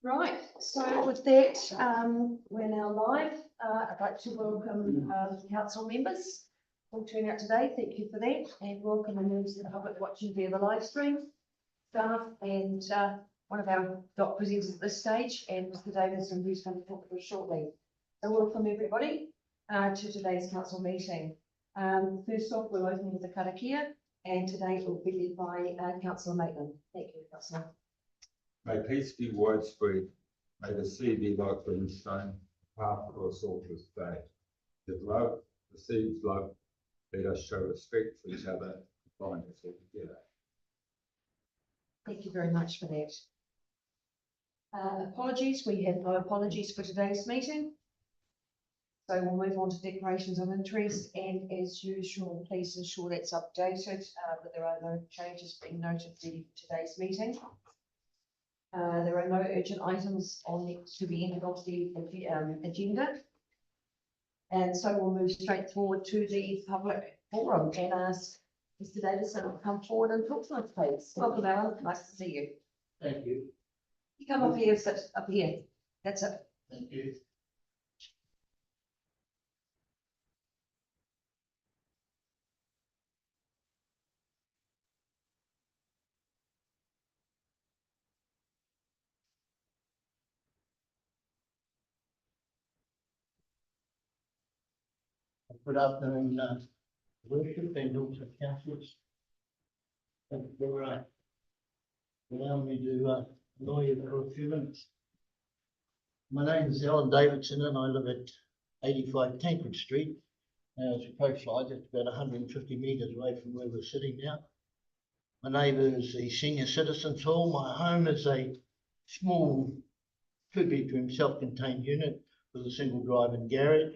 Right, so with that, we're now live. I'd like to welcome council members who turn out today. Thank you for that, and welcome the members of the public watching via the live stream, staff, and one of our dot presenters at this stage, and Mr. Davidson, who's going to talk to us shortly. So welcome everybody to today's council meeting. First off, we're opening with the karakia, and today it will be led by Councillor Maitland. Thank you, Councillor. May peace be widespread. May the sea be like brimstone, path for us all this day. With love, the seeds love, let us show respect for each other and find us all together. Thank you very much for that. Apologies, we have no apologies for today's meeting. So we'll move on to declarations of interest, and as usual, please ensure that's updated, that there are no changes being noted for today's meeting. There are no urgent items on to the end of the agenda. And so we'll move straight forward to the public forum and ask Mr. Davidson to come forward and talk to us, please. Welcome, Alan. Nice to see you. Thank you. You come up here, sit up here. That's it. Thank you. Good afternoon, worship and also councillors. Thank you for allowing me to annoy you for a few minutes. My name is Alan Davidson and I live at 85 Tancred Street. Now, as a crow flies, it's about 150 metres away from where we're sitting now. My neighbour is the Senior Citizens Hall. My home is a small 2-bedroom self-contained unit with a single drive and garage.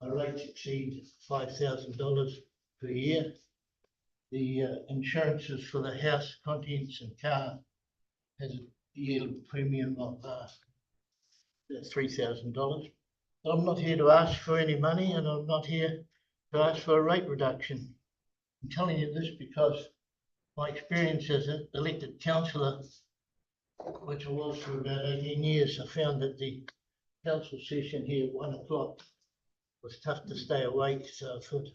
My rates exceed $5,000 per year. The insurances for the house, contents and car has a yearly premium of $3,000. But I'm not here to ask for any money, and I'm not here to ask for a rate reduction. I'm telling you this because my experience as an elected councillor, which I was for about 18 years, I found that the council session here at 1 o'clock was tough to stay awake, so I thought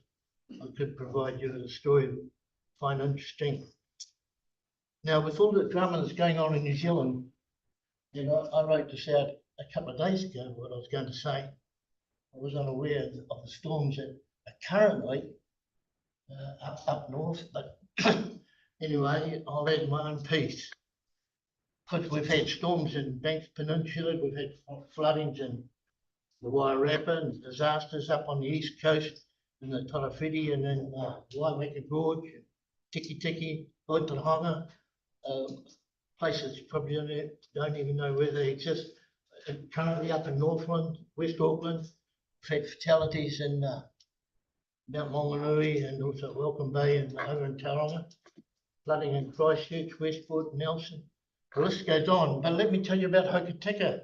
I could provide you with a story you find interesting. Now, with all the drama that's going on in New Zealand, you know, I wrote this out a couple of days ago, what I was going to say. I was unaware of the storms that are currently up north, but anyway, I'll add my own piece. Because we've had storms in Banks Peninsula, we've had floodings in the Wairarapa and disasters up on the east coast in the Torowhiti and then Waimeka Gorge, Tiki Tiki, Otahonga, places you probably don't even know where they exist. And currently up in Northland, West Auckland, we've had fatalities in Mount Maunganui and also Welcome Bay and over in Tauranga, flooding in Christchurch, Westport, Nelson. The list goes on, but let me tell you about Hokitika.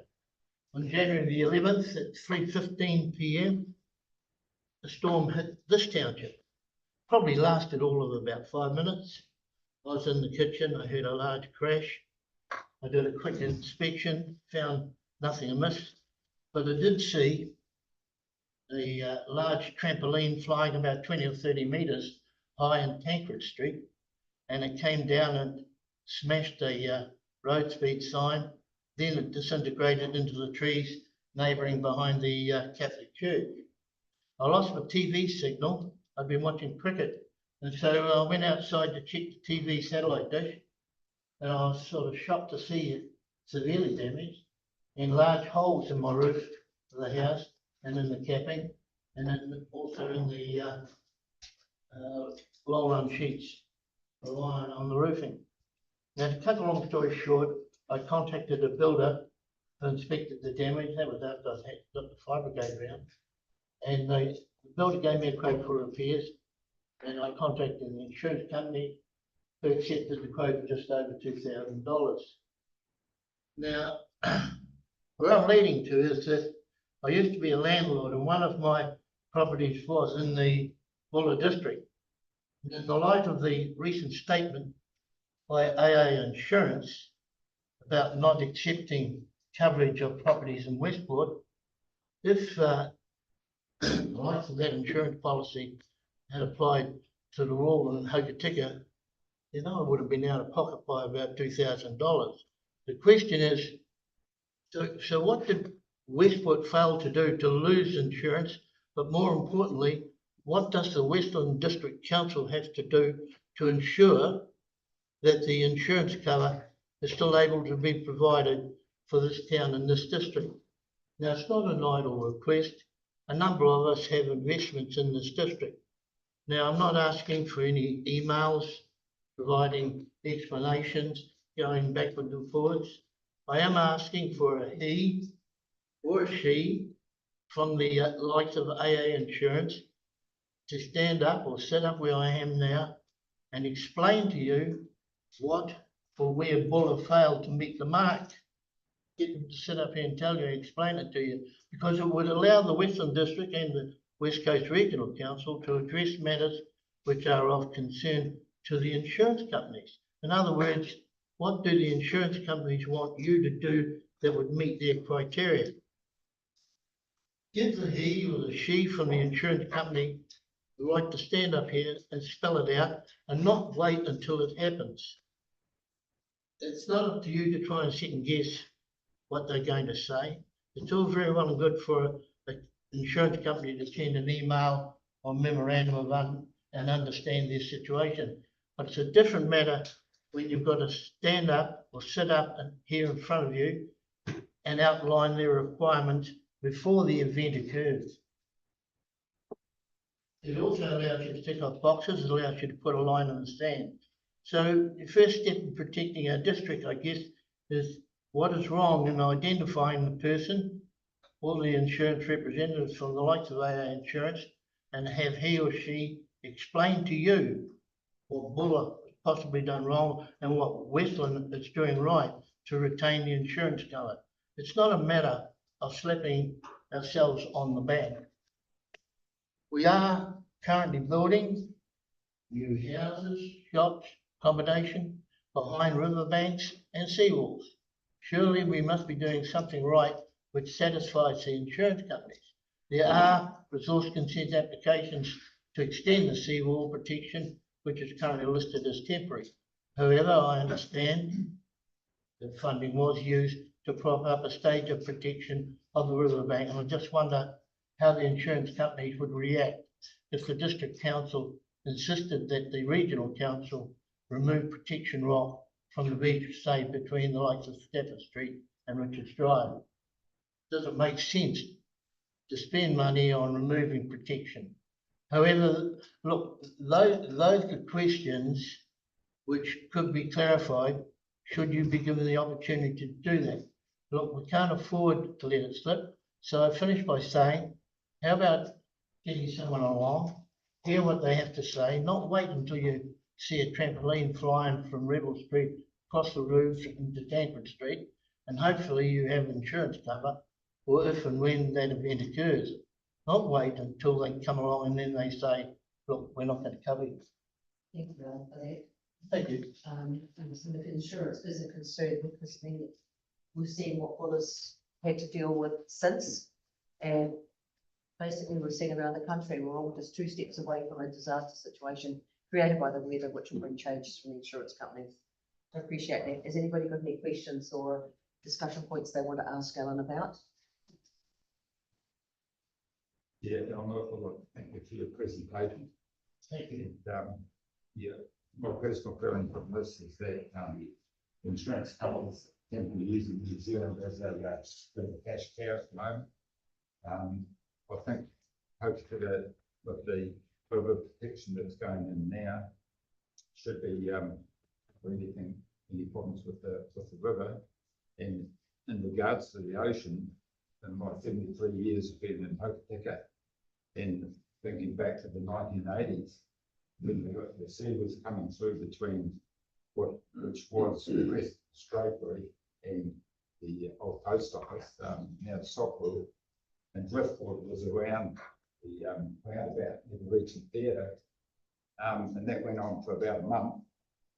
On January the 11th at 3:15 p.m, the storm hit this township. Probably lasted all of about 5 minutes. I was in the kitchen, I heard a large crash. I did a quick inspection, found nothing amiss, but I did see a large trampoline flying about 20 or 30 metres high in Tancred Street, and it came down and smashed a road speed sign. Then it disintegrated into the trees neighbouring behind the Catholic Church. I lost my TV signal. I'd been watching cricket, and so I went outside to check the TV satellite dish, and I was sort of shocked to see it severely damaged and large holes in my roof of the house and in the capping, and then also in the long run sheets of iron on the roofing. Now, to cut a long story short, I contacted a builder who inspected the damage. That was after I had got the fire brigade round. And the builder gave me a quote for repairs. And I contacted the insurance company who accepted the quote of just over $2,000. Now, where I'm leading to is that I used to be a landlord, and one of my properties was in the Buller district. In the light of the recent statement by AA Insurance, about not accepting coverage of properties in Westport. If the likes of that insurance policy had applied to the Royal and Hokitika, then I would have been out of pocket by about $2,000. The question is, so what did Westport fail to do to lose insurance? But more importantly, what does the Westland District Council have to do to ensure that the insurance cover is still able to be provided for this town and this district? Now, it's not an idle request. A number of us have investments in this district. Now, I'm not asking for any emails providing explanations, going backwards and forwards. I am asking for a he or a she from the likes of AA Insurance to stand up or sit up where I am now and explain to you what or where Buller failed to meet the mark. Get them to sit up here and tell you, explain it to you, because it would allow the Western District and the West Coast Regional Council to address matters which are of concern to the insurance companies. In other words, what do the insurance companies want you to do that would meet their criteria? Give the he or the she from the insurance company the right to stand up here and spell it out and not wait until it happens. It's not up to you to try and second guess what they're going to say. It's all very well and good for an insurance company to send an email or memorandum of and understand their situation. But it's a different matter when you've got to stand up or sit up and here in front of you and outline their requirements before the event occurs. It also allows you to tick off boxes. It allows you to put a line in the sand. So the first step in protecting our district, I guess, is what is wrong in identifying the person, all the insurance representatives from the likes of AA Insurance, and have he or she explain to you what Buller has possibly done wrong and what Westland is doing right to retain the insurance cover. It's not a matter of slapping ourselves on the back. We are currently building new houses, shops, accommodation behind riverbanks and seawalls. Surely we must be doing something right which satisfies the insurance companies. There are resource consent applications to extend the seawall protection, which is currently listed as temporary. However, I understand that funding was used to prop up a stage of protection of the riverbank, and I just wonder how the insurance companies would react if the district council insisted that the regional council remove protection rock from the beach, say between the likes of Stafford Street and Richards Drive. Does it make sense to spend money on removing protection? However, look, those are questions which could be clarified should you be given the opportunity to do that. Look, we can't afford to let it slip. So I finish by saying, how about getting someone along, hear what they have to say, not wait until you see a trampoline flying from Rebel Street across the roof into Tancred Street, and hopefully you have insurance cover or if and when that event occurs. Not wait until they come along and then they say, look, we're not going to cover you. Thank you, Alan, for that. Thank you. And some of the insurance is a concern because we've seen what Buller's had to deal with since. And basically we're seeing around the country, we're all just 2 steps away from a disaster situation created by the weather, which will bring changes from the insurance companies. I appreciate that. Has anybody got any questions or discussion points they want to ask Alan about? Yeah, I'm not, thank you for your presentation. Thank you. And, yeah, my personal feeling from this is that insurance companies tend to be using New Zealand as a cash cow at the moment. I think hopefully with the river protection that's going in now should be any problems with the river. And in regards to the ocean, in my 73 years of being in Hokitika and thinking back to the 1980s, when the sea was coming through between which was West Strawberry and the old post office, now the Sockwood, and Driftwood was around the roundabout in the Regent Theatre, and that went on for about a month.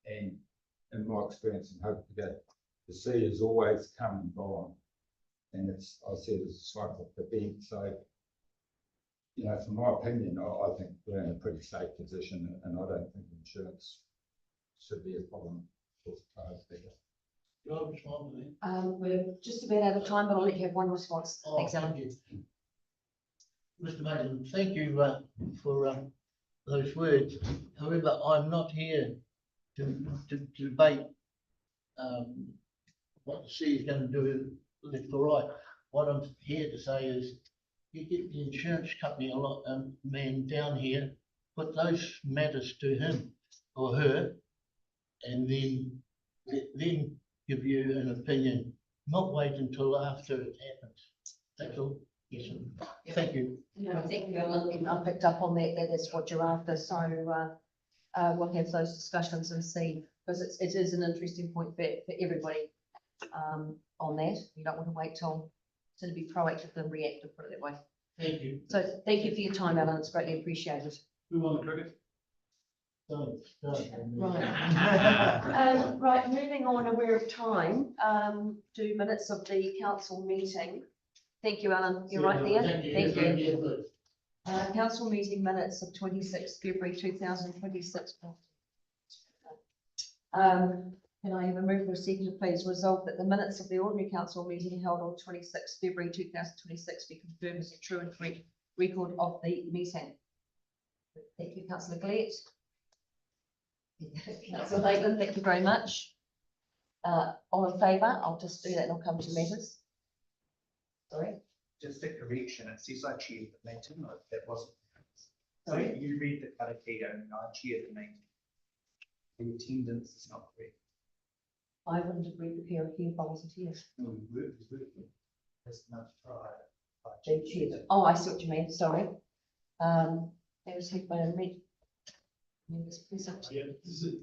And in my experience in Hokitika, the sea has always come and gone. And it's, I see it as a cycle event, so, you know, from my opinion, I think we're in a pretty safe position, and I don't think insurance should be a problem for cars there. Can I respond to that? We're just about out of time, but I'll let you have one response. Oh, Thanks, Alan. thank you. Mr. Maitland, thank you for those words. However, I'm not here to debate what the sea is going to do left or right. What I'm here to say is you get the insurance company man down here, put those matters to him or her, and then let them give you an opinion, not wait until after it happens. That's all. Yes, sir. Thank you. No, thank you, Alan, and I picked up on that, that is what you're after, so, we'll have those discussions and see, because it is an interesting point for everybody, on that, you don't want to wait till, to be proactive than reactive, put it that way. Thank you. So, thank you for your time, Alan, it's greatly appreciated. Who won the cricket? Right. Right, moving on, aware of time, do minutes of the council meeting. Thank you, Alan, you're right there, thank you. Council meeting minutes of 26th February 2026. Can I have a move for a second, please? Resolve that the minutes of the ordinary council meeting held on 26th February 2026 be confirmed as a true and correct record of the meeting. Thank you, councillor Glett. Councillor Maitland, thank you very much. All in favour? I'll just do that and I'll come to matters. Sorry. Just a correction, it says I chaired the meeting, that wasn't. So you read the karakia and I chaired the meeting. The attendance is not correct. I wouldn't agree with here if I wasn't here. No, we worked this month prior. They chaired. Oh, I see what you mean, sorry. That was hit by a red. Members present. Yeah,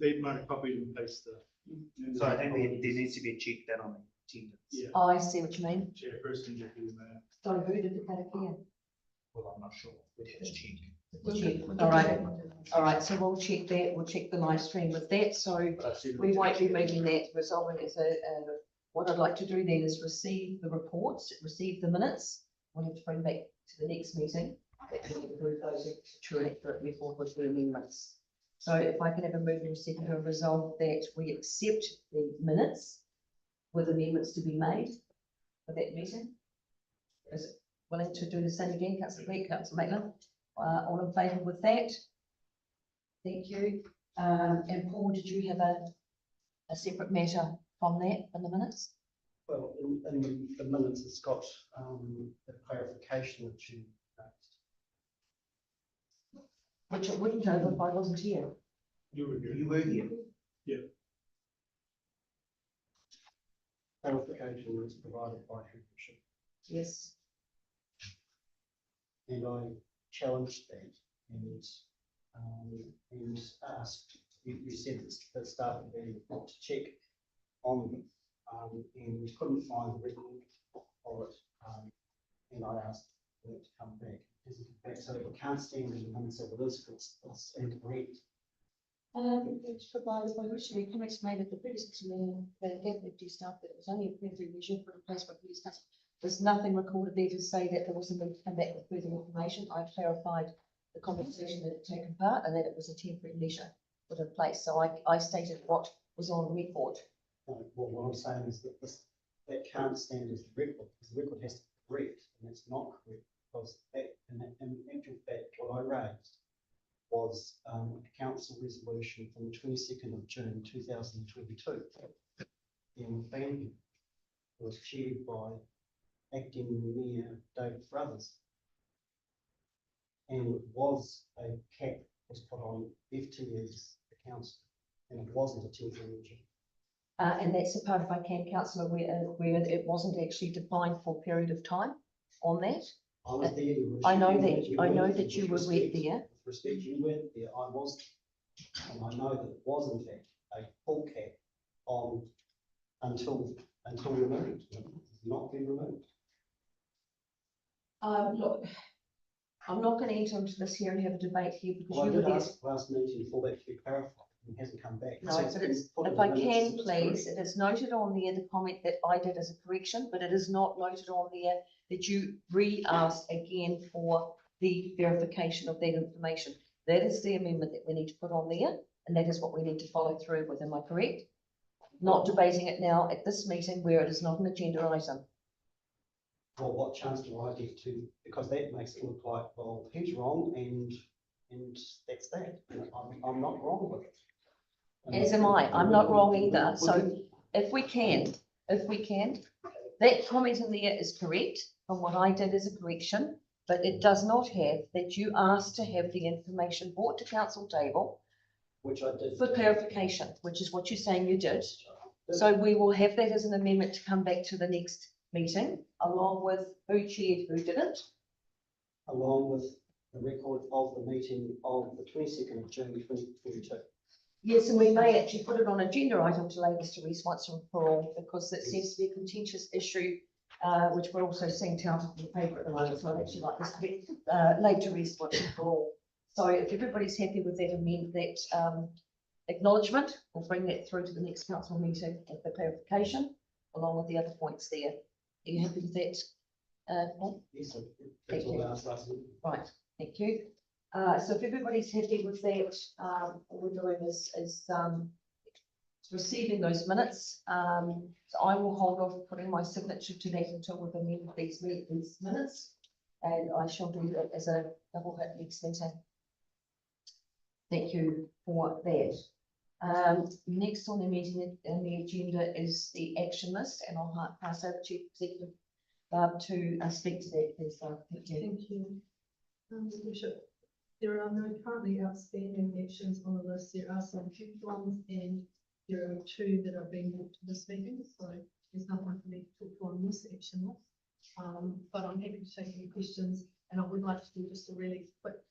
they might have copied and pasted the. So I think there needs to be a check that on the attendance. Yeah. Oh, I see what you mean. Chairperson, deputy mayor. Sorry, who did the karakia? Well, I'm not sure, we'd have to check. All right, so we'll check that, we'll check the live stream with that, so we won't be moving that, resolving as what I'd like to do then is receive the reports, receive the minutes. We'll have to bring back to the next meeting, that can approve those true and accurate record with the amendments. So if I can have a move and second to resolve that we accept the minutes with amendments to be made for that meeting. Is it willing to do the same again, councillor Blake, councillor Maitland? All in favour with that? Thank you. And Paul, did you have a separate matter from that in the minutes? Well, in the minutes, it's got the clarification that you raised. Which it wouldn't have if I wasn't here. You were here. You were here. Clarification was provided by Henderson, Yes. and I challenged that and asked, you said that staff had been not to check on them, and we couldn't find the record of it, and I asked for it to come back. So we can't stand in the minutes of this, it's incorrect. It's provided by which the comments made at the previous meeting, the deputy staff that it was only a temporary measure for replacement for police council. There's nothing recorded there to say that there wasn't going to come back with further information. I clarified the conversation that had taken part and that it was a temporary measure put in place. So I stated what was on record. Well, what I'm saying is that that can't stand as the record, because the record has to be correct, and it's not correct, because in actual fact, what I raised was a council resolution from the 22nd of June 2022. In Banbury, it was chaired by acting Mayor David Brothers, and it was a cap was put on FTE's the council, and it wasn't a temporary measure. And that's the part, if I can, councillor, where it wasn't actually defined for a period of time on that. I was there. I know that you were there. With respect, you weren't there. I was, and I know that it was in fact a full cap on until removed. It not been removed. Look, I'm not going to enter into this here and have a debate here because Well, I you were did there. ask last meeting for that to be clarified. and hasn't come back. No, So but been it's, put in if the I minutes can that it's please, correct. it is noted on there, the comment that I did as a correction, but it is not noted on there that you re-asked again for the verification of that information. That is the amendment that we need to put on there, and that is what we need to follow through with, am I correct? Not debating it now at this meeting where it is not an agenda item. Well, what chance do I get to, because that makes it look like, well, he's wrong and that's that. And I'm not wrong with it. As am I. I'm not wrong either. So if we can, that comment in there is correct from what I did as a correction, but it does not have that you asked to have the information brought to council table Which I did. for clarification, which is what you're saying you did. So we will have that as an amendment to come back to the next meeting, along with who chaired, who didn't. Along with the record of the meeting of the 22nd of June, 2022. Yes, and we may actually put it on agenda item to lay this to Reece once and for all, because it seems to be a contentious issue, which we're also seeing touted in the paper at the moment, so I'd actually like this to be, laid to Reece once and for all. So if everybody's happy with that acknowledgement, we'll bring that through to the next council meeting with the clarification, along with the other points there. Are you happy with that? Paul? Yes, that's all I asked last week. Right, thank you. So if everybody's happy with that, all we're doing is receiving those minutes. So I will hold off putting my signature to that until we've amended these minutes. And I shall do that as a double hit next meeting. Thank you for that. Next on the meeting, on the agenda is the action list, and I'll pass over to Executive Barb to speak to that, please. Thank you. Thank you. Bishop, there are no currently outstanding actions on the list. There are some huge ones and there are two that are being brought to this meeting. So there's nothing for me to talk to on this action list. But I'm happy to take any questions, and I would like to do just a really quick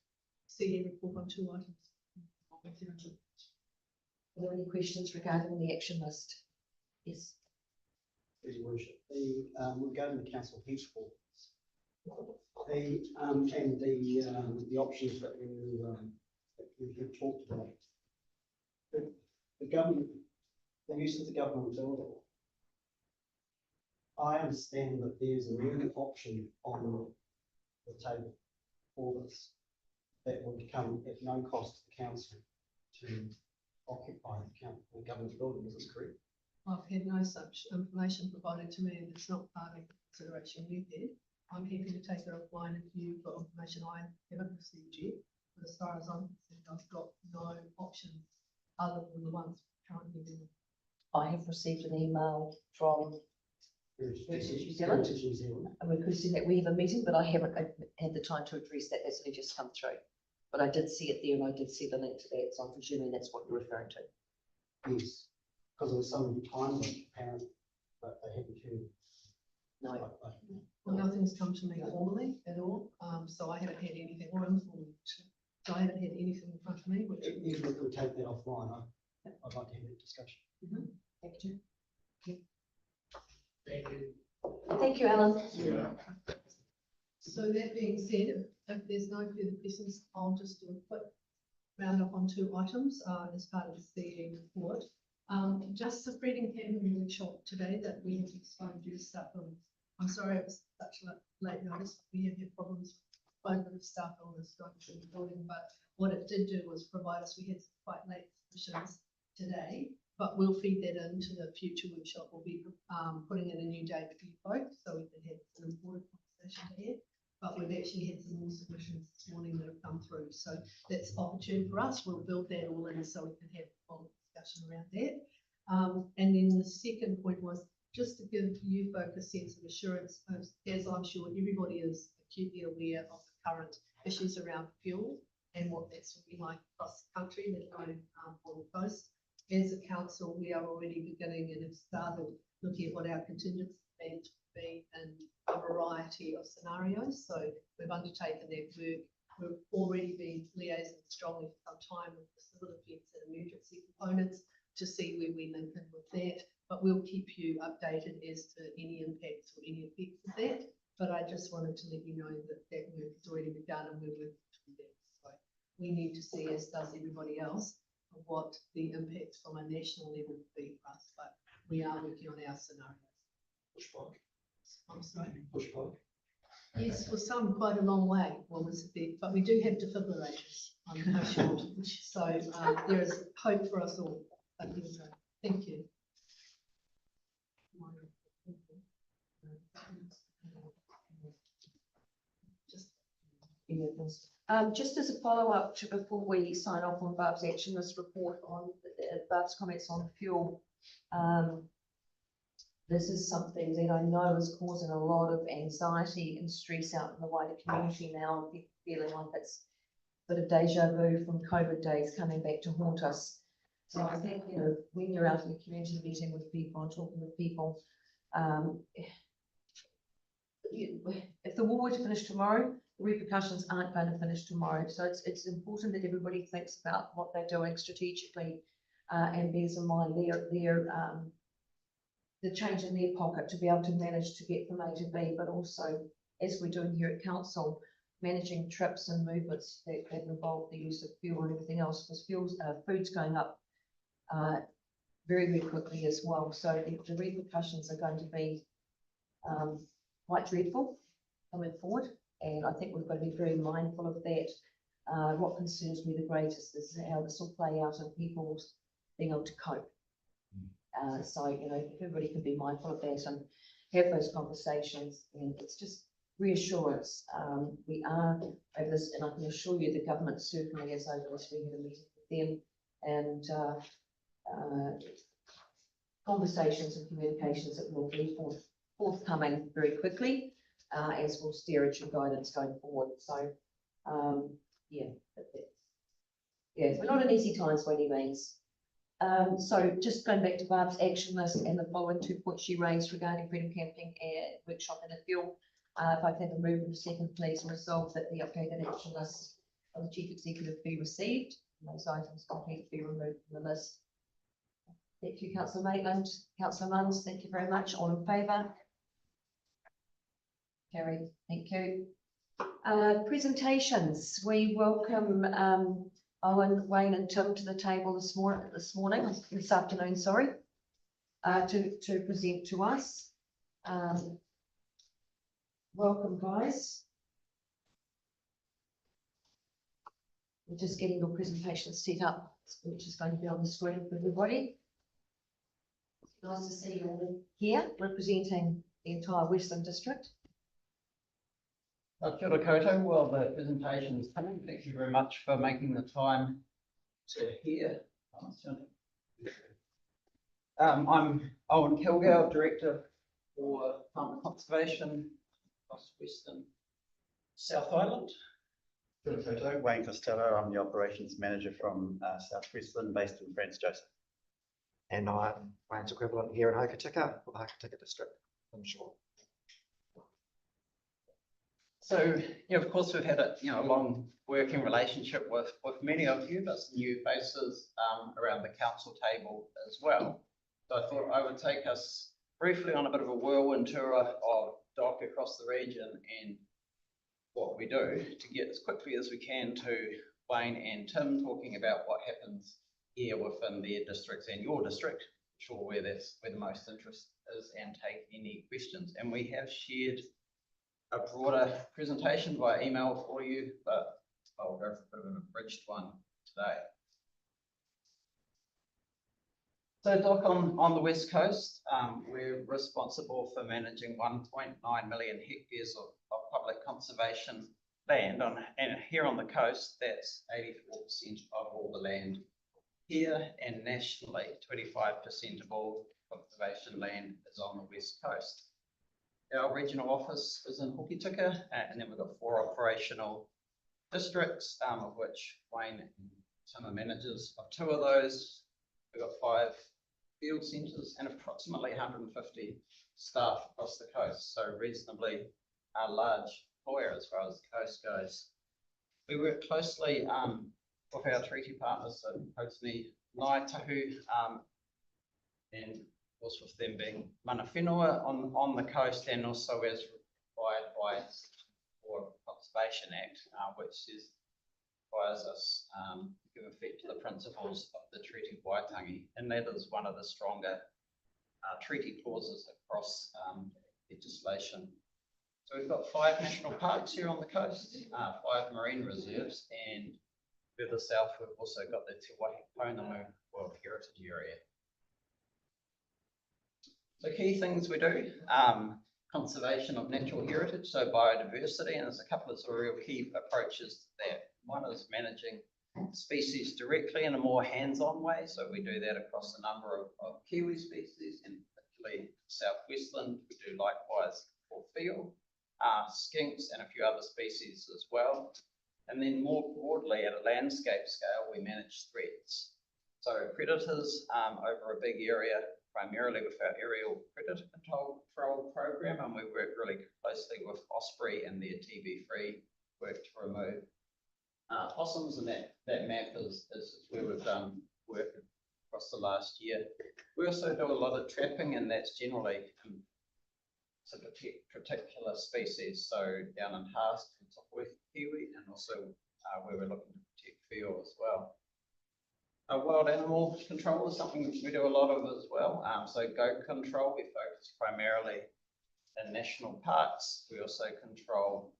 CE report on two items. Are there any questions regarding the action list? Yes. Please, Your Worship, regarding the council heat for and the options that we have talked about. The government, the use of the government building. I understand that there's a new option on the table for this that would come at no cost to the council to occupy the government building. Is this correct? I've had no such information provided to me, and it's not part of the consideration you've had. I'm happy to take it offline if you've got information I haven't received yet. But as far as I'm concerned, I've got no options other than the ones currently being. I have received an email from Heritage New Zealand. New Zealand. requesting that we have a meeting, but I haven't had the time to address that. That's only just come through. But I did see it there, and I did see the link to that, so I'm presuming that's what you're referring to. Yes, because there was some time apparent, but they haven't heard. No. Well, nothing's come to me formally at all, so I haven't had anything, or informally. So I haven't had anything in front of me, which. Even if we take that offline, I'd like to have that discussion. Thank you. Thank you. Thank you, Alan. So that being said, if there's no further questions, I'll just do a quick roundup on two items as part of the CE report. Just the Freedom Academy workshop today that we have explained due to staff illness. I'm sorry it was such late notice. We have had problems both with staff illness going through the building, but what it did do was provide us, we had some quite late submissions today, but we'll feed that into the future workshop. We'll be putting in a new date for you folks so we can have an important conversation ahead. But we've actually had some more submissions this morning that have come through. So that's opportune for us. We'll build that all in so we can have a full discussion around that. And then the second point was just to give you folks a sense of assurance, as I'm sure everybody is acutely aware of the current issues around fuel and what that's looking like across the country, let alone on the coast. As a council, we are already beginning and have started looking at what our contingency plans would be in a variety of scenarios. So we've undertaken that work. We've already been liaising strongly for some time with the civil defence and emergency components to see where we link in with that. But we'll keep you updated as to any impacts or any effects of that. But I just wanted to let you know that that work has already begun and we're working through that. So we need to see, as does everybody else, of what the impact from a national level would be for us, but we are working on our scenarios. I'm sorry. Yes, for some, quite a long way, well, was a bit, but we do have defibrillators on the coast shore, so there is hope for us all. But yes, thank you. Just Just as a follow-up to before we sign off on Barb's action list report on Barb's comments on fuel. This is something that I know is causing a lot of anxiety and stress out in the wider community now. People feeling like it's a bit of deja vu from COVID days coming back to haunt us. So I think, you know, when you're out in the community meeting with people and talking with people, if the war were to finish tomorrow, the repercussions aren't going to finish tomorrow. So it's important that everybody thinks about what they're doing strategically and bears in mind the change in their pocket to be able to manage to get from A to B, but also, as we're doing here at council, managing trips and movements that involve the use of fuel and everything else, because food's going up very, very quickly as well. So the repercussions are going to be quite dreadful coming forward. And I think we've got to be very mindful of that. What concerns me the greatest is how this will play out in people being able to cope. So, you know, if everybody can be mindful of that and have those conversations, and it's just reassurance. We are over this, and I can assure you the government certainly is over this. We had a meeting with them, and conversations and communications that will be forthcoming very quickly, as will steerage and guidance going forward. So, yeah, we're not in easy times by any means. So just going back to Barb's action list and the following 2 points she raised regarding freedom camping and workshop and a fuel. If I can have a move in a second, please, and resolve that the updated action list of the chief executive be received, and those items completely be removed from the list. Thank you, Councillor Maitland. Councillor Munns, thank you very much. All in favour? Carried. Thank you. Presentations. We welcome Owen, Wayne and Tim to the table this afternoon, sorry, to present to us. Welcome, guys. We're just getting your presentation set up, which is going to be on the screen for everybody. Nice to see you all here representing the entire Western District. Kia ora koutou. Well, the presentation is coming. Thank you very much for making the time to hear. I'm Owen Kilgour, Director for Farm Conservation across Western South Island. Kia ora koutou. Wayne Costello, I'm the Operations Manager from South Westland, based in Franz Joseph. And I'm Wayne's equivalent here in Hokitika, for the Hokitika District, I'm sure. So, yeah, of course, we've had a long working relationship with many of you, but some new faces around the council table as well. So I thought I would take us briefly on a bit of a whirlwind tour of DOC across the region and what we do to get as quickly as we can to Wayne and Tim talking about what happens here within their districts and your district, sure where the most interest is, and take any questions. And we have shared a broader presentation via email for you, but I'll go for a bit of an abridged one today. So DOC on the West Coast, we're responsible for managing 1.9 million hectares of public conservation land and here on the coast, that's 84% of all the land here, and nationally 25% of all conservation land is on the West Coast. Our regional office is in Hokitika, and then we've got 4 operational districts, of which Wayne and Tim are managers of 2 of those. We've got 5 field centres and approximately 150 staff across the coast, so reasonably a large employer as far as the coast goes. We work closely with our treaty partners at Hautini Ngāi and of course with them being mana whenua on the coast, and also as required by the Conservation Act, which is requires us to give effect to the principles of the Treaty of Waitangi, and that is one of the stronger treaty clauses across legislation. So we've got 5 national parks here on the coast, 5 marine reserves, and further south we've also got the Te Waihi Pounamu World Heritage Area. So key things we do, conservation of natural heritage, so biodiversity, and there's a couple of sort of real key approaches to that. One is managing species directly in a more hands-on way, so we do that across a number of kiwi species, and particularly Southwestland. We do likewise for seal, skinks, and a few other species as well. And then more broadly, at a landscape scale, we manage threats. So predators over a big area, primarily with our aerial predator control program, and we work really closely with Osprey and their TB3 work to remove possums, and that map is where we've done work across the last year. We also do a lot of trapping, and that's generally to protect particular species, so down in Haast, with kiwi, and also where we're looking to protect seal as well. Wild animal control is something we do a lot of as well. So goat control, we focus primarily in national parks. We also control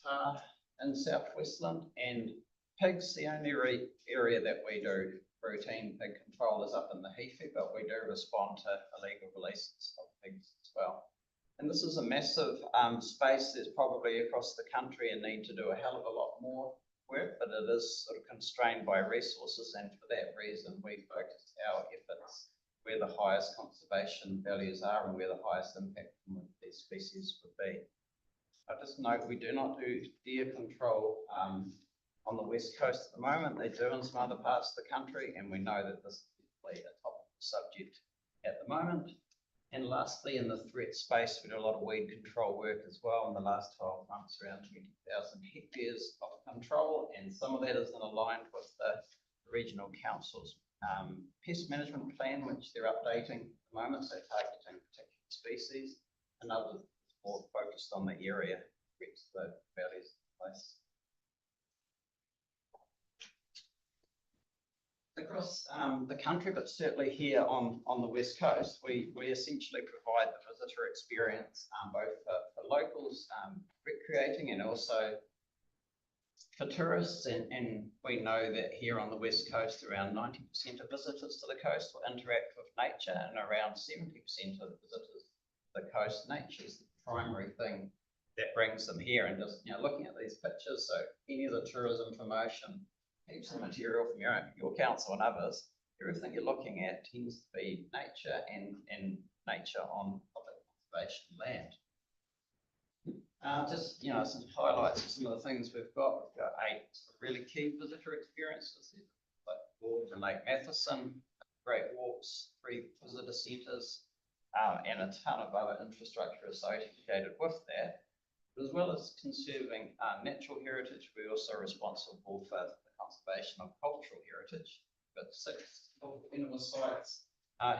tahr in Southwestland, and pigs. The only area that we do routine pig control is up in the Heaphy, but we do respond to illegal releases of pigs as well. And this is a massive space. There's probably across the country a need to do a hell of a lot more work, but it is sort of constrained by resources, and for that reason we focus our efforts where the highest conservation values are and where the highest impact on these species would be. I just note we do not do deer control on the west coast at the moment. They do in some other parts of the country, and we know that this is definitely a topical subject at the moment. And lastly, in the threat space, we do a lot of weed control work as well. In the last 12 months, around 20,000 hectares of control, and some of that is aligned with the regional council's pest management plan, which they're updating at the moment, so targeting particular species, and others more focused on the area which the values in place. Across the country, but certainly here on the west coast, we essentially provide the visitor experience both for locals recreating and also for tourists, and we know that here on the west coast around 90% of visitors to the coast will interact with nature, and around 70% of the visitors to the coast, nature is the primary thing that brings them here. And just looking at these pictures, so any of the tourism promotion, heaps of material from your council and others, everything you're looking at tends to be nature and nature on public conservation land. Just some highlights of some of the things we've got. We've got 8 really key visitor experiences, like walk to Lake Matheson, great walks, 3 visitor centres, and a ton of other infrastructure associated with that. But as well as conserving natural heritage, we're also responsible for conservation of cultural heritage. We've got 6 Whenua sites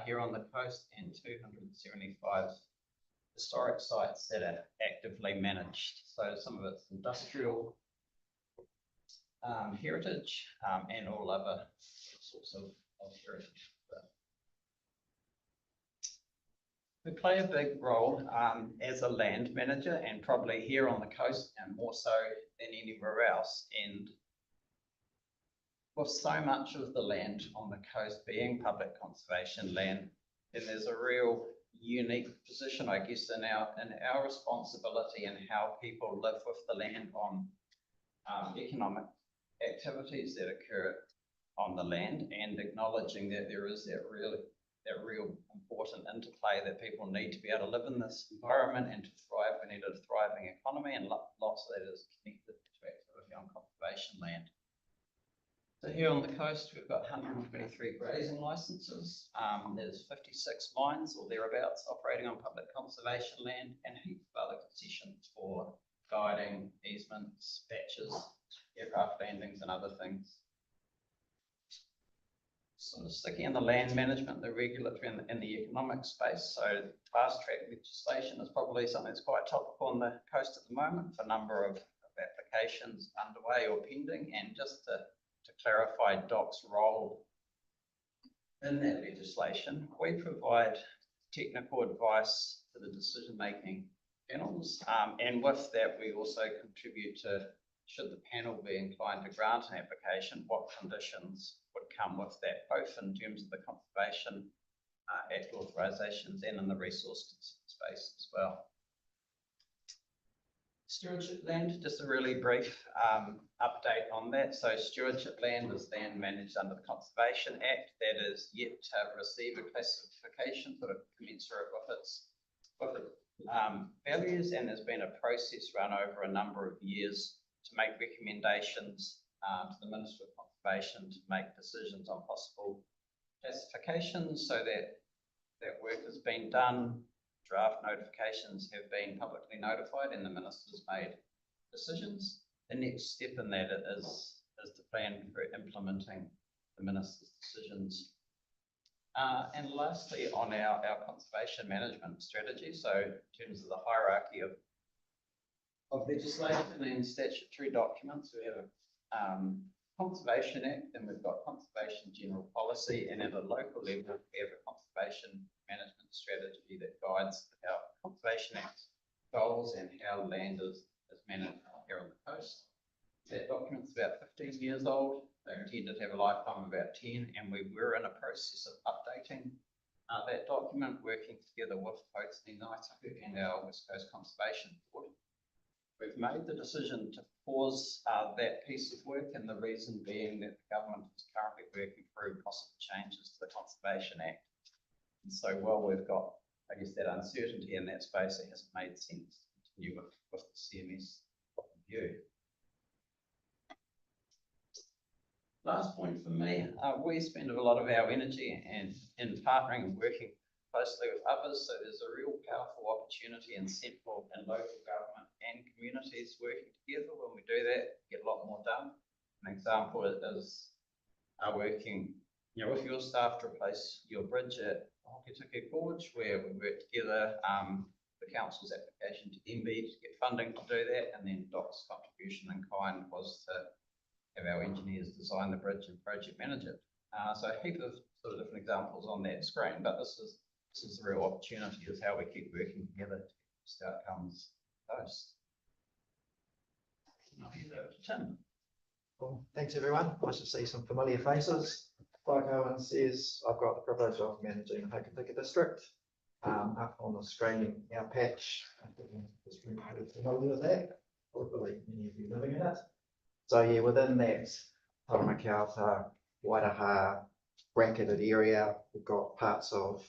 here on the coast and 275 historic sites that are actively managed. So some of it's industrial heritage and all other sorts of heritage. We play a big role as a land manager, and probably here on the coast and more so than anywhere else. And with so much of the land on the coast being public conservation land, then there's a real unique position, I guess, in our responsibility and how people live with the land on economic activities that occur on the land, and acknowledging that there is that real important interplay that people need to be able to live in this environment and to thrive. We need a thriving economy, and lots of that is connected to activity on conservation land. So here on the coast, we've got 123 grazing licenses. There's 56 mines or thereabouts operating on public conservation land, and heaps of other concessions for guiding, easements, patches, aircraft landings, and other things. Sort of sticking in the land management, the regulatory and the economic space. So fast track legislation is probably something that's quite topical on the coast at the moment for a number of applications underway or pending, and just to clarify DOC's role in that legislation, we provide technical advice to the decision-making panels, and with that, we also contribute to, should the panel be inclined to grant an application, what conditions would come with that, both in terms of the conservation act authorisations and in the resource space as well. Stewardship land, just a really brief update on that. So stewardship land is land managed under the Conservation Act that is yet to receive a classification sort of commensurate with its values, and there's been a process run over a number of years to make recommendations to the Minister of Conservation to make decisions on possible classifications, so that work has been done. Draft notifications have been publicly notified and the Minister's made decisions. The next step in that is the plan for implementing the Minister's decisions. And lastly, on our conservation management strategy, so in terms of the hierarchy of legislation and statutory documents, we have a Conservation Act, and we've got Conservation General Policy, and at a local level, we have a Conservation Management Strategy that guides our Conservation Act goals and how land is managed here on the coast. That document's about 15 years old. They intended to have a lifetime of about 10, and we were in a process of updating that document, working together with both the Ngāi and our West Coast Conservation Board. We've made the decision to pause that piece of work, and the reason being that the government is currently working through possible changes to the Conservation Act. And so while we've got, I guess, that uncertainty in that space, it hasn't made sense to continue with the CMS review. Last point for me, we spend a lot of our energy in partnering and working closely with others, so there's a real powerful opportunity in central and local government and communities working together. When we do that, get a lot more done. An example is working with your staff to replace your bridge at Hokitika Gorge, where we work together, the council's application to MB to get funding to do that, and then DOC's contribution in kind was to have our engineers design the bridge and project manage it. So a heap of sort of different examples on that screen, but this is the real opportunity, is how we keep working together to get best outcomes close. I'll hand over to Tim. Well, thanks everyone. Nice to see some familiar faces. Like Owen says, I've got the privilege of managing the Hokitika district. Up on the screen, our patch, I think this room is familiar with that. Hopefully many of you living in it. So yeah, within that Taramakaota, Waidaha bracketed area, we've got parts of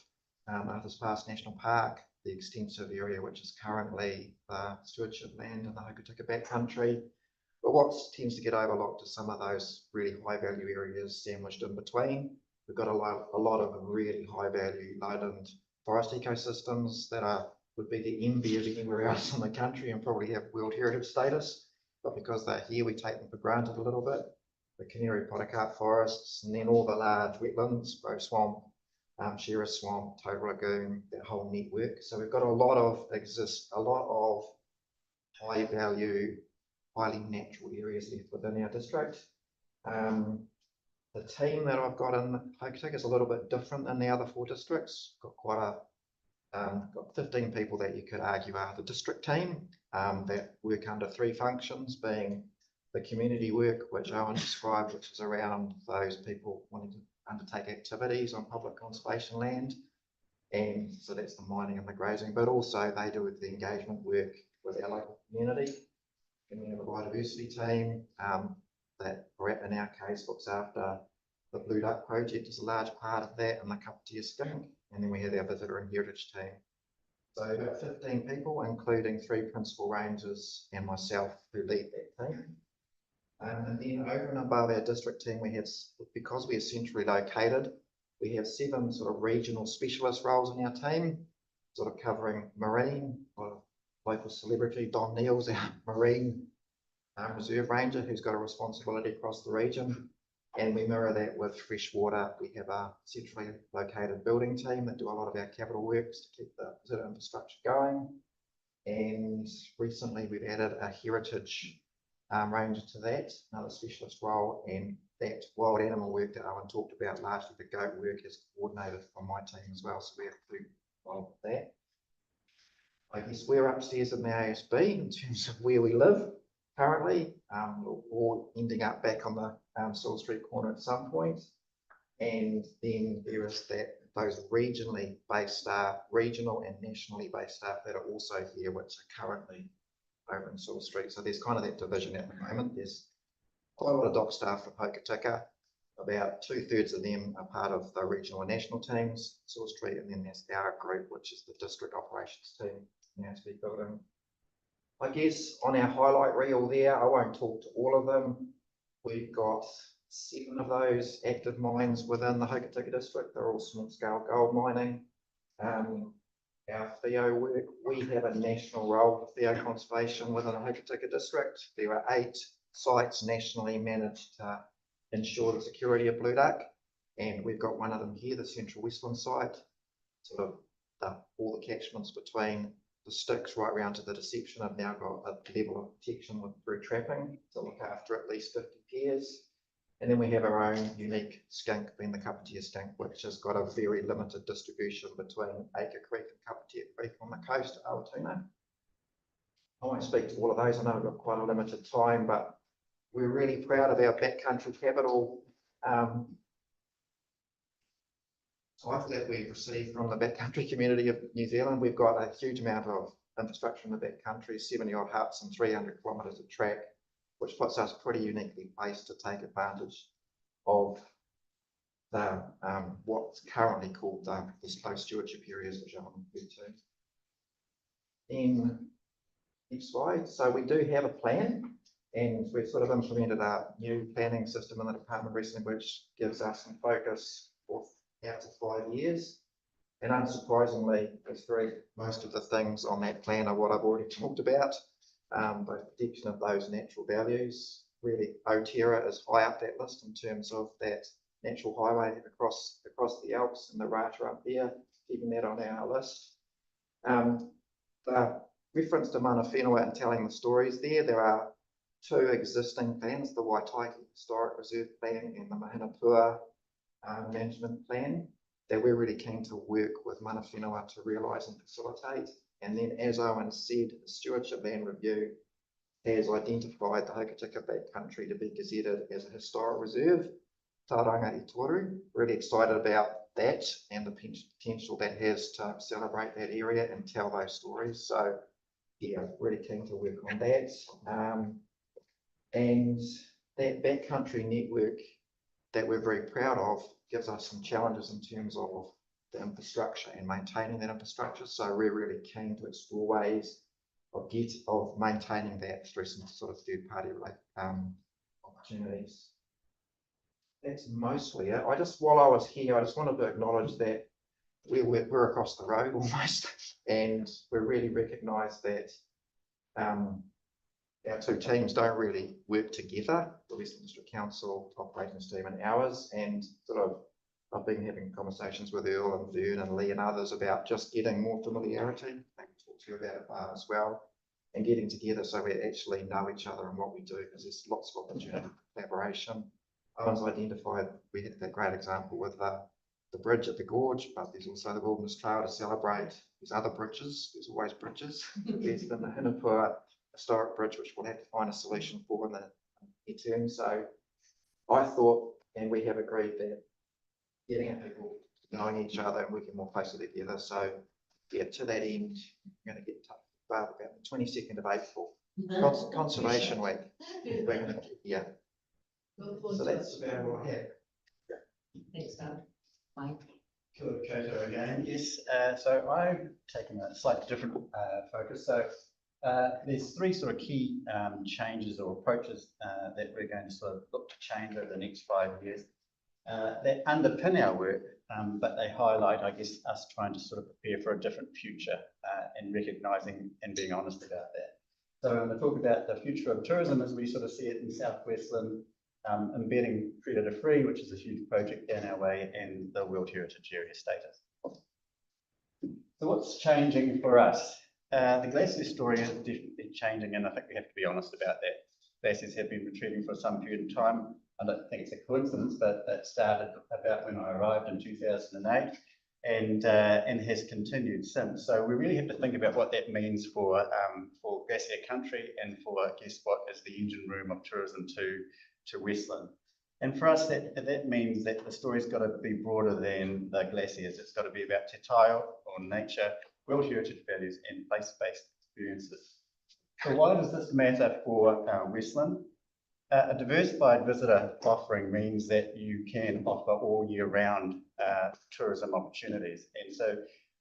Arthur's Pass National Park, the extensive area which is currently stewardship land in the Hokitika backcountry. But what tends to get overlooked is some of those really high value areas sandwiched in between. We've got a lot of really high value lowland forest ecosystems that would be the envy of anywhere else in the country and probably have World Heritage status. But because they're here, we take them for granted a little bit. The Canary Potocarp forests, and then all the large wetlands, Grove Swamp, Shearer Swamp, Toad Lagoon, that whole network. So we've got a lot of high value, highly natural areas left within our district. The team that I've got in Hokitika is a little bit different than the other 4 districts. Got 15 people that you could argue are the district team that work under 3 functions, being the community work, which Owen described, which is around those people wanting to undertake activities on public conservation land. And so that's the mining and the grazing, but also they do the engagement work with our local community. And we have a biodiversity team that, in our case, looks after the Blue Duck project is a large part of that, and the Kapitia skink. And then we have our visitor and heritage team. So about 15 people, including 3 principal rangers and myself, who lead that team. And then over and above our district team, we have, because we are centrally located, we have 7 sort of regional specialist roles in our team, sort of covering marine. Local celebrity Don Neal's our marine reserve ranger, who's got a responsibility across the region. And we mirror that with freshwater. We have a centrally located building team that do a lot of our capital works to keep the visitor infrastructure going. And recently we've added a heritage ranger to that, another specialist role, and that wild animal work that Owen talked about, largely the goat work, is coordinated from my team as well, so we have to involved with that. I guess we're upstairs in the ASB in terms of where we live currently, or ending up back on the Saul Street corner at some point. And then there is those regionally based staff, regional and nationally based staff that are also here, which are currently over in Saul Street. So there's kind of that division at the moment. There's quite a lot of dock staff from Hokitika. About 2/3 of them are part of the regional and national teams, Saul Street, and then there's our group, which is the district operations team in the ASB building. I guess on our highlight reel there, I won't talk to all of them. We've got 7 of those active mines within the Hokitika district. They're all small scale gold mining. Our FEO work, we have a national role for FEO conservation within the Hokitika district. There are 8 sites nationally managed to ensure the security of blue duck, and we've got one of them here, the Central Westland site, sort of all the catchments between the Sticks right round to the Deception have now got a level of protection through trapping to look after at least 50 pairs. And then we have our own unique skink, being the Kapitia skink, which has got a very limited distribution between Acre Creek and Kapitia Creek on the coast of Awatuna. I won't speak to all of those, I know we've got quite a limited time, but we're really proud of our backcountry capital title that we've received from the backcountry community of New Zealand. We've got a huge amount of infrastructure in the backcountry, 70 odd huts and 300 kilometres of track, which puts us pretty uniquely placed to take advantage of the what's currently called the slow stewardship areas, which I'm referred to. In next slide. So we do have a plan, and we've sort of implemented a new planning system in the department recently, which gives us some focus for out to 5 years. And unsurprisingly, most of the things on that plan are what I've already talked about. Both protection of those natural values. Really, Otira is high up that list in terms of that natural highway across the Alps and the Rata up there, keeping that on our list. The reference to Mana Whenua and telling the stories there are 2 existing plans, the Waitaiki Historic Reserve Plan and the Mahinapua Management Plan, that we're really keen to work with Mana Whenua to realise and facilitate. And then, as Owen said, the Stewardship Land Review has identified the Hokitika backcountry to be gazetted as a historic reserve, Tauranga i Toru. Really excited about that and the potential that has to celebrate that area and tell those stories. So, yeah, really keen to work on that. And that backcountry network that we're very proud of gives us some challenges in terms of the infrastructure and maintaining that infrastructure. So we're really keen to explore ways of maintaining that through some sort of third-party opportunities. That's mostly it. While I was here, I just wanted to acknowledge that we're across the road almost, and we really recognise that our 2 teams don't really work together, the Western District Council operations team and ours, and sort of I've been having conversations with Earl and Vern and Lee and others about just getting more familiarity. I think we'll talk to you about it as well, and getting together so we actually know each other and what we do, because there's lots of opportunity for collaboration. Owen's identified, we had that great example with the bridge at the gorge, but there's also the Wilderness Trail to celebrate. There's other bridges, there's always bridges. There's the Mahinapua Historic Bridge, which we'll have to find a solution for in the near term. So I thought, and we have agreed, that getting people knowing each other and working more closely together. So yeah, to that end, I'm going to get in touch with Barb about the 22nd of April, Conservation Week. Yeah. So that's about what I have. Thanks, Doug. Mike. Kia ora koutou again. Yes, so I've taken a slightly different focus. So there's 3 sort of key changes or approaches that we're going to sort of look to change over the next 5 years that underpin our work, but they highlight, I guess, us trying to sort of prepare for a different future and recognising and being honest about that. So I'm going to talk about the future of tourism as we sort of see it in South Westland, embedding predator free, which is a huge project down our way, and the World Heritage Area status. So what's changing for us? The glacier story is definitely changing, and I think we have to be honest about that. glaciers have been retreating for some period of time. I don't think it's a coincidence, but it started about when I arrived in 2008 and has continued since. So we really have to think about what that means for Glacier Country and for, I guess, what is the engine room of tourism to Westland. And for us, that means that the story's got to be broader than the glaciers. It's got to be about te taio, or nature, World Heritage values, and place-based experiences. So why does this matter for Westland? A diversified visitor offering means that you can offer all year round tourism opportunities. And so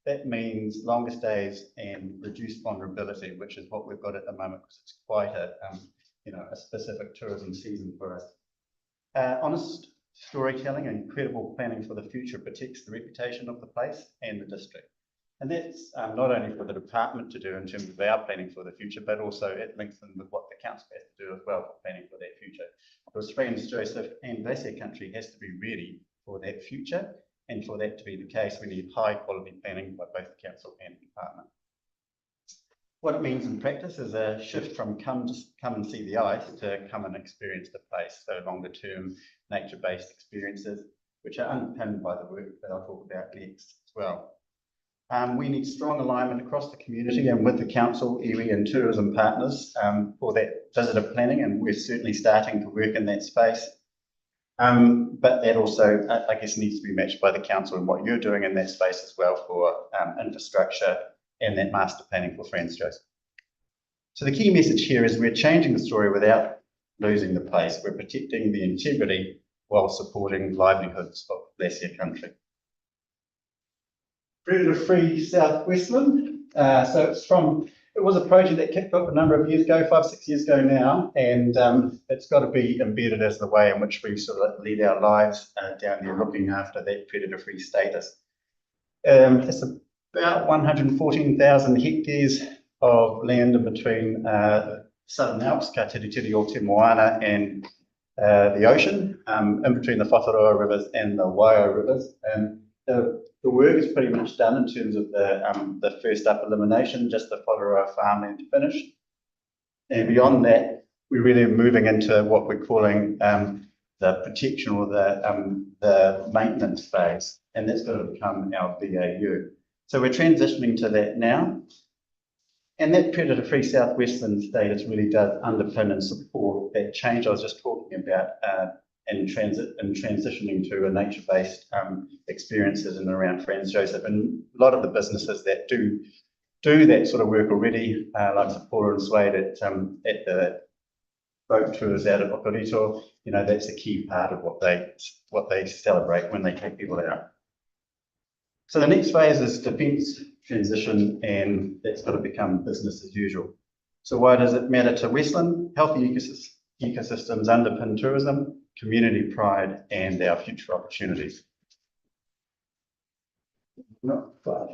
that means longer stays and reduced vulnerability, which is what we've got at the moment, because it's quite a specific tourism season for us. Honest storytelling and credible planning for the future protects the reputation of the place and the district. And that's not only for the department to do in terms of our planning for the future, but also it links in with what the council has to do as well for planning for that future. Because Franz Joseph and Glacier Country has to be ready for that future. And for that to be the case, we need high quality planning by both the council and the department. What it means in practice is a shift from come and see the ice to come and experience the place. So longer term nature-based experiences, which are underpinned by the work that I'll talk about next as well. We need strong alignment across the community and with the council, iwi and tourism partners for that visitor planning, and we're certainly starting to work in that space. But that also, I guess, needs to be matched by the council and what you're doing in that space as well for infrastructure and that master planning for Franz Joseph. So the key message here is we're changing the story without losing the place. We're protecting the integrity while supporting livelihoods of Glacier Country. Predator-free South Westland. So it was a project that kicked off a number of years ago, 5-6 years ago now, and it's got to be embedded as the way in which we sort of lead our lives down there, looking after that predator-free status. It's about 114,000 hectares of land in between Southern Alps, Ka Tiritiri o Te Moana, and the ocean, in between the Whataroa rivers and the Waio rivers. And the work is pretty much done in terms of the first up elimination, just the Whataroa farmland to finish. And beyond that, we're really moving into what we're calling the protection or the maintenance phase, and that's going to become our BAU. So we're transitioning to that now. And that predator-free South Westland status really does underpin and support that change I was just talking about in transitioning to a nature-based experiences in and around Franz Joseph. And a lot of the businesses that do that sort of work already, like Sapora and Suede at the boat tours out of Okarito, that's a key part of what they celebrate when they take people out. So the next phase is defence transition, and that's got to become business as usual. So why does it matter to Westland? Healthy ecosystems underpin tourism, community pride, and our future opportunities. Not far.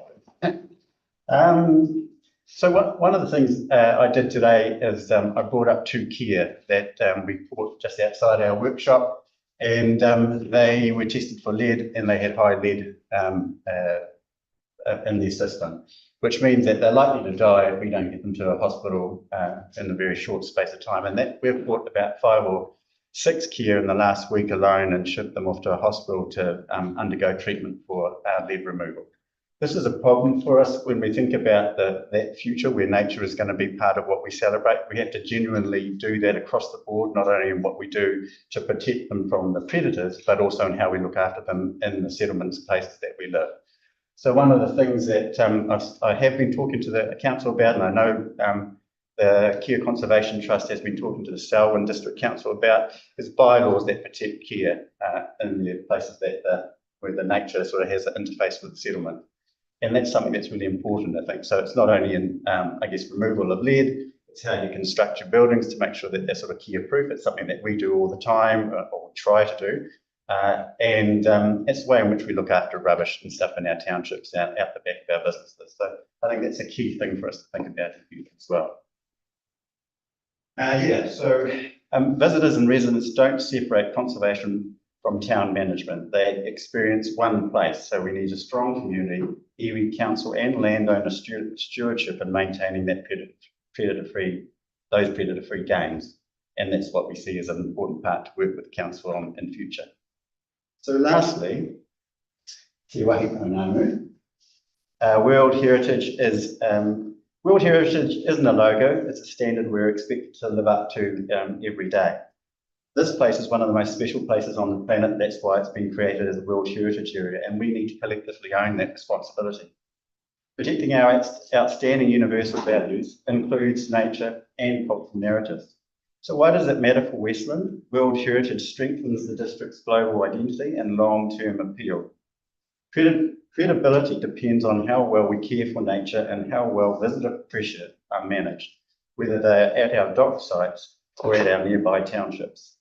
So one of the things I did today is I brought up two Kia that we bought just outside our workshop, and they were tested for lead, and they had high lead in their system, which means that they're likely to die if we don't get them to a hospital in a very short space of time. And that we've bought about 5 or 6 Kia in the last week alone and shipped them off to a hospital to undergo treatment for lead removal. This is a problem for us when we think about that future where nature is going to be part of what we celebrate. We have to genuinely do that across the board, not only in what we do to protect them from the predators, but also in how we look after them in the settlements places that we live. So one of the things that I have been talking to the council about, and I know the Kia Conservation Trust has been talking to the Selwyn District Council about, is bylaws that protect Kia in the places where the nature sort of has an interface with the settlement. And that's something that's really important, I think. So it's not only in, I guess, removal of lead, it's how you construct your buildings to make sure that they're sort of Kia proof. It's something that we do all the time, or try to do. And it's the way in which we look after rubbish and stuff in our townships out the back of our businesses. So I think that's a key thing for us to think about in the future as well. So visitors and residents don't separate conservation from town management. They experience one place. So we need a strong community, iwi council and landowner stewardship in maintaining that predator-free games. And that's what we see as an important part to work with council on in future. So lastly, Te Wahi Pounamu. World Heritage isn't a logo, it's a standard we're expected to live up to every day. This place is one of the most special places on the planet. That's why it's been created as a World Heritage Area, and we need to collectively own that responsibility. Protecting our outstanding universal values includes nature and cultural narratives. So why does it matter for Westland? World Heritage strengthens the district's global identity and long-term appeal. Credibility depends on how well we care for nature and how well visitor pressure are managed, whether they're at our dock sites or at our nearby townships.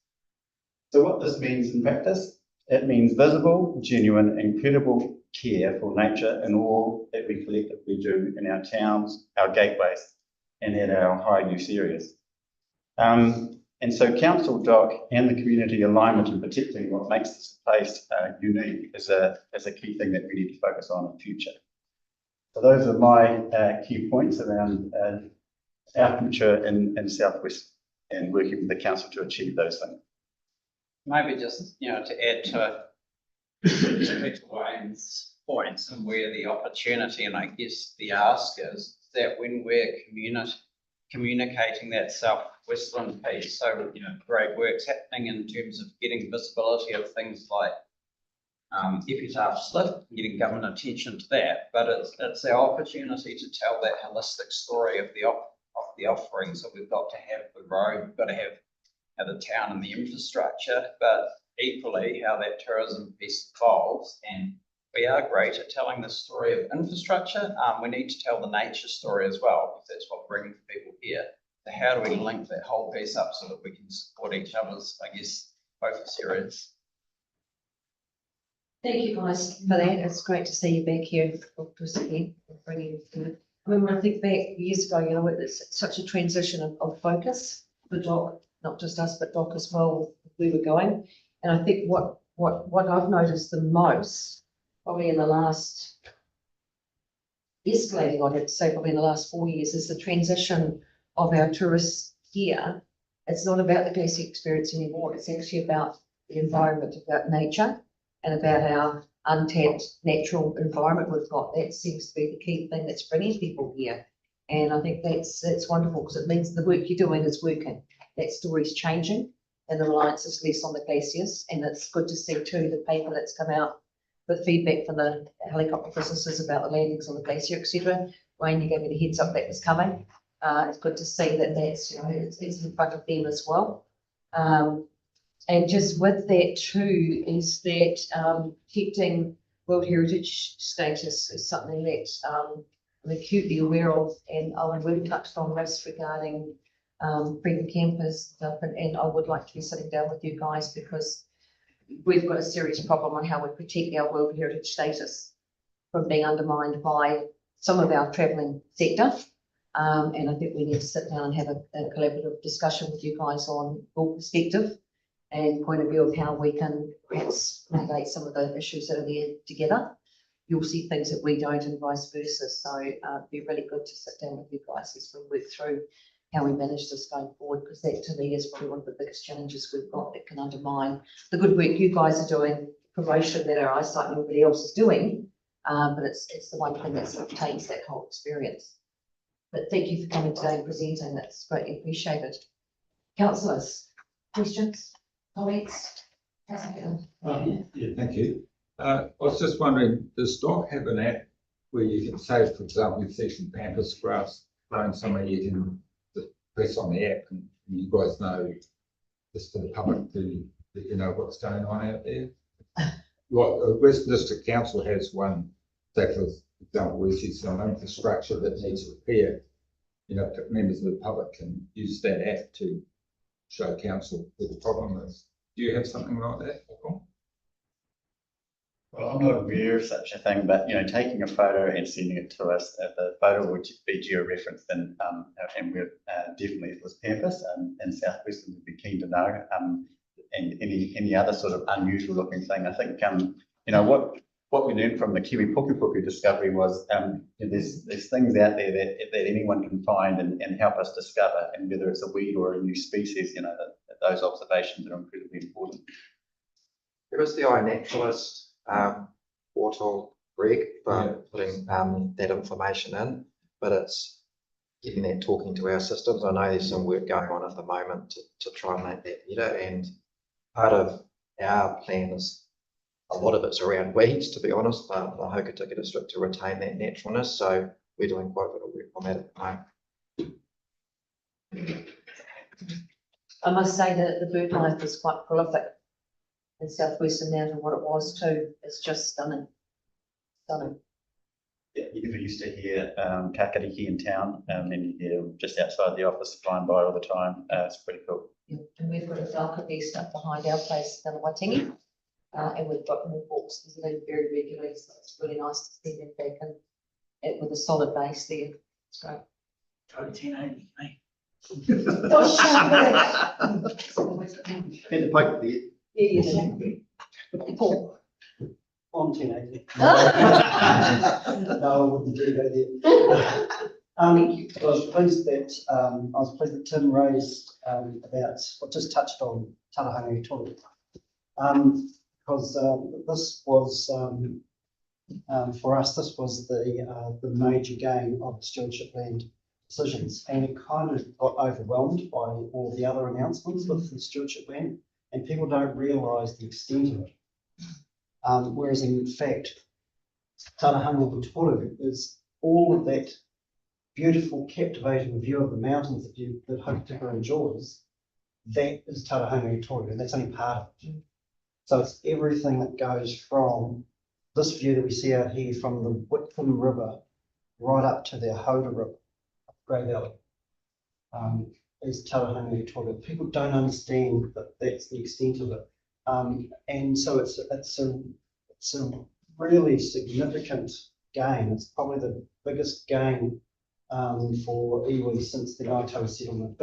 So what this means in practice, it means visible, genuine, and credible care for nature in all that we collectively do in our towns, our gateways, and in our high use areas. And so council, dock, and the community alignment in protecting what makes this place unique is a key thing that we need to focus on in future. So those are my key points around our future in Southwest and working with the council to achieve those things. Maybe just, to add to Wayne's points and where the opportunity and I guess the ask is that when we're communicating that South-Westland piece, so, great work's happening in terms of getting visibility of things like Epitaph Slip, getting government attention to that, but it's our opportunity to tell that holistic story of the offerings that we've got to have the road, we've got to have the town and the infrastructure, but equally how that tourism piece evolves. And we are great at telling the story of infrastructure. We need to tell the nature story as well, because that's what brings people here. So how do we link that whole piece up so that we can support each other's, I guess, focus areas? Thank you guys for that. It's great to see you back here to us again. Bringing when I think back years ago, it's such a transition of focus for DOC, not just us, but DOC as well, where we're going. And I think what I've noticed the most, probably in the last, escalating, I'd have to say, probably in the last 4 years, is the transition of our tourists here. It's not about the glacier experience anymore. It's actually about the environment, about nature, and about our untapped natural environment we've got. That seems to be the key thing that's bringing people here. And I think that's wonderful, because it means the work you're doing is working. That story's changing, and the reliance is less on the glaciers. And it's good to see too the paper that's come out with feedback from the helicopter businesses about the landings on the glacier, etc. Wayne, you gave me the heads up that was coming. It's good to see that that's, it's in front of them as well. And just with that too, is that protecting World Heritage status is something that I'm acutely aware of. And Owen, we've touched on this regarding freedom campers, and I would like to be sitting down with you guys, because we've got a serious problem on how we protect our World Heritage status from being undermined by some of our travelling sector. And I think we need to sit down and have a collaborative discussion with you guys on your perspective and point of view of how we can perhaps mitigate some of the issues that are there together. You'll see things that we don't and vice versa. So it'd be really good to sit down with you guys as we work through how we manage this going forward, because that to me is probably one of the biggest challenges we've got that can undermine the good work you guys are doing, promotion that our eyesight and everybody else is doing. But it's the one thing that sort of takes that whole experience. But thank you for coming today and presenting. That's greatly appreciated. Councillors, questions, comments? Yeah, thank you. I was just wondering, does DOC have an app where you can say, for example, you see some pampas grass growing somewhere, you can just press on the app and you guys know, just for the public to let you know what's going on out there? What Western District Council has one, say for example, we see some infrastructure that needs repair. Members of the public can use that app to show council what the problem is. Do you have something like that? Well, I'm not aware of such a thing, but taking a photo and sending it to us, the photo would be geo-referenced, and we're definitely, if it was pampas in Southwest, we'd be keen to know. And any other sort of unusual looking thing. I think what we learned from the Kiwi Puku Puku discovery was, there's things out there that anyone can find and help us discover, and whether it's a weed or a new species, that those observations are incredibly important. There is the iNaturalist portal, Greg, for putting that information in, but it's getting that talking to our systems. I know there's some work going on at the moment to try and make that better, and part of our plan is a lot of it's around weeds, to be honest, but the Hokitika district to retain that naturalness, so we're doing quite a bit of work on that at the moment. I must say that the bird life is quite prolific in southwestern Mountain. What it was too, it's just stunning. Stunning. Yeah, you used to hear kakariki in town, and you hear them just outside the office flying by all the time. It's pretty cool. Yeah, and we've got a falcon nest up behind our place in Waitingi, and we've got more hawks visiting very regularly, so it's really nice to see them back and it with a solid base there. It's great. Go 1080, mate. Oh, shut Had to poke the Yeah. Paul. on 1080. No, I wouldn't do that yet. I was pleased that Tim raised about, or just touched on Tarahangi Toru. Because this was, for us, this was the major gain of the stewardship land decisions, and it kind of got overwhelmed by all the other announcements with the stewardship land, and people don't realise the extent of it. Whereas in fact, Tarahangi Toru is all of that beautiful, captivating view of the mountains that Hokitika enjoys. That is Tarahangi Toru, and that's only part of it. So it's everything that goes from this view that we see out here from the Whitcomb River right up to the Ahoda River, Grey Valley, is Tarahangi Toru. People don't understand that that's the extent of it. And so it's a really significant gain. It's probably the biggest gain for iwi since the Ngaitoa settlement.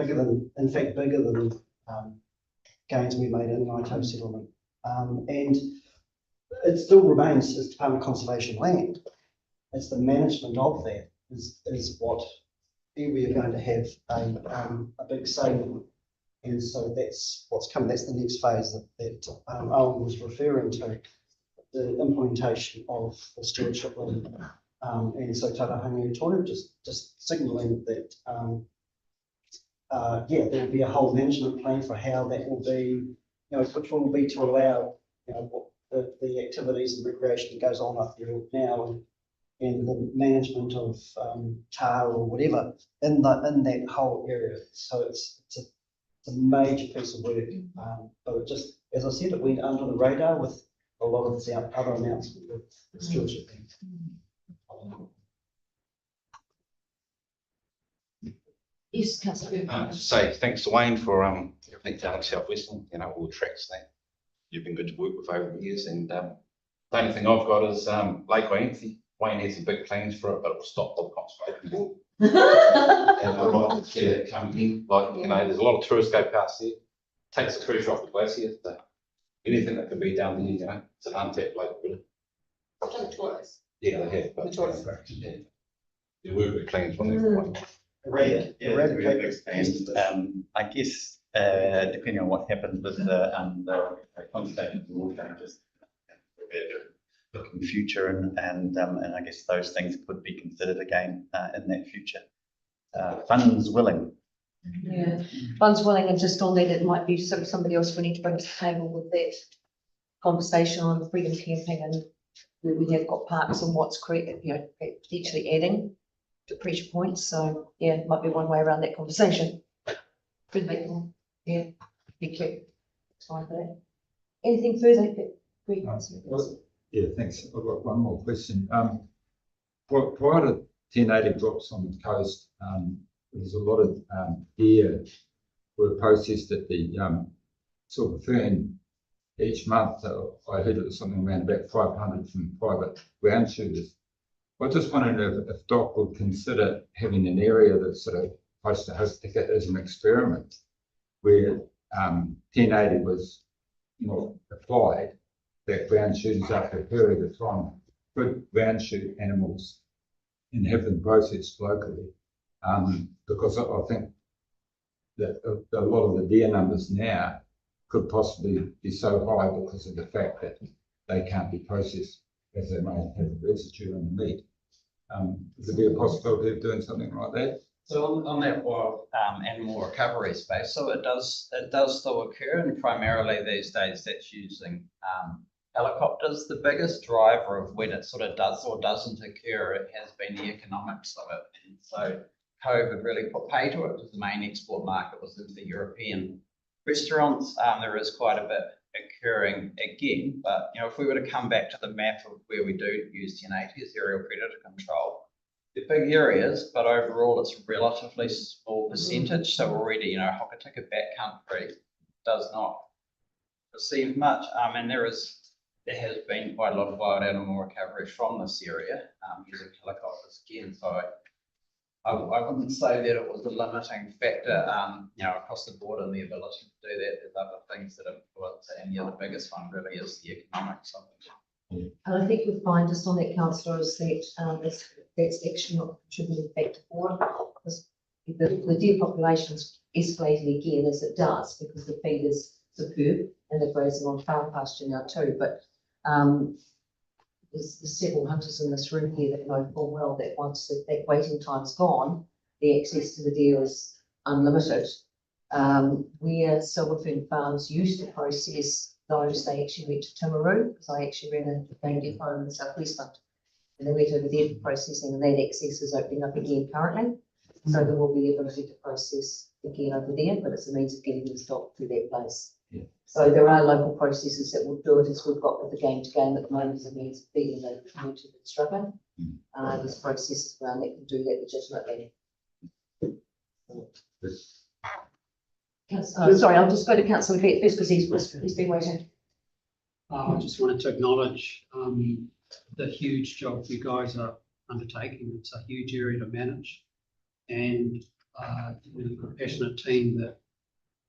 In fact, bigger than gains we made in the Ngaitoa settlement. And it still remains as Department of Conservation land. It's the management of that is what iwi are going to have a big say in. And so that's what's coming. That's the next phase that Owen was referring to, the implementation of the stewardship land. And so Tarahangi Toru just signalling that, there will be a whole management plan for how that will be, which will be to allow, what the activities and recreation that goes on up there now, and the management of tar or whatever in that whole area. So it's a major piece of work, but it just, as I said, it went under the radar with a lot of the other announcements with the stewardship. Yes, Councillor. Say thanks to Wayne for everything down at South Western, all the tracks that you've been good to work with over the years. And the only thing I've got is Lake Wainsy. Wayne has some big plans for it, but it will stop the conservation board. And I'd like to see that come in. There's a lot of tourists go past there. Takes the pressure off the glacier. So anything that can be done there, it's an untapped lake, really. Yeah, they have. But, yeah. There were big plans, wasn't there? I guess depending on what happens with the conservation board changes, look in the future, and I guess those things could be considered again in that future. Funds willing. Yeah, funds willing, and just on that, it might be somebody else we need to bring to the table with that conversation on freedom camping, and where we have got parks and what's potentially adding to pressure points. So yeah, it might be one way around that conversation. Good people. Yeah, thank you. Fine for that. Anything further? Yeah, thanks. I've got one more question. Prior to 1080 drops on the coast, there's a lot of deer were processed at the Silver Fern each month. I heard it was something around about 500 from private ground shooters. I just wondered if DOC would consider having an area that's sort of close to Hokitika as an experiment, where 1080 was applied, that ground shooters after a period of time good ground shoot animals and have them processed locally. Because I think that a lot of the deer numbers now could possibly be so high because of the fact that they can't be processed as they may have residue in the meat. Is there a possibility of doing something like that? So on that wild animal recovery space, so it does still occur, and primarily these days that's using helicopters. The biggest driver of when it sort of does or doesn't occur, it has been the economics of it. And so COVID really put pay to it because the main export market was into the European restaurants. There is quite a bit occurring again, but if we were to come back to the map of where we do use 1080 as aerial predator control, they're big areas, but overall it's a relatively small percentage. So already, Hokitika backcountry does not receive much, and there has been quite a lot of wild animal recovery from this area using helicopters again. So I wouldn't say that it was a limiting factor, across the board and the ability to do that. There's other things that influence it, and the biggest one really is the economics of it. And I think you'll find just on that, councillor, is that that's actually not a contributing factor for it, because the deer population's escalating again as it does, because the feed is superb and they're grazing on farm pasture now too. But there's several hunters in this room here that know full well that once that waiting time's gone, the access to the deer is unlimited. Where Silverfern Farms used to process those, they actually went to Timaru, because I actually ran a game depot in the South Westland, and they went over there for processing, and that access is opening up again currently. So there will be the ability to process again over there, but it's a means of getting the stock through that place. Yeah. So there are local processors that will do it, as we've got with the game to game at the moment, as a means of feeding the community that's struggling. There's processors around that can do that legitimately. Sorry, I'll just go to Councillor Vet first, because he's been waiting. I just wanted to acknowledge the huge job you guys are undertaking. It's a huge area to manage, and you've got a passionate team that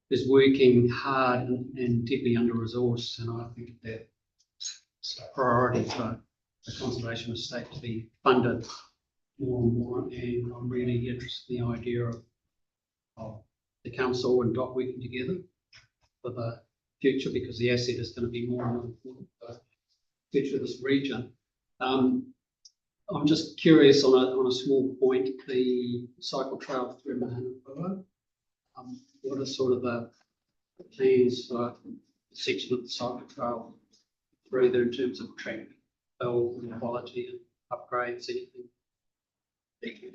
is working hard and deeply under-resourced, and I think that's a priority for the conservation estate to be funded more and more. And I'm really interested in the idea of the council and DOC working together for the future, because the asset is going to be more and more important for the future of this region. I'm just curious on a small point, the cycle trail through Mahana River. What are sort of the plans for the section of the cycle trail through there in terms of track build and quality and upgrades, anything? Thank you.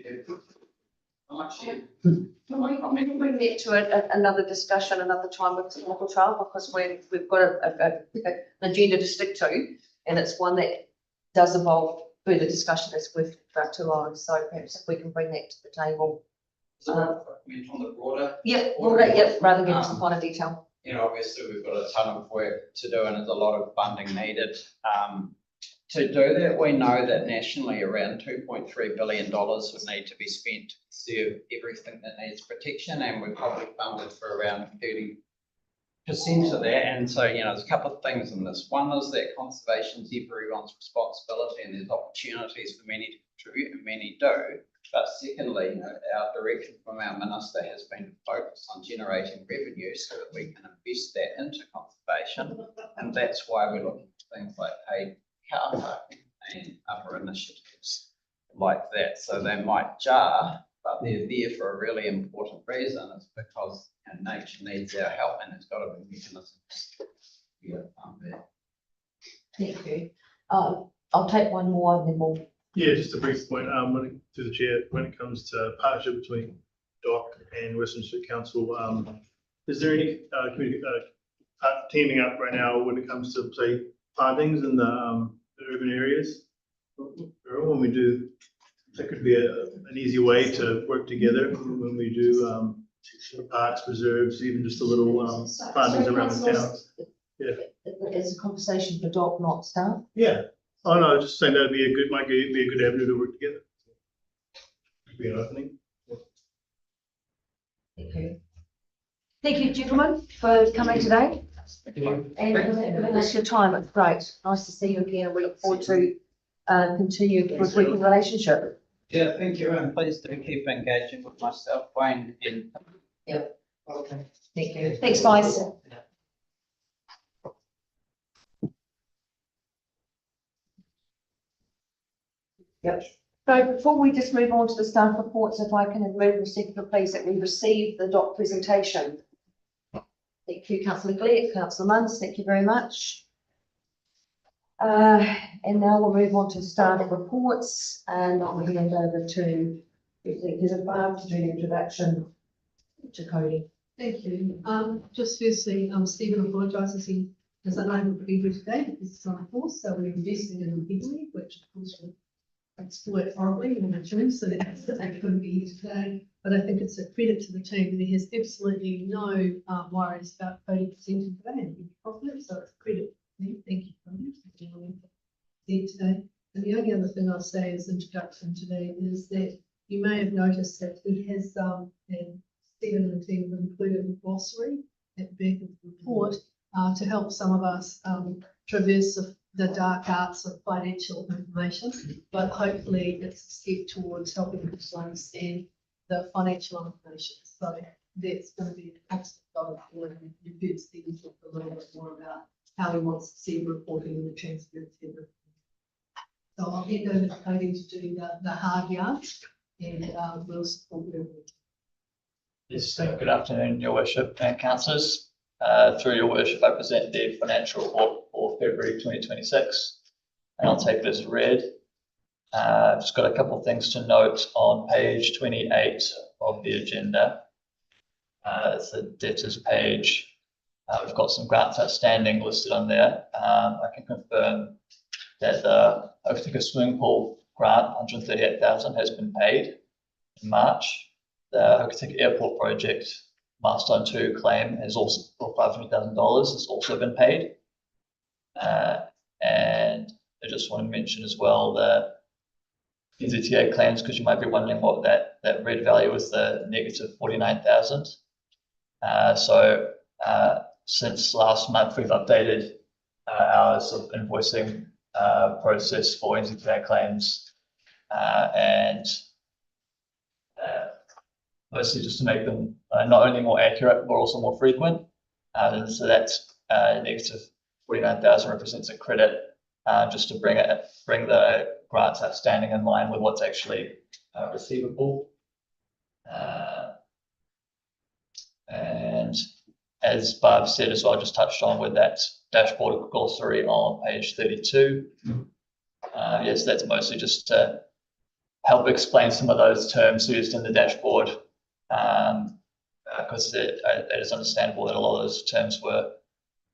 Can we bring that to another discussion another time with the local trial, because we've got an agenda to stick to, and it's one that does involve further discussion that's worth about 2 hours. So perhaps if we can bring that to the table. On the broader. Yep, rather than get into finer detail. Obviously we've got a ton of work to do, and there's a lot of funding needed. To do that, we know that nationally around $2.3 billion would need to be spent to serve everything that needs protection, and we're probably funded for around 30% of that. And so, there's a couple of things in this. One is that conservation is everyone's responsibility, and there's opportunities for many to contribute, and many do. But secondly, our direction from our minister has been to focus on generating revenue so that we can invest that into conservation. And that's why we're looking at things like paid car parking and other initiatives like that. So they might jar, but they're there for a really important reason. It's because nature needs our help, and there's got to be mechanisms to get there. Thank you. I'll take one more and then we'll. Yeah, just a brief point, to the chair, when it comes to partnership between DOC and Western District Council, is there any teaming up right now when it comes to, say, plantings in the urban areas? When we do, that could be an easy way to work together when we do parks, preserves, even just a little plantings around the towns. Yeah. It's a conversation for DOC, not staff. Yeah. Oh no, I was just saying that'd be might be a good avenue to work together. Be an opening. Thank you. Thank you, gentlemen, for coming today. And giving us your time. It's great. Nice to see you again. We look forward to continued good working relationship. Yeah, thank you, and please do keep engaging with myself, Wayne, in. Okay. Thank you. Thanks, guys. Yep. So before we just move on to the staff reports, if I can move the second please that we receive the doc presentation. Thank you, Councillor Glegg, Councillor Munns, thank you very much. And now we'll move on to staff reports and I'll hand over to Executive Barb to do the introduction to Cody. Thank you. Just firstly, Stephen apologises, he is unable to be here today because it's on a course, so we're investing in him heavily, which of course will exploit horribly in the June, so that they couldn't be here today. But I think it's a credit to the team that he has absolutely no worries about Cody presenting today and being confident, so it's a credit to him. Thank you for that today. And the only other thing I'll say as introduction today is that you may have noticed that he has, and Stephen and the team have included a glossary at the back of the report to help some of us traverse the dark arts of financial information, but hopefully it's a step towards helping us understand the financial information. So that's going to be a constant going forward. And you've heard Stephen talk a little bit more about how he wants to see the reporting and the transparency of it. So I'll hand over to Cody to do the hard yards and we'll support you. Yes, good afternoon, Your Worship and councillors. Through Your Worship, I present the financial report for February 2026, and I'll take it as read. Just got a couple of things to note on page 28 of the agenda. It's the debtors page. We've got some grants outstanding listed on there. I can confirm that the Hokitika swimming pool grant, 138,000, has been paid in March. The Hokitika Airport project milestone 2 claim has also, for $500,000, has also been paid. And I just want to mention as well the NZTA claims, because you might be wondering what that red value is, the negative 49,000. So since last month, we've updated our sort of invoicing process for NZTA claims, and mostly just to make them not only more accurate, but also more frequent. And so that's negative 49,000 represents a credit, just to bring the grants outstanding in line with what's actually receivable. And as Barb said as well, I just touched on with that dashboard glossary on page 32. Yes, that's mostly just to help explain some of those terms used in the dashboard, because it is understandable that a lot of those terms were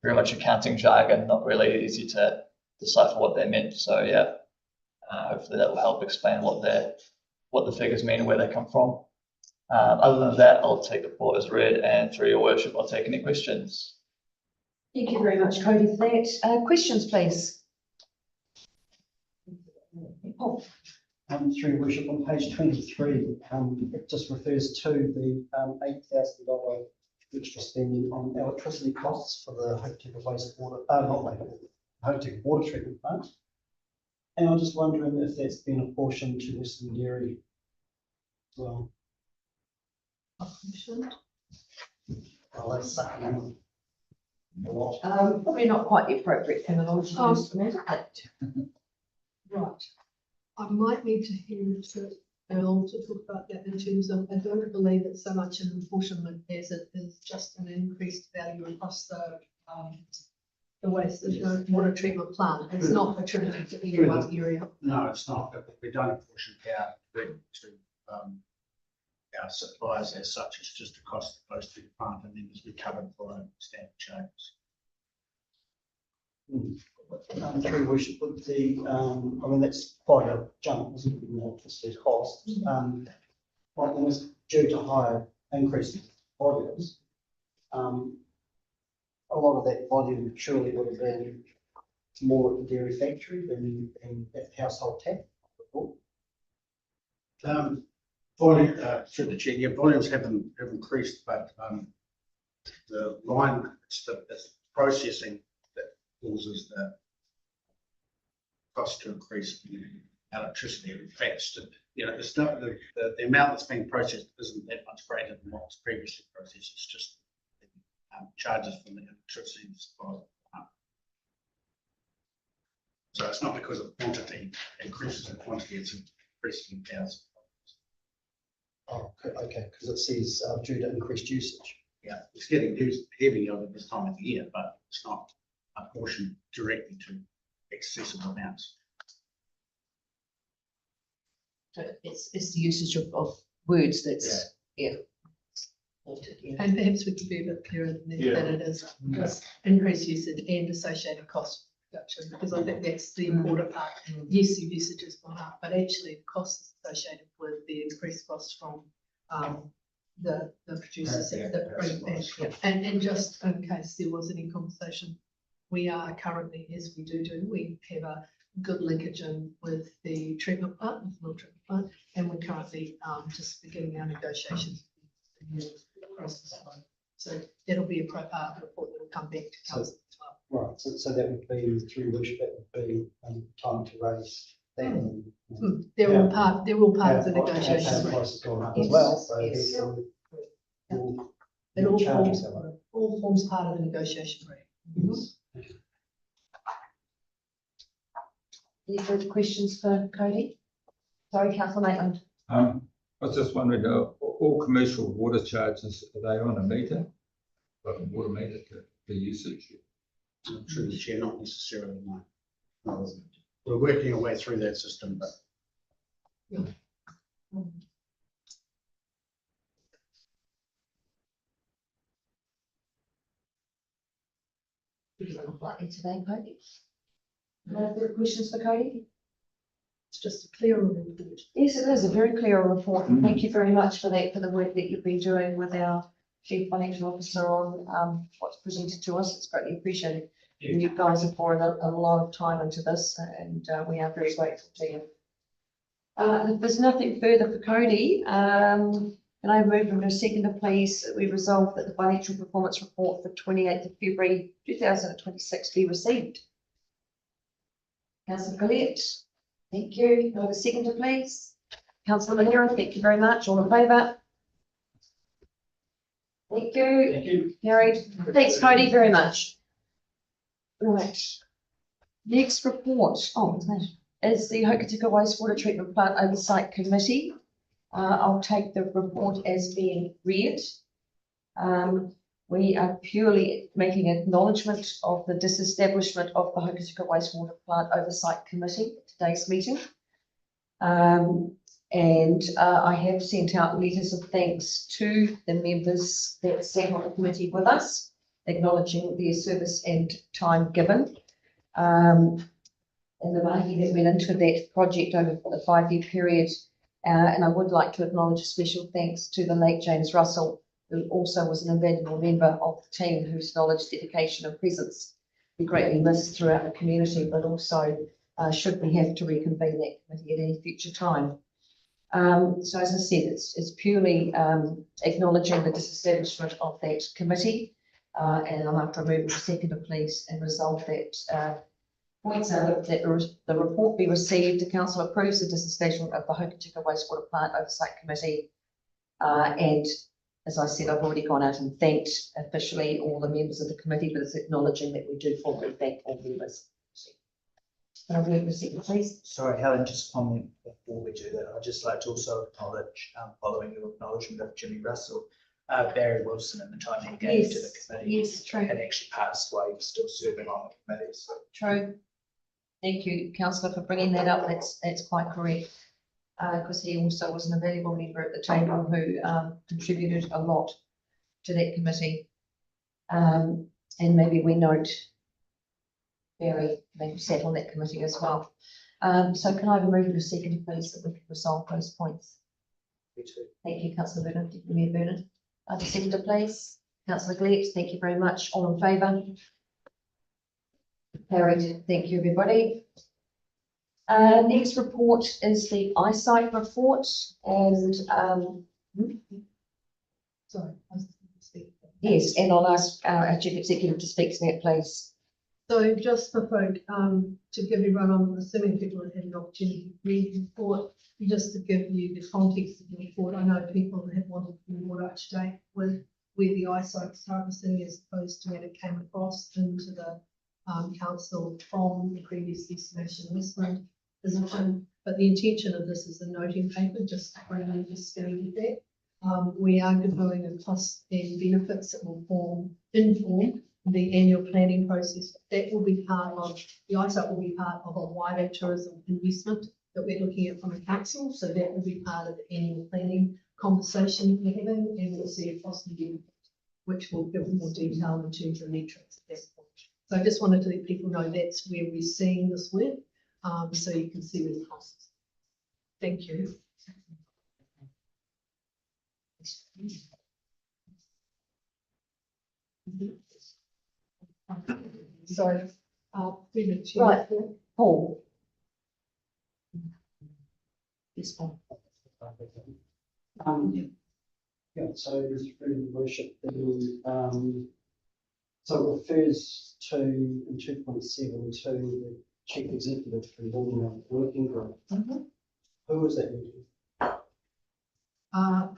very much accounting jargon, not really easy to decipher what they meant. So yeah, hopefully that will help explain what the figures mean and where they come from. Other than that, I'll take the report as read, and through Your Worship, I'll take any questions. Thank you very much, Cody, for that. Questions, please. Oh. Through Your Worship, on page 23, it just refers to the $8,000 extra spending on electricity costs for the Hokitika Hokitika water treatment plant. And I'm just wondering if that's been apportioned to Western Dairy as well. Well, that's a lot. Probably not quite the appropriate terminology. Right. I might need to hand to Earl to talk about that in terms of, I don't believe it's so much an apportionment as it is just an increased value across the waste, the water treatment plant. It's not attributed to any one area. No, it's not. We don't apportion out to our suppliers as such. It's just the cost that goes through the plant, and then it's recovered for standard charges. Through Your Worship, with the, I mean, that's quite a jump, isn't it, in electricity costs? Well, it was due to higher increasing volumes. A lot of that volume surely would have been more at the dairy factory than at household tap. Volume, through the chair, yeah, volumes have increased, but the line, it's processing that causes cost to increase electricity fixed. You know, there's not, the amount that's being processed isn't that much greater than what was previously processed. It's just charges from the electricity supply. So it's not because of quantity, increases in quantity, it's increasing in power. Oh, okay, because it says due to increased usage. Yeah, it's getting used heavier at this time of the year, but it's not apportioned directly to excessive amounts. So it's the usage of words that's, yeah. Yeah. And perhaps we could be a bit clearer than Yeah. that it is, because increased usage and associated cost reduction, because I think that's the important part. Yes, the usage has gone up, but actually the costs associated with the increased costs from the producers that bring back. And just in case there was any conversation, we are currently, as we do, we have a good linkage in with the treatment plant, with the mill treatment plant, and we're currently just beginning our negotiations. So that'll be a report that will come back to council as well. Right, so that would be through which that would be time to raise that. They're all part of the negotiations. And price has gone up as well, so Yes. therefore It all charges forms, that way. all forms part of the negotiation rate. Any further questions for Cody? Sorry, councillor Maitland. I was just wondering, all commercial water charges, are they on a meter? Like a water meter, the usage? Through the chair, not necessarily, no. We're working our way through that system, but Likely today, Cody. No further questions for Cody? It's just a clearer report. Yes, it is a very clear report. And thank you very much for that, for the work that you've been doing with our Chief Financial Officer on what's presented to us. It's greatly appreciated. You guys have poured a lot of time into this, and we are very grateful to you. If there's nothing further for Cody, can I move from a second, please? We resolve that the financial performance report for 28th of February 2026 be received. Councillor Collette, thank you. Can I have a seconder, please? Councillor Mahera, thank you very much. All in favour? Thank you. Thank you. Carried. Thanks, Cody, very much. Right. Next report, is the Hokitika Wastewater Treatment Plant Oversight Committee. I'll take the report as being read. We are purely making acknowledgement of the disestablishment of the Hokitika Wastewater Plant Oversight Committee at today's meeting. I have sent out letters of thanks to the members that sat on the committee with us, acknowledging their service and time given. And the money that went into that project over the 5-year period. And I would like to acknowledge a special thanks to the late James Russell, who also was an invaluable member of the team, whose knowledge, dedication and presence we greatly missed throughout the community, but also should we have to reconvene that committee at any future time. So as I said, it's purely acknowledging the disestablishment of that committee. And I'll have to remove the seconder, please, and resolve that points out that the report be received. The council approves the disestablishment of the Hokitika Wastewater Plant Oversight Committee. And as I said, I've already gone out and thanked officially all the members of the committee, but it's acknowledging that we do formally thank all members. Can I move the second, please? Sorry, Helen, just comment before we do that. I'd just like to also acknowledge, following your acknowledgement of Jimmy Russell, Barry Wilson, at the time he gave to the committee, Yes, true. had actually passed away, was still serving on the committee. So True. Thank you, councillor, for bringing that up. That's quite correct. Because he also was an invaluable member at the table who contributed a lot to that committee. And maybe we note Barry maybe sat on that committee as well. So can I have a move in a second, please, that we can resolve those points? me too. Thank you, councillor Bernard. Deputy Mayor Bernard. The seconder, please. Councillor Glett, thank you very much. All in favour? Carried. Thank you, everybody. Next report is the eyesight report, and Sorry. I was going to speak. yes, and I'll ask our chief executive to speak to that, please. So just for folk, to give everyone, I'm assuming people have had an opportunity to read the report, just to give you the context of the report. I know people have wanted to be more up to date with where the eyesight is currently sitting as opposed to when it came across into the council from the previous destination investment position. But the intention of this is a noting paper, just to bring understanding of that. We are developing a cost and benefits that will inform the annual planning process. That will be part of, the eyesight will be part of a wider tourism investment that we're looking at from a council. So that will be part of the annual planning conversation we're having, and we'll see a cost and benefit, which will give more detail in terms of metrics at that point. So I just wanted to let people know that's where we're seeing this work, so you can see where the costs. Thank you. Sorry, through the chair. Right, Paul. This one. Yeah, so through the worship, so it refers to in 2.7 to the chief executive convening a working group. Who was that meeting?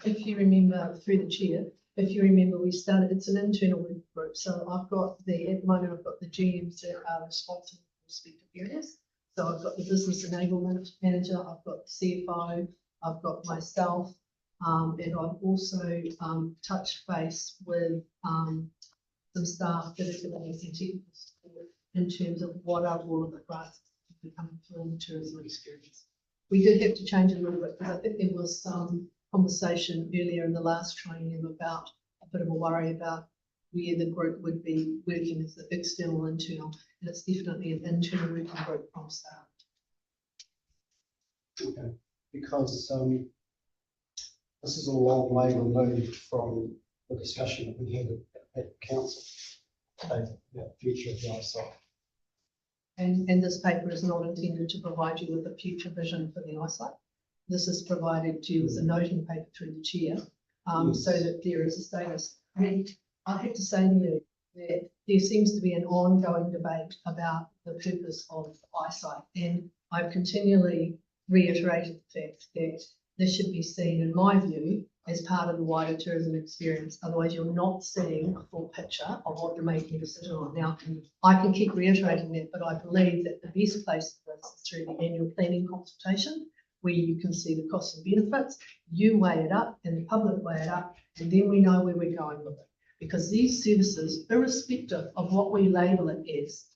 If you remember, through the chair, if you remember, we started, it's an internal work group. So at the moment, I've got the GMs that are responsible for respective areas. So I've got the business enablement manager, I've got the CFO, I've got myself, and I've also touched base with some staff that are giving us technical support in terms of what are all of the grants that are coming through in the tourism experience. We did have to change a little bit because I think there was some conversation earlier in the last training about a bit of a worry about where the group would be working as the external, internal, and it's definitely an internal working group from start. Okay, because this is a long way removed from the discussion that we had at council about the future of the eyesight. And this paper is not intended to provide you with a future vision for the eyesight. This is provided to you as a noting paper through the chair, so that there is a status. And I have to say to you that there seems to be an ongoing debate about the purpose of eyesight, and I've continually reiterated the fact that this should be seen, in my view, as part of the wider tourism experience. Otherwise, you're not seeing a full picture of what you're making a decision on. Now, I can keep reiterating that, but I believe that the best place for this is through the annual planning consultation, where you can see the costs and benefits, you weigh it up and the public weigh it up, and then we know where we're going with it. Because these services, irrespective of what we label it as,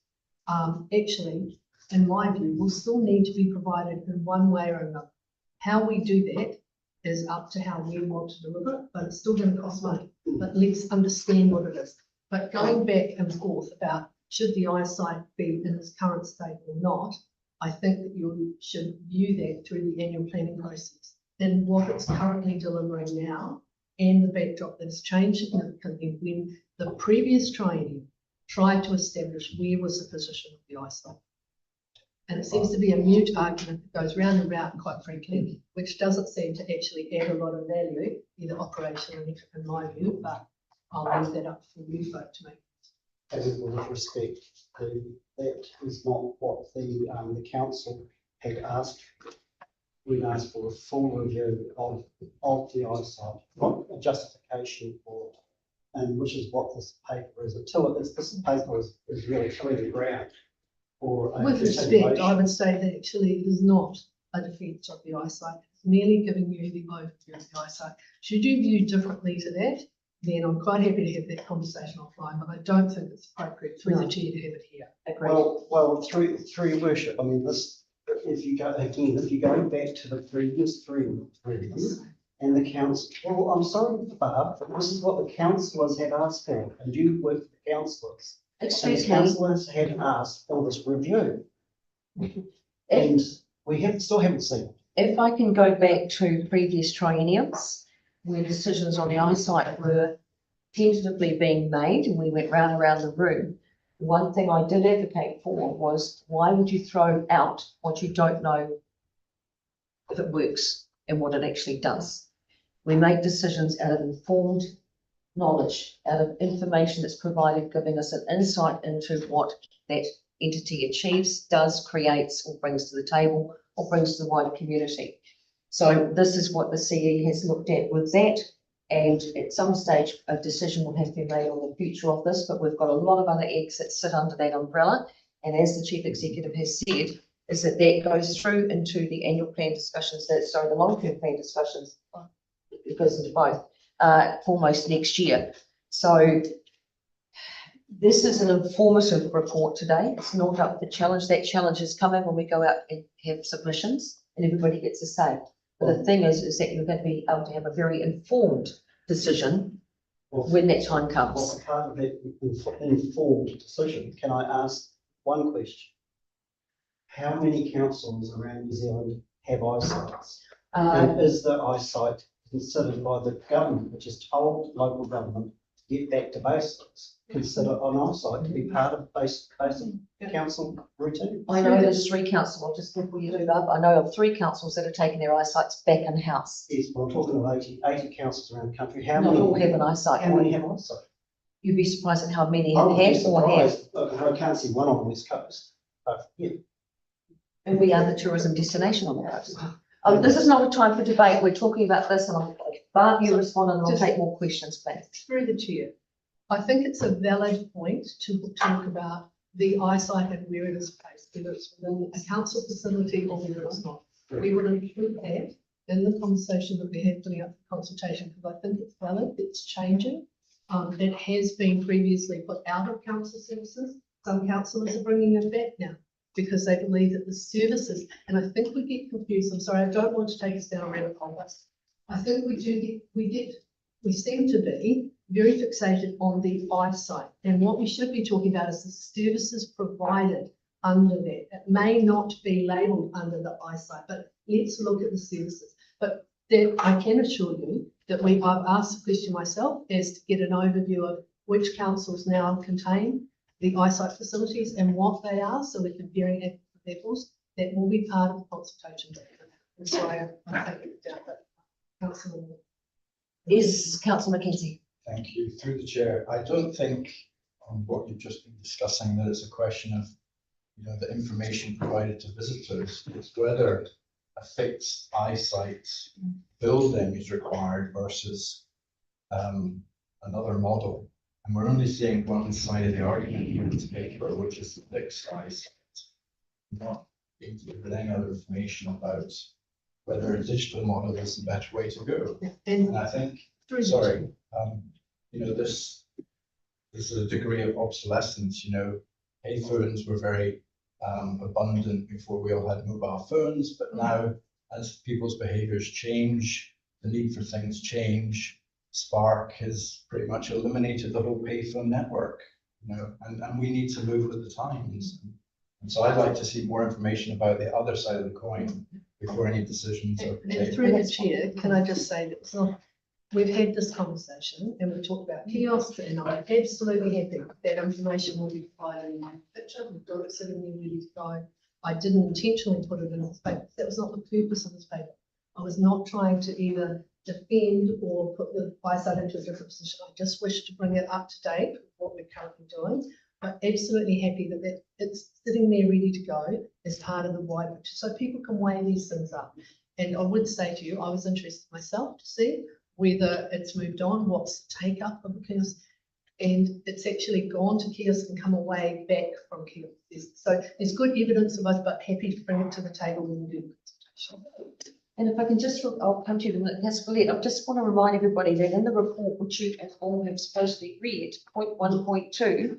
actually, in my view, will still need to be provided in one way or another. How we do that is up to how we want to deliver it, but it's still going to cost money. But let's understand what it is. But going back and forth about should the eyesight be in its current state or not, I think that you should view that through the annual planning process and what it's currently delivering now, and the backdrop that has changed significantly when the previous training tried to establish where was the position of the eyesight. And it seems to be a mute argument that goes round and round, quite frankly, which doesn't seem to actually add a lot of value, either operationally, in my view, but I'll leave that up for you folk to make. And with respect, that is not what the council had asked. We asked for a full review of the eyesight, not a justification for it, and which is what this paper is. Until this paper is really clear the ground. With respect, I would say that actually it is not a defence of the eyesight. It's merely giving you the overview of the eyesight. Should you view differently to that, then I'm quite happy to have that conversation offline, but I don't think it's appropriate through the chair to have it here. Well, through your worship, I mean, this, if you go back to the previous three, and the council, well, I'm sorry, Barb, but this is what the councillors had asked for, and you worked with the councillors. Excuse me. Councillors had asked for this review. And we still haven't seen it. If I can go back to previous triennials, where decisions on the eyesight were tentatively being made and we went round around the room, one thing I did advocate for was, why would you throw out what you don't know if it works and what it actually does? We make decisions out of informed knowledge, out of information that's provided, giving us an insight into what that entity achieves, does, creates, or brings to the table, or brings to the wider community. So this is what the CE has looked at with that. And at some stage, a decision will have to be made on the future of this, but we've got a lot of other eggs that sit under that umbrella. And as the chief executive has said, is that that goes through into the annual plan discussions, the long-term plan discussions. It goes into both, for most next year. So this is an informative report today. It's not up the challenge. That challenge is coming when we go out and have submissions and everybody gets a say. But the thing is that you're going to be able to have a very informed decision when that time comes. Well, part of that informed decision, can I ask one question? How many councils around New Zealand have eyesights? And is the eyesight considered by the government, which has told local government to get back to basics, consider an eyesight to be part of basic council routine? I know there's 3 councils, I'll just before you do that, I know of 3 councils that are taking their eyesights back in-house. Yes, well, I'm talking of 80 councils around the country. How Not many? all have an eyesight. How many have eyesight? You'd be surprised at how many I have would be had or have. surprised, I can't see one on the West Coast. Yeah. And we are the tourism destination on the coast. This is not a time for debate. We're talking about this and I'll Barb, you respond and I'll take more questions, please. Through the chair, I think it's a valid point to talk about the eyesight and where it is placed, whether it's within a council facility or whether it's not. We will include that in the conversation that we had putting up for consultation, because I think it's valid, it's changing. It has been previously put out of council services. Some councillors are bringing it back now because they believe that the services, and I think we get confused. I'm sorry, I don't want to take us down a rabbit hole, but I think we seem to be very fixated on the eyesight. And what we should be talking about is the services provided under that. It may not be labelled under the eyesight, but let's look at the services. But then I can assure you that I've asked the question myself as to get an overview of which councils now contain the eyesight facilities and what they are, so we're comparing apples to apples. That will be part of the consultation document. And so I take it down, but Councillor. Is Councillor Mackenzie? Thank you. Through the chair, I don't think on what you've just been discussing that it's a question of, the information provided to visitors. It's whether a fixed eyesight building is required versus another model. And we're only seeing one side of the argument here in this paper, which is the fixed eyesight. Not being given any other information about whether a digital model is the better way to go. And I think, sorry, this is a degree of obsolescence. Payphones were very abundant before we all had mobile phones, but now as people's behaviors change, the need for things change. Spark has pretty much eliminated the whole payphone network, and we need to move with the times. And so I'd like to see more information about the other side of the coin before any decisions are And taken. through the chair, can I just say that it's not, we've had this conversation and we talked about kiosks, and I'm absolutely happy that information will be provided in my picture. We've got it sitting there ready to go. I didn't intentionally put it in this paper. That was not the purpose of this paper. I was not trying to either defend or put the eyesight into a different position. I just wish to bring it up to date with what we're currently doing. But absolutely happy that it's sitting there ready to go as part of the wide picture, so people can weigh these things up. And I would say to you, I was interested myself to see whether it's moved on, what's the take up of the kiosk, and it's actually gone to kiosk and come away back from kiosk. So there's good evidence of us, but happy to bring it to the table when we do the consultation. And if I can just, I'll come to you in a minute, Colette, I just want to remind everybody that in the report, which you all have supposedly read, point 1.2,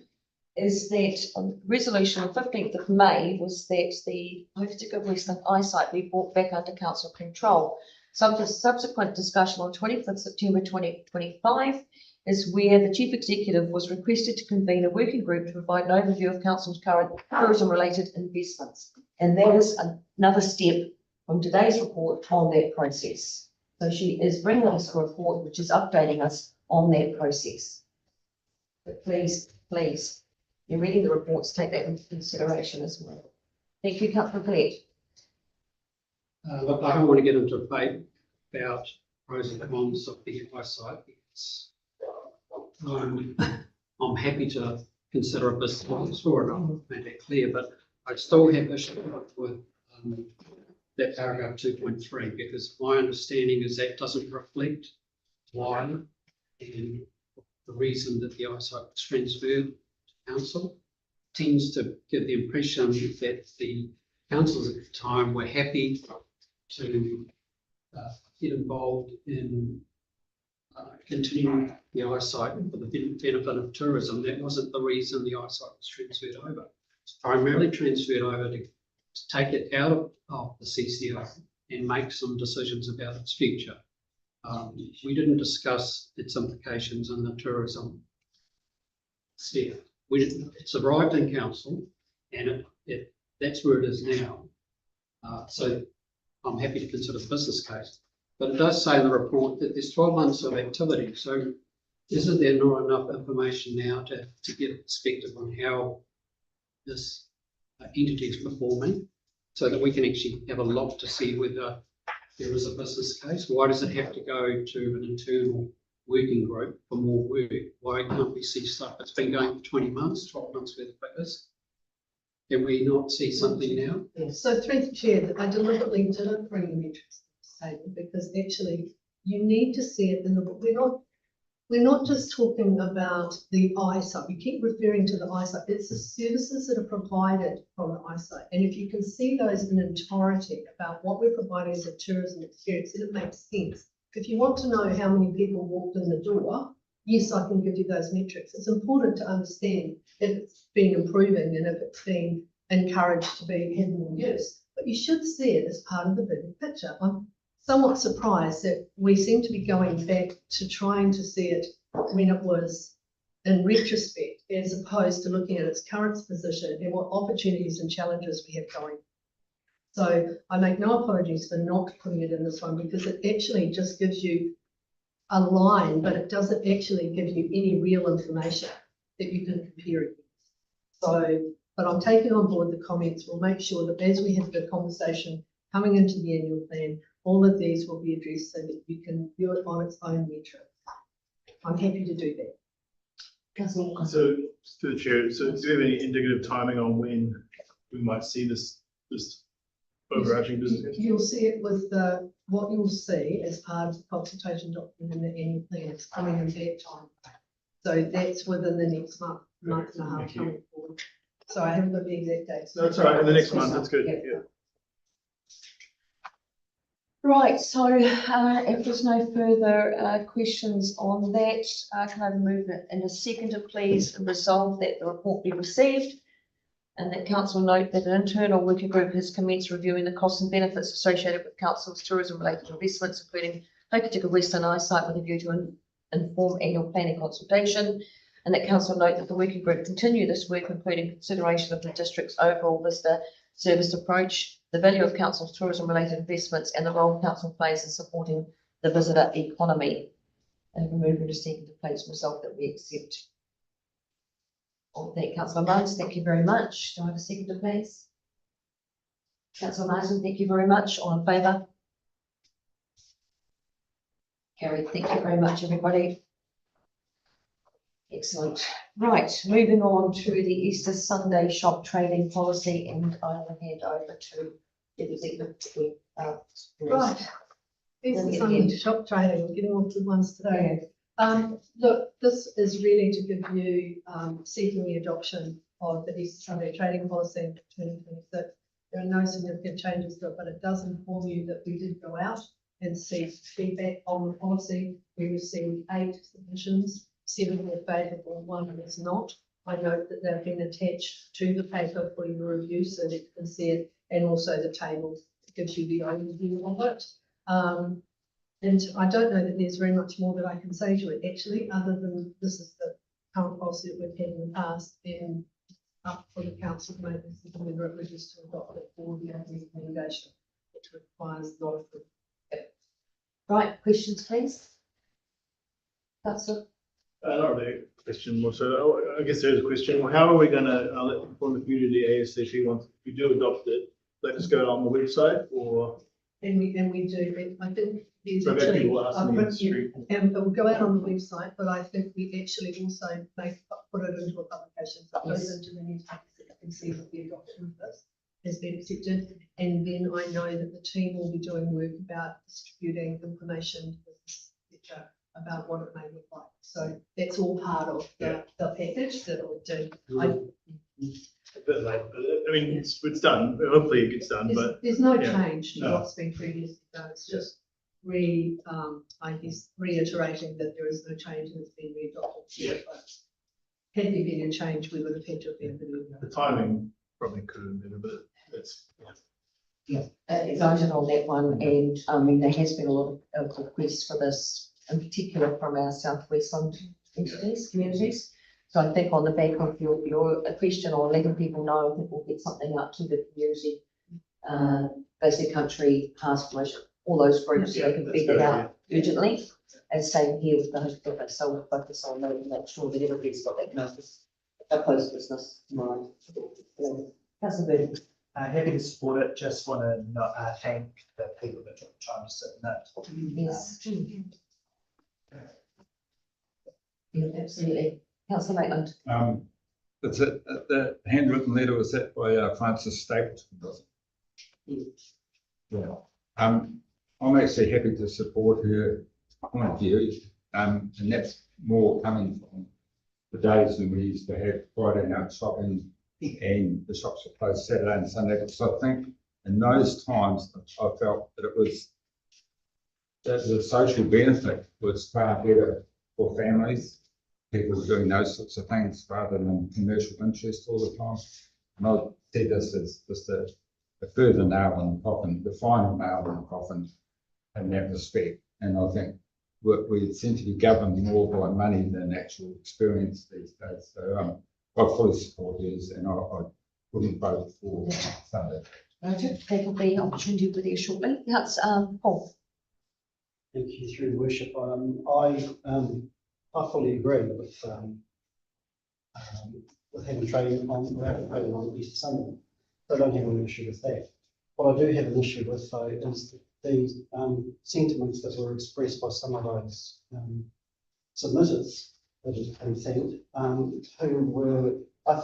is that resolution on 15th of May was that the Holistic of Western Eyesight be brought back under council control. Subsequent discussion on 25th September 2025 is where the chief executive was requested to convene a working group to provide an overview of council's current tourism-related investments. And that is another step from today's report on that process. So she is bringing us a report which is updating us on that process. But please, you're reading the reports, take that into consideration as well. Thank you, Councillor Colette. Look, I don't want to get into a debate about pros and cons of the eyesight. I'm happy to consider a business for it, I've made that clear, but I still have issue with that paragraph 2.3, because my understanding is that doesn't reflect why and the reason that the eyesight was transferred to council. Tends to give the impression that the councils at the time were happy to get involved in continuing the eyesight for the benefit of tourism. That wasn't the reason the eyesight was transferred over. It's primarily transferred over to take it out of the CCO and make some decisions about its future. We didn't discuss its implications in the tourism sphere. It's arrived in council and that's where it is now. So I'm happy to consider the business case. But it does say in the report that there's 12 months of activity. So isn't there not enough information now to get a perspective on how this entity is performing so that we can actually have a look to see whether there is a business case? Why does it have to go to an internal working group for more work? Why can't we see stuff that's been going for 20 months, 12 months worth of figures? Can we not see something now? Yes, so through the chair, I deliberately didn't bring the metrics to the table because actually you need to see it in the book. We're not just talking about the eyesight. We keep referring to the eyesight. It's the services that are provided from the eyesight. And if you can see those in entirety about what we're providing as a tourism experience, then it makes sense. If you want to know how many people walked in the door, yes, I can give you those metrics. It's important to understand if it's been improving and if it's been encouraged to be had more use. But you should see it as part of the bigger picture. I'm somewhat surprised that we seem to be going back to trying to see it when it was in retrospect, as opposed to looking at its current position and what opportunities and challenges we have going. So I make no apologies for not putting it in this one because it actually just gives you a line, but it doesn't actually give you any real information that you can compare it. So, but I'm taking on board the comments. We'll make sure that as we have the conversation coming into the annual plan, all of these will be addressed so that you can view it on its own metric. I'm happy to do that. So, to the chair, so do you have any indicative timing on when we might see this overarching business case? You'll see it with what you'll see as part of the consultation document in the annual plan. It's coming in that time. So that's within the next month and a half coming forward. So I haven't got the exact dates. That's all right, in the next month, that's good, yeah. Right, so if there's no further questions on that, can I move it in a second to please resolve that the report be received and that council note that an internal working group has commenced reviewing the costs and benefits associated with council's tourism related investments, including Hokitika Western Eyesight with a view to inform annual planning consultation, and that council note that the working group continue this work, including consideration of the district's overall visitor service approach, the value of council's tourism related investments and the role council plays in supporting the visitor economy. And we move into second to please resolve that we accept. All that, Councillor Martin, thank you very much. Do I have a second to please? Councillor Martin, thank you very much. All in favour? Carried. Thank you very much, everybody. Excellent. Right, moving on to the Easter Sunday shop trading policy, and I will hand over to the executive. Right. Easter Sunday shop trading. We're getting on to the ones today. Look, this is really to give you seeking the adoption of the Easter Sunday trading policy in 2026. There are no significant changes to it, but it does inform you that we did go out and seek feedback on the policy. We received 8 submissions. 7 were favourable, 1 was not. I note that they've been attached to the paper for your review so that you can see it, and also the table that gives you the overview of it. And I don't know that there's very much more that I can say to it actually, other than this is the current policy that we've had in the past, and up for the council to make this whether it wishes to adopt it for the recommendation, which requires not approval. Right, questions please? Councillor. Not really a question more so. I guess there is a question. How are we going to let inform the community ASAP once we do adopt it? Let us go on the website, or And we do, I think there's So that actually. people ask me in the street. And it will go out on the website, but I think we actually also put it into a publication, so it goes Yes. into the newspaper, so you can see that the adoption of this has been accepted. And then I know that the team will be doing work about distributing information to business, et cetera, about what it may look like. So that's all part of the package that it will do. A bit late, but I mean, it's done. Hopefully it gets done, but There's no yeah, change to no. what's been previously done, it's just I guess reiterating that there is no change and it's been readopted. Yeah. But had there been a change, we would have had to have been. the timing probably could have been a bit, it's, Voted on that one, and I mean, there has been a lot of requests for this, in particular from our South Westland communities. So I think on the back of your question on letting people know, I think we'll get something out to the community. Basic country, past promotion, all those groups, so they can that's feed it good, out urgently. And same here with the host business, so we'll focus on that and make sure that everybody's got that notice. A post business, right? Councillor Burton. Happy to support it, just want to thank the people that took the time to sit in that. Yes. Yeah, absolutely. Councillor Maitland. It's the handwritten letter was that by Francis Stapleton, was it? Yeah. I'm actually happy to support her point of view, and that's more coming from the days when we used to have Friday night shopping and the shops were closed Saturday and Sunday. So I think in those times, I felt that it was that the social benefit was far better for families. People were doing those sorts of things rather than commercial interest all the time. And I see this as just a further nail in the coffin, the final nail in the coffin in that respect. And I think we seem to be governed more by money than actual experience these days. So I fully support these, and I wouldn't vote for Sunday. Noted, there will be opportunity with you shortly. That's Paul. Thank you, through worship. I fully agree with having trading on Easter Sunday. I don't have an issue with that. What I do have an issue with though is the sentiments that were expressed by some of those submitters that has been sent, who were, I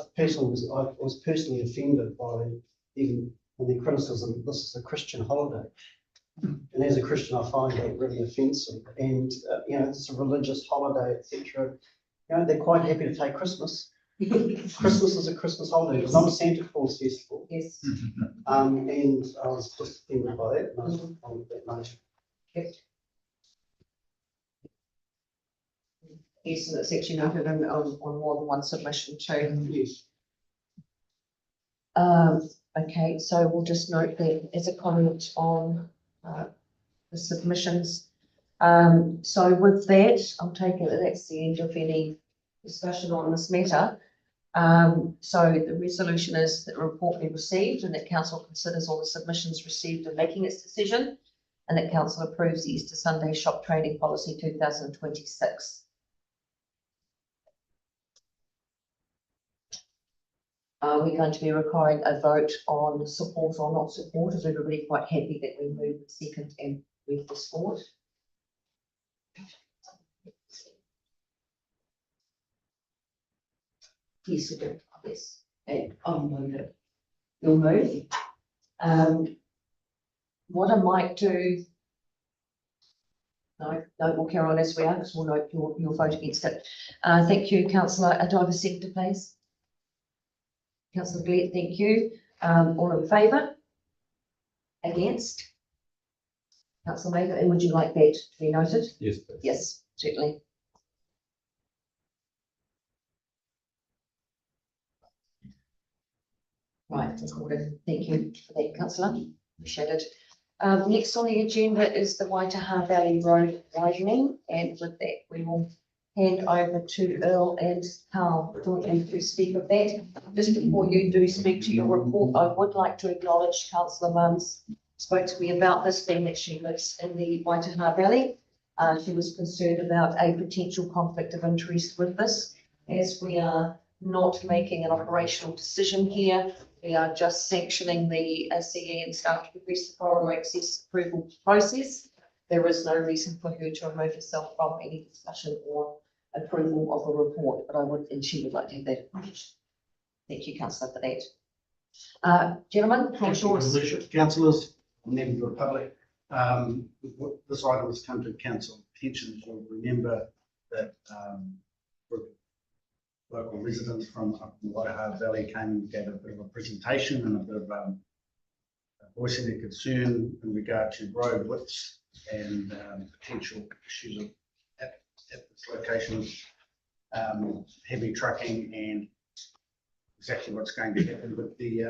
was personally offended by even in their criticism, this is a Christian holiday. And as a Christian, I find that really offensive. And, it's a religious holiday, etc. They're quite happy to take Christmas. Christmas is a Christmas holiday. It's not a Santa Claus festival. Yes. And I was just offended by that. And I was on that notion. Yes, and it's actually noted on more than one submission too. Yes. Okay, so we'll just note that as a comment on the submissions. So with that, I'm taking that that's the end of any discussion on this matter. So the resolution is that a report be received and that council considers all the submissions received in making its decision, and that council approves the Easter Sunday shop trading policy 2026. Are we going to be requiring a vote on support or not support? Is everybody quite happy that we move second and move this forward? Yes, we do. Yes. And I'll move it. You'll move. What I might do. No, we'll carry on as we are, because we'll note your vote against it. Thank you, councillor. Do I have a seconder, please? Councillor Glett, thank you. All in favour? Against? Councillor Mather, and would you like that to be noted? Yes, please. Yes, certainly. Right, recorded. Thank you for that, councillor. Appreciate it. Next on the agenda is the Waitaha Valley Road widening, and with that, we will hand over to Earl and Carl jointly to speak of that. Just before you do speak to your report, I would like to acknowledge Councillor Mums spoke to me about this, being that she lives in the Waitaha Valley. She was concerned about a potential conflict of interest with this, as we are not making an operational decision here. We are just sanctioning the CE and staff to progress the corridor access approval process. There is no reason for her to remove herself from any discussion or approval of a report, but I would, and she would like to have that acknowledged. Thank you, councillor, for that. Gentlemen, the floor is yours. Leadership, councillors, members of the public. This item has come to council attention. You'll remember that local residents from up in the Waihara Valley came and gave a bit of a presentation and a bit of voicing their concern in regard to road widths and potential issues at this location, heavy trucking and exactly what's going to happen with the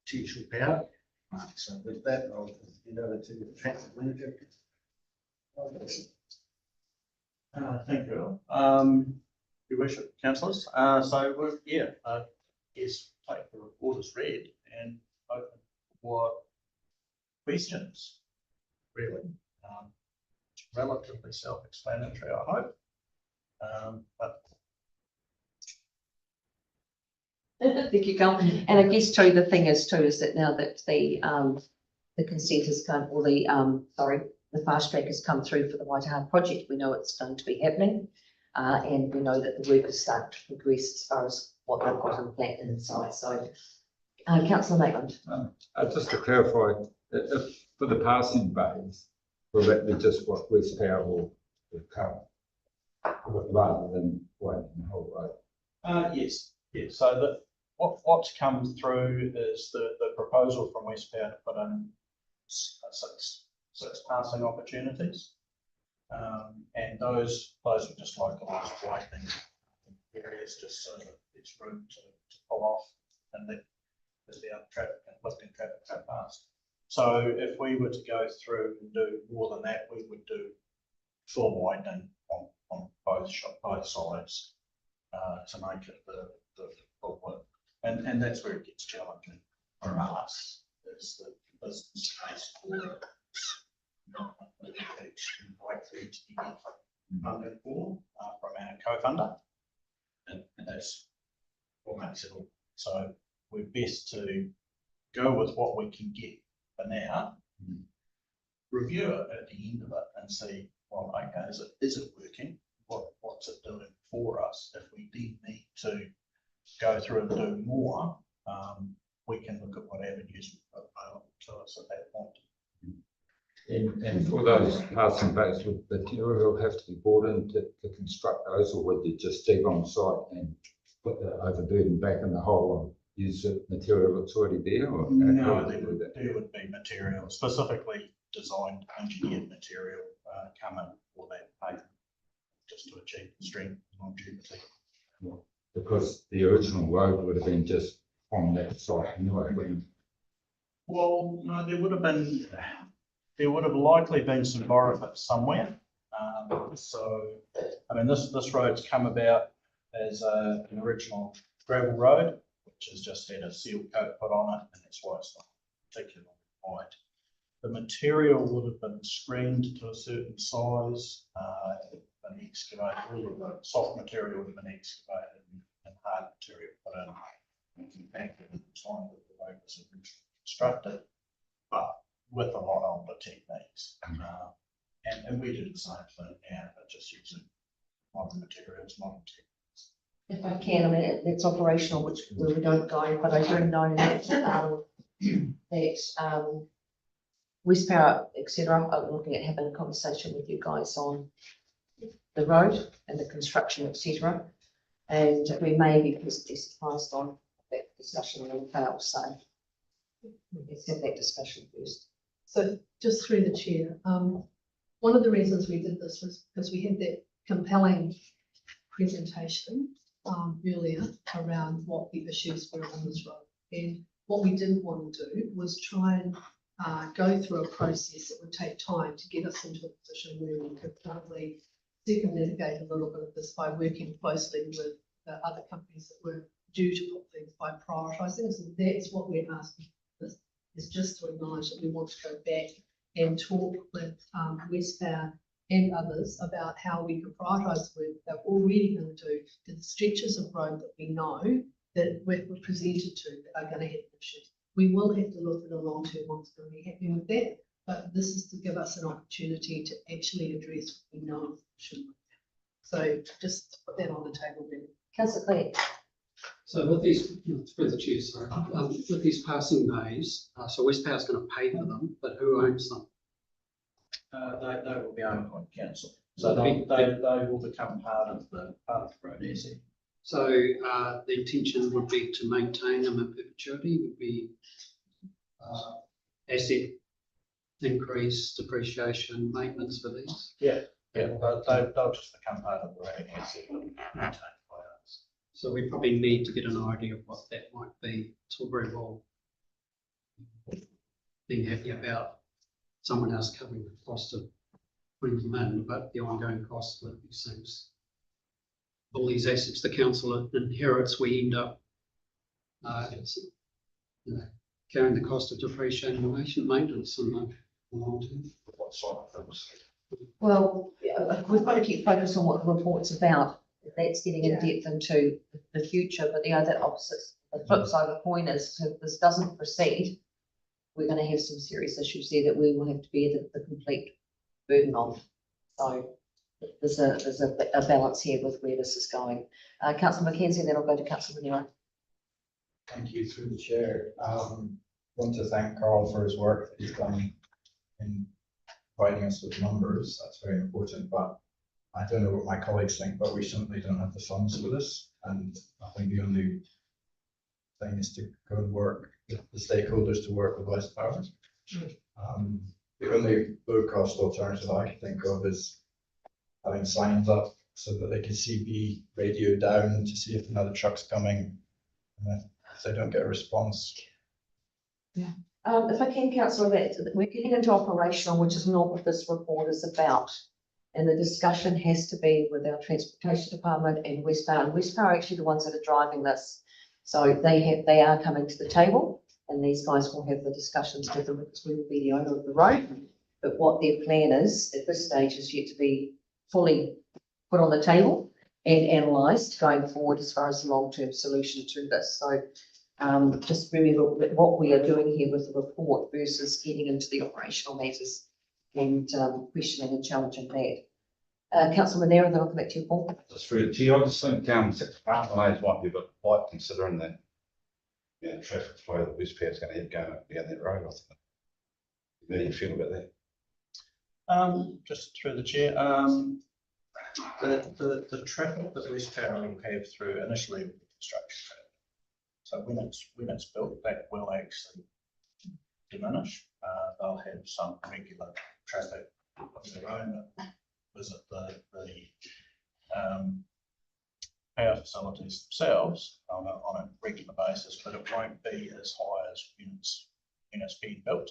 potential power. So with that, I'll hand over to the transport manager. Thank you. Your worship, councillors. Yes, take the report as read and open for questions, really. Relatively self-explanatory, I hope. But Thank you, Carl. And I guess too, the thing is too, is that now that the consent has come, or the fast track has come through for the Waitaha project, we know it's going to be happening. And we know that the work is starting to progress as far as what they've got in plan inside. So, councillor Maitland. Just to clarify, if for the passing bays, will that be just what West Power will cover? Rather than waiting the whole road? yes. So what's come through is the proposal from West Power to put in six passing opportunities. And those are just localised waiting areas, just so that there's room to pull off and let the other traffic and lifting traffic go past. So if we were to go through and do more than that, we would do full widening on both sides to make it the full width. And that's where it gets challenging for us, is the business case for funded for from our co-funder, and that's what makes it all. So we're best to go with what we can get for now, review it at the end of it and see, well, okay, is it working? What's it doing for us? If we did need to go through and do more, we can look at what avenues we've got available to us at that point. And for those passing bays, would material have to be brought in to construct those, or would you just dig on site and put the overburden back in the hole and use the material that's already there? Or No, there would be material, specifically designed, engineered material coming for that pavement, just to achieve the strength and longevity. Because the original road would have been just on that site anyway, wouldn't it? Well, no, there would have likely been some borefit somewhere. So, I mean, this road's come about as an original gravel road, which has just had a seal coat put on it, and that's why it's not particularly wide. The material would have been screened to a certain size, and excavated. All of the soft material would have been excavated and hard material put in and compacted at the time that the road was originally constructed, but with a lot older techniques. And we do the same thing now, but just using modern materials, modern techniques. If I can, I mean, it's operational, which we don't go, but I do know that West Power, etc., are looking at having a conversation with you guys on the road and the construction, etc. And we may be pleasantly surprised on that discussion will fail. So let's have that discussion first. So just through the chair, one of the reasons we did this was because we had that compelling presentation earlier around what the issues were on this road. And what we didn't want to do was try and go through a process that would take time to get us into a position where we could probably circumnavigate a little bit of this by working closely with the other companies that were due to put things by prioritising. So that's what we're asking. This is just to acknowledge that we want to go back and talk with West Power and others about how we can prioritise the work they're already going to do to the stretches of road that we know that we're presented to that are gonna have issues. We will have to look at the long-term ones, and be happy with that, but this is to give us an opportunity to actually address what we know should. So just put that on the table then. Councillor Clare. So with these, through the chair, sorry, with these passing bays, so Westpower's going to pay for them, but who owns them? They will be owned by council, so they will become part of the road asset. So the intention would be to maintain them in perpetuity, would be asset increase, depreciation, maintenance for these. Yeah, they'll just become part of the road asset and maintained by us. So we probably need to get an idea of what that might be. It's all very well being happy about someone else covering the cost of putting them in, but the ongoing costs of these things. All these assets the council inherits, we end up carrying the cost of depreciation and maintenance in the long term. What sort of things? Well, we've got to keep focused on what the report's about. That's getting in depth into the future, but the other opposite, the flip side of the coin is if this doesn't proceed, we're going to have some serious issues there that we will have to bear the complete burden of. So there's a balance here with where this is going. Councillor Mackenzie, and then I'll go to Councillor Manero. Thank you through the chair. Want to thank Carl for his work that he's done in providing us with numbers. That's very important, but I don't know what my colleagues think, but we simply don't have the funds for this. And I think the only thing is to go and work with the stakeholders to work with Westpower. The only low cost alternative I can think of is having signs up so that they can CB radio down to see if another truck's coming. And if they don't get a response. Yeah. If I can, Councillor, that we're getting into operational, which is not what this report is about. And the discussion has to be with our transportation department and Westpower. And Westpower are actually the ones that are driving this. So they are coming to the table, and these guys will have the discussions with them because we will be the owner of the road. But what their plan is at this stage is yet to be fully put on the table and analysed going forward as far as the long-term solution to this. So just remember what we are doing here with the report versus getting into the operational matters and questioning and challenging that. Councillor Manero, then I'll come back to you, Paul. Just through the chair, I just think six parking lanes might be a bit light considering the traffic flow that Westpower's going to have going up down that road. I think. How do you feel about that? Just through the chair, the traffic that Westpower will have through initially will be construction traffic. So when it's built, that will actually diminish. They'll have some regular traffic of their own that visit the power facilities themselves on a regular basis, but it won't be as high as units being built.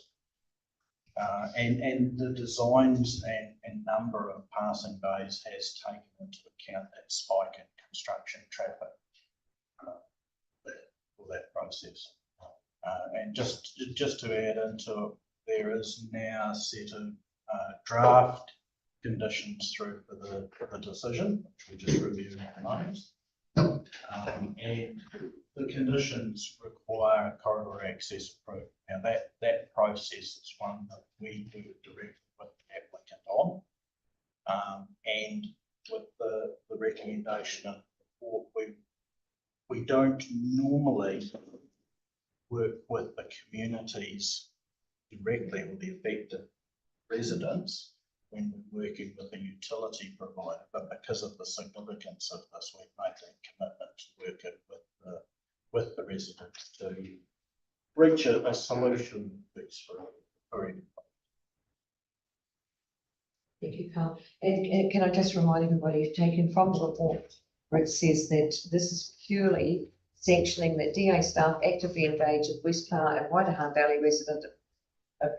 And the designs and number of passing bays has taken into account that spike in construction traffic for that process. And just to add into it, there is now a set of draft conditions through for the decision, which we just reviewed at the moment. And the conditions require corridor access approval. Now that process is one that we do directly with the applicant on. And with the recommendation of the report, we don't normally work with the communities directly with the affected residents when we're working with a utility provider, but because of the significance of this, we've made that commitment to work it with the residents to reach a solution that's for everybody. Thank you, Carl. And can I just remind everybody, taken from the report, where it says that this is purely sanctioning that DA staff actively engage with Westpower and Waitāha Valley resident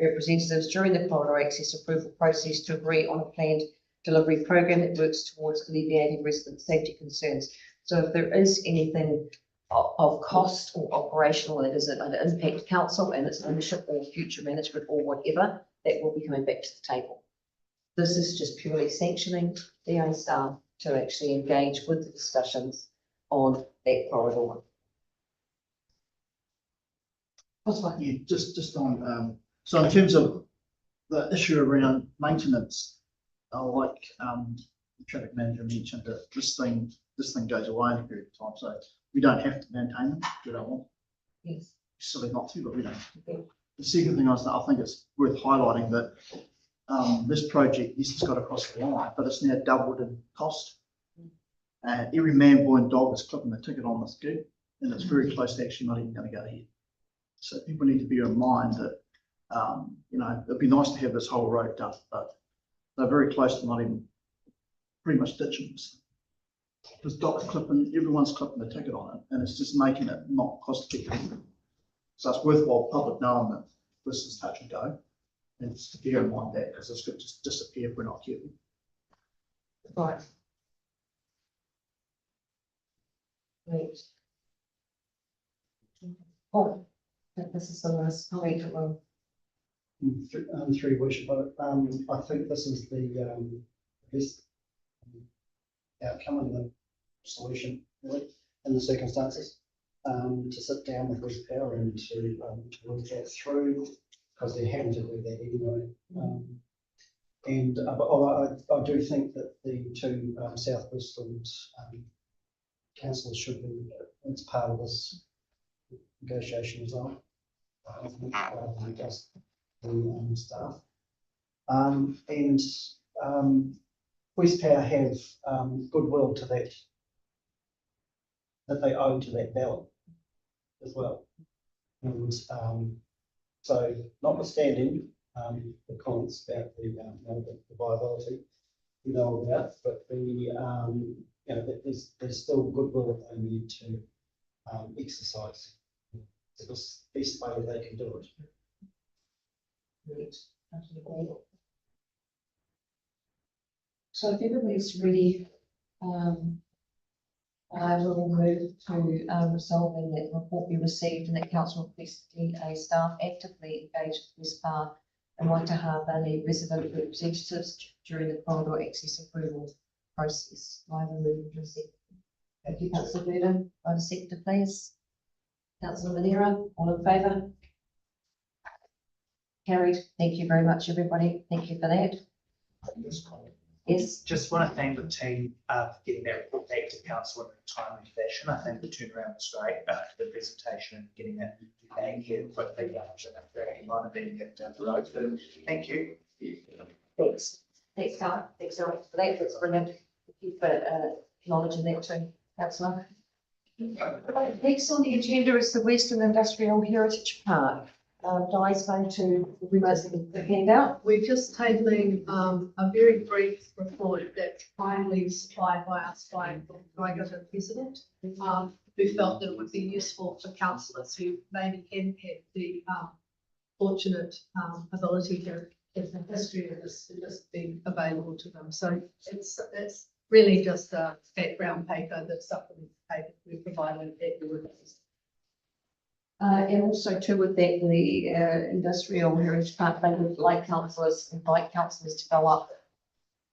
representatives during the corridor access approval process to agree on a planned delivery program that works towards alleviating resident safety concerns. So if there is anything of cost or operational that is an impact council and its ownership or future management or whatever, that will be coming back to the table. This is just purely sanctioning DA staff to actually engage with the discussions on that corridor. That's fine. Yeah, just on, so in terms of the issue around maintenance, like, the traffic manager mentioned that this thing goes away in a period of time, so we don't have to maintain them, we don't want, Yes. silly not to, but we don't. Okay. The second thing I think it's worth highlighting that, this project, yes, it's got across the line, but it's now doubled in cost. Every man, boy and dog is clipping the ticket on this gig, and it's very close to actually not even gonna go ahead. So people need to bear in mind that, you know, it'd be nice to have this whole road done, but they're very close to not even pretty much ditching this. Because everyone's clipping the ticket on it, and it's just making it not cost effective. So it's worthwhile public knowing that this is touch and go. And just to bear in mind that, because this could just disappear if we're not careful. Right. Great. Oh, this is the last point of our Through your worship, I think this is the best outcome and the solution, really, in the circumstances. To sit down with West Power and to work that through, because they're having to do that anyway. But I do think that the two South Westland councillors should be, it's part of this negotiation as well. Rather than just the staff. West Power have goodwill to that they owe to that ballot as well. And so notwithstanding the comments about the viability, we know about, but there's still goodwill that they need to exercise. It's the best way they can do it. Great. So if everybody's ready, I will move to resolving that the report be received and that council requesting a staff actively engaged with West Power and Waitaha Valley resident representatives during the corridor access approval process. I will move to second. Thank you, Councillor Burden. On the sector, please. Councillor Manera, all in favour? Carried. Thank you very much, everybody. Thank you for that. Yes. Just want to thank the team for getting that report back to council in a timely fashion. I think the turnaround was great after the presentation and getting that back here quickly after that might have been kept down the road. So thank you. Thanks. Thanks, Carl. Thanks very much for that. That's brilliant. Thank you for acknowledging that too, Councillor. Next on the agenda is the Western Industrial Heritage Park. Di's going to, we must have the handout. We're just tabling a very brief report that's kindly supplied by us by the Waikato President. We felt that it would be useful for councillors who maybe hadn't had the fortunate ability to get the history of this to just be available to them. So it's really just a background paper that supplements the paper we provided at your request. And also too with that, the Industrial Heritage Park, they would like councillors, invite councillors to go up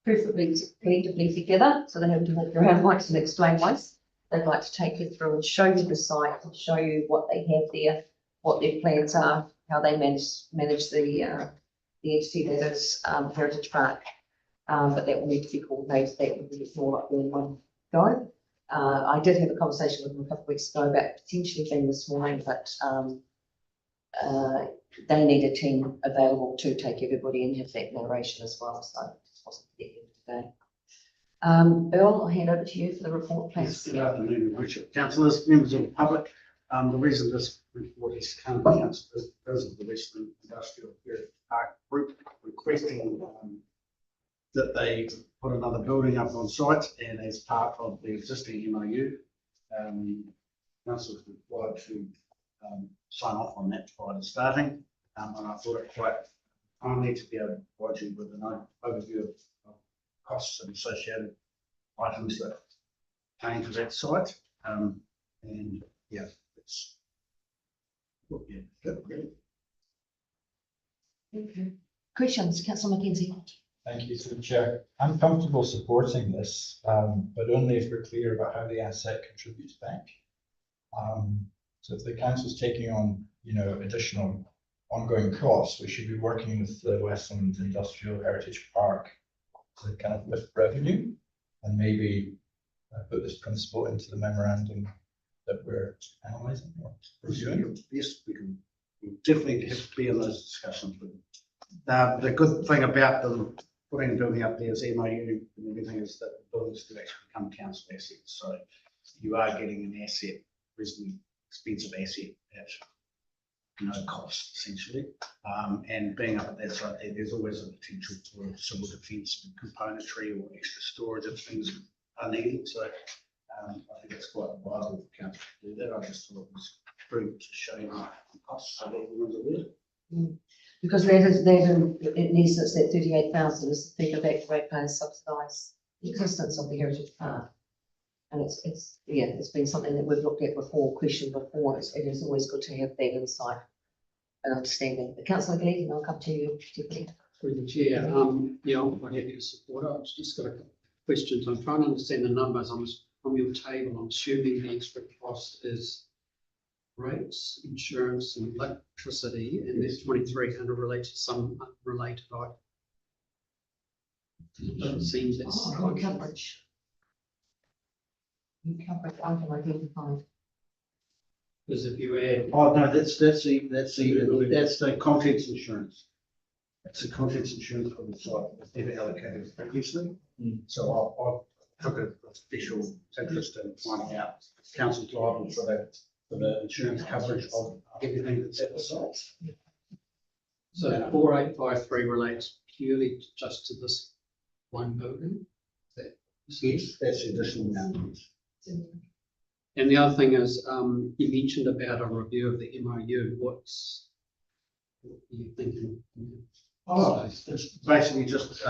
perfectly collectively together, so they don't have to walk around once and explain once. They'd like to take you through and show you the site, and show you what they have there, what their plans are, how they manage the entity that is Heritage Park. But that will need to be coordinated, that will be more up there in one go. I did have a conversation with them a couple of weeks ago about potentially being this morning, but they need a team available to take everybody and have that narration as well, so it just wasn't getting today. Earl, I'll hand over to you for the report, please. Good afternoon, Your Worship, councillors, members of the public. The reason this report is coming to council is because of the Western Industrial Heritage Park Group requesting that they put another building up on site, and as part of the existing MOU, council is required to sign off on that prior to starting. And I thought it quite timely to be able to provide you with an overview of costs and associated items that came to that site. And yeah, it's good. Okay. Questions, Councillor Mackenzie? Thank you, through the chair. I'm comfortable supporting this, but only if we're clear about how the asset contributes back. So if the council's taking on additional ongoing costs, we should be working with the Westland Industrial Heritage Park to kind of lift revenue and maybe put this principle into the memorandum that we're analysing or reviewing. Yes, we definitely have to be in those discussions with them. The good thing about them putting the building up there is MOU and everything is that the buildings do actually become council assets. So you are getting an asset, reasonably expensive asset at no cost essentially. And being up at that site there, there's always a potential for civil defence componentry or extra storage if things are needed. So I think it's quite viable for council to do that. I just thought it was prudent to show you the costs so that everyone's aware. Because in essence, that 38,000 is the figure that ratepayers subsidise the existence of the heritage park. And it's been something that we've looked at before, questioned before. It is always good to have that insight and understanding. Councillor Gleeson, I'll come to you, Deputy. Through the chair, yeah, I'm quite happy to support it. I've just got a couple of questions. I'm trying to understand the numbers. From your table, I'm assuming the extra cost is rates, insurance and electricity, and there's 2,300 related to some related item. It seems that's Coverage. Coverage item identified. because if you add, Oh, no, that's the contents insurance. That's the contents insurance for the site that's never allocated previously. So I took a special interest in finding out council's liable for the insurance coverage of everything that's at the site. so 4853 relates purely just to this one building. Yes, that's the additional amount. And the other thing is, you mentioned about a review of the MOU. What are you thinking? Oh, it's basically just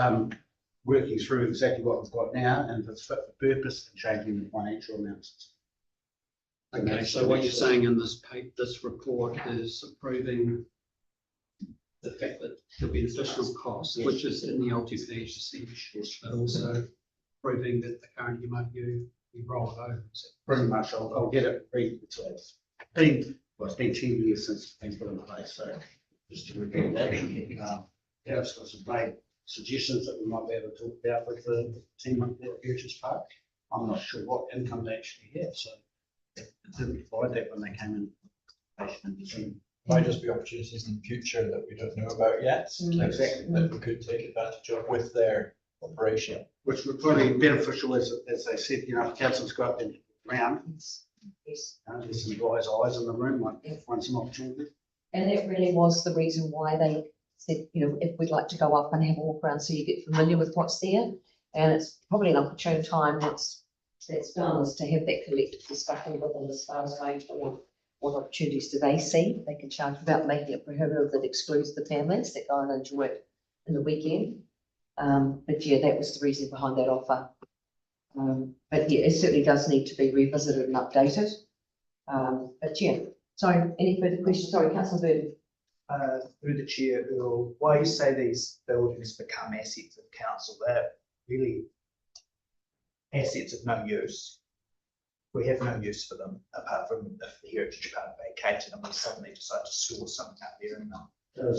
working through exactly what we've got now and if it's fit for purpose and changing the financial amounts. Okay, so what you're saying in this report is approving the fact that there'll be additional costs, which is in the LTP, but also proving that the current MOU we roll it over. Pretty much, I'll get it read. It's been 10 years since it's been put in place, so just to repeat that. Yeah, it's got some great suggestions that we might be able to talk about with the team up there at Heritage Park. I'm not sure what income they actually have, so it didn't provide that when they came in. Might just be opportunities in the future that we don't know about yet. Exactly. That we could take advantage of with their operation. Which would probably be beneficial as they said, if councils go up and round. Yes. There's some wise eyes in the room, might find some opportunity. And that really was the reason why they said, if we'd like to go up and have a walk around so you get familiar with what's there. And it's probably an opportune time that's done is to have that collective discussion with them as far as going forward. What opportunities do they see? They can charge without making it prohibitive that excludes the families that go and enjoy it in the weekend. But yeah, that was the reason behind that offer. But yeah, it certainly does need to be revisited and updated. But yeah, sorry, any further questions? Sorry, Councillor Burden. Through the chair, Earl, why you say these buildings become assets of council, they're really assets of no use. We have no use for them, apart from if the Heritage Park vacated and we suddenly decide to store something out there and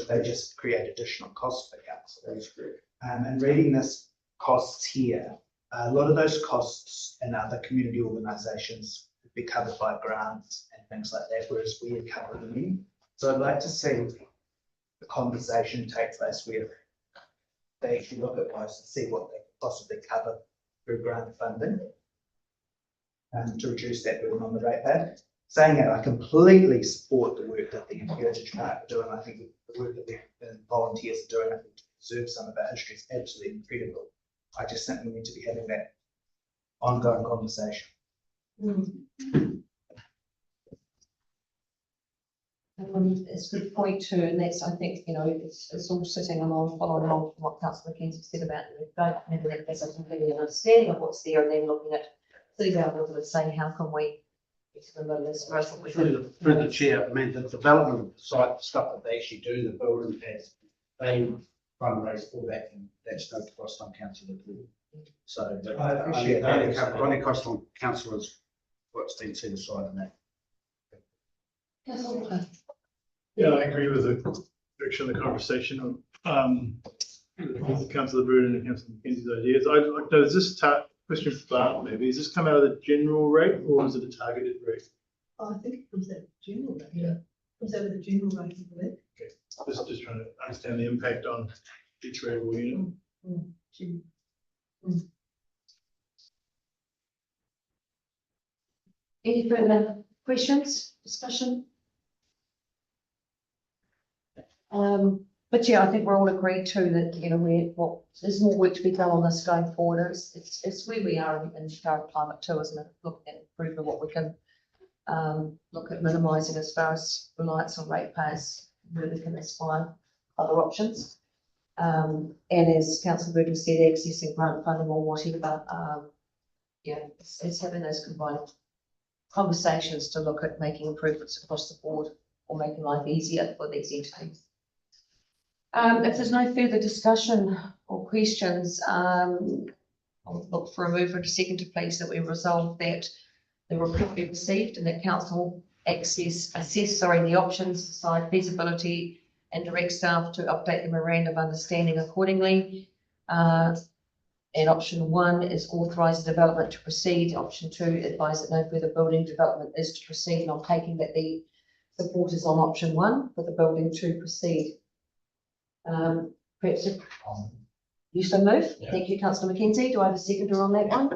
they just create additional costs for council. That's correct. And reading this costs here, a lot of those costs in other community organisations would be covered by grants and things like that, whereas we are covering them. So I'd like to see the conversation take place where they actually look at those and see what they could possibly cover through grant funding to reduce that burden on the ratepayer. Saying that, I completely support the work that the Heritage Park are doing. I think the work that the volunteers are doing, I think to preserve some of our history is absolutely incredible. I just think we need to be having that ongoing conversation. It's a good point too, and that's, I think, it's all sitting along, following along from what Councillor McKenzie said about we don't have that completely understanding of what's there, and then looking at city government and saying how can we get to the middle of this growth. Through the chair, I mean, the development of the site, the stuff that they actually do, the building has, they fundraise for that, and that's no cost on council at all. So I appreciate that. only cost on council is what's been set aside in that. Councillor Walker. Yeah, I agree with the direction of the conversation with Councillor Bruin and Councillor Mackenzie's ideas. I'd like to know, is this question for Bart maybe, is this come out of the general rate or is it a targeted rate? I think it comes out of the general rate. Yeah. Comes out of the general rate, I believe. Just trying to understand the impact on each rateable unit. Any further questions, discussion? But yeah, I think we're all agreed too that, you know, there's more work to be done on this going forward. It's where we are in the current climate too, isn't it? Looking at improving what we can look at minimising as far as reliance on ratepayers, where we can aspire other options. And as Councillor Burton said, accessing grant funding or whatever, yeah, it's having those combined conversations to look at making improvements across the board or making life easier for these entities. If there's no further discussion or questions, I'll look for a mover and a seconder, please, that we resolve that the report be received and that council assess the options, decide feasibility and direct staff to update the memorandum of understanding accordingly. And option 1 is authorise the development to proceed. Option 2, advise that no further building development is to proceed. And I'm taking that the support is on option 1 for the building to proceed. Perhaps if you so move. Yeah. Thank you, Councillor Mackenzie. Do I have a seconder on that one?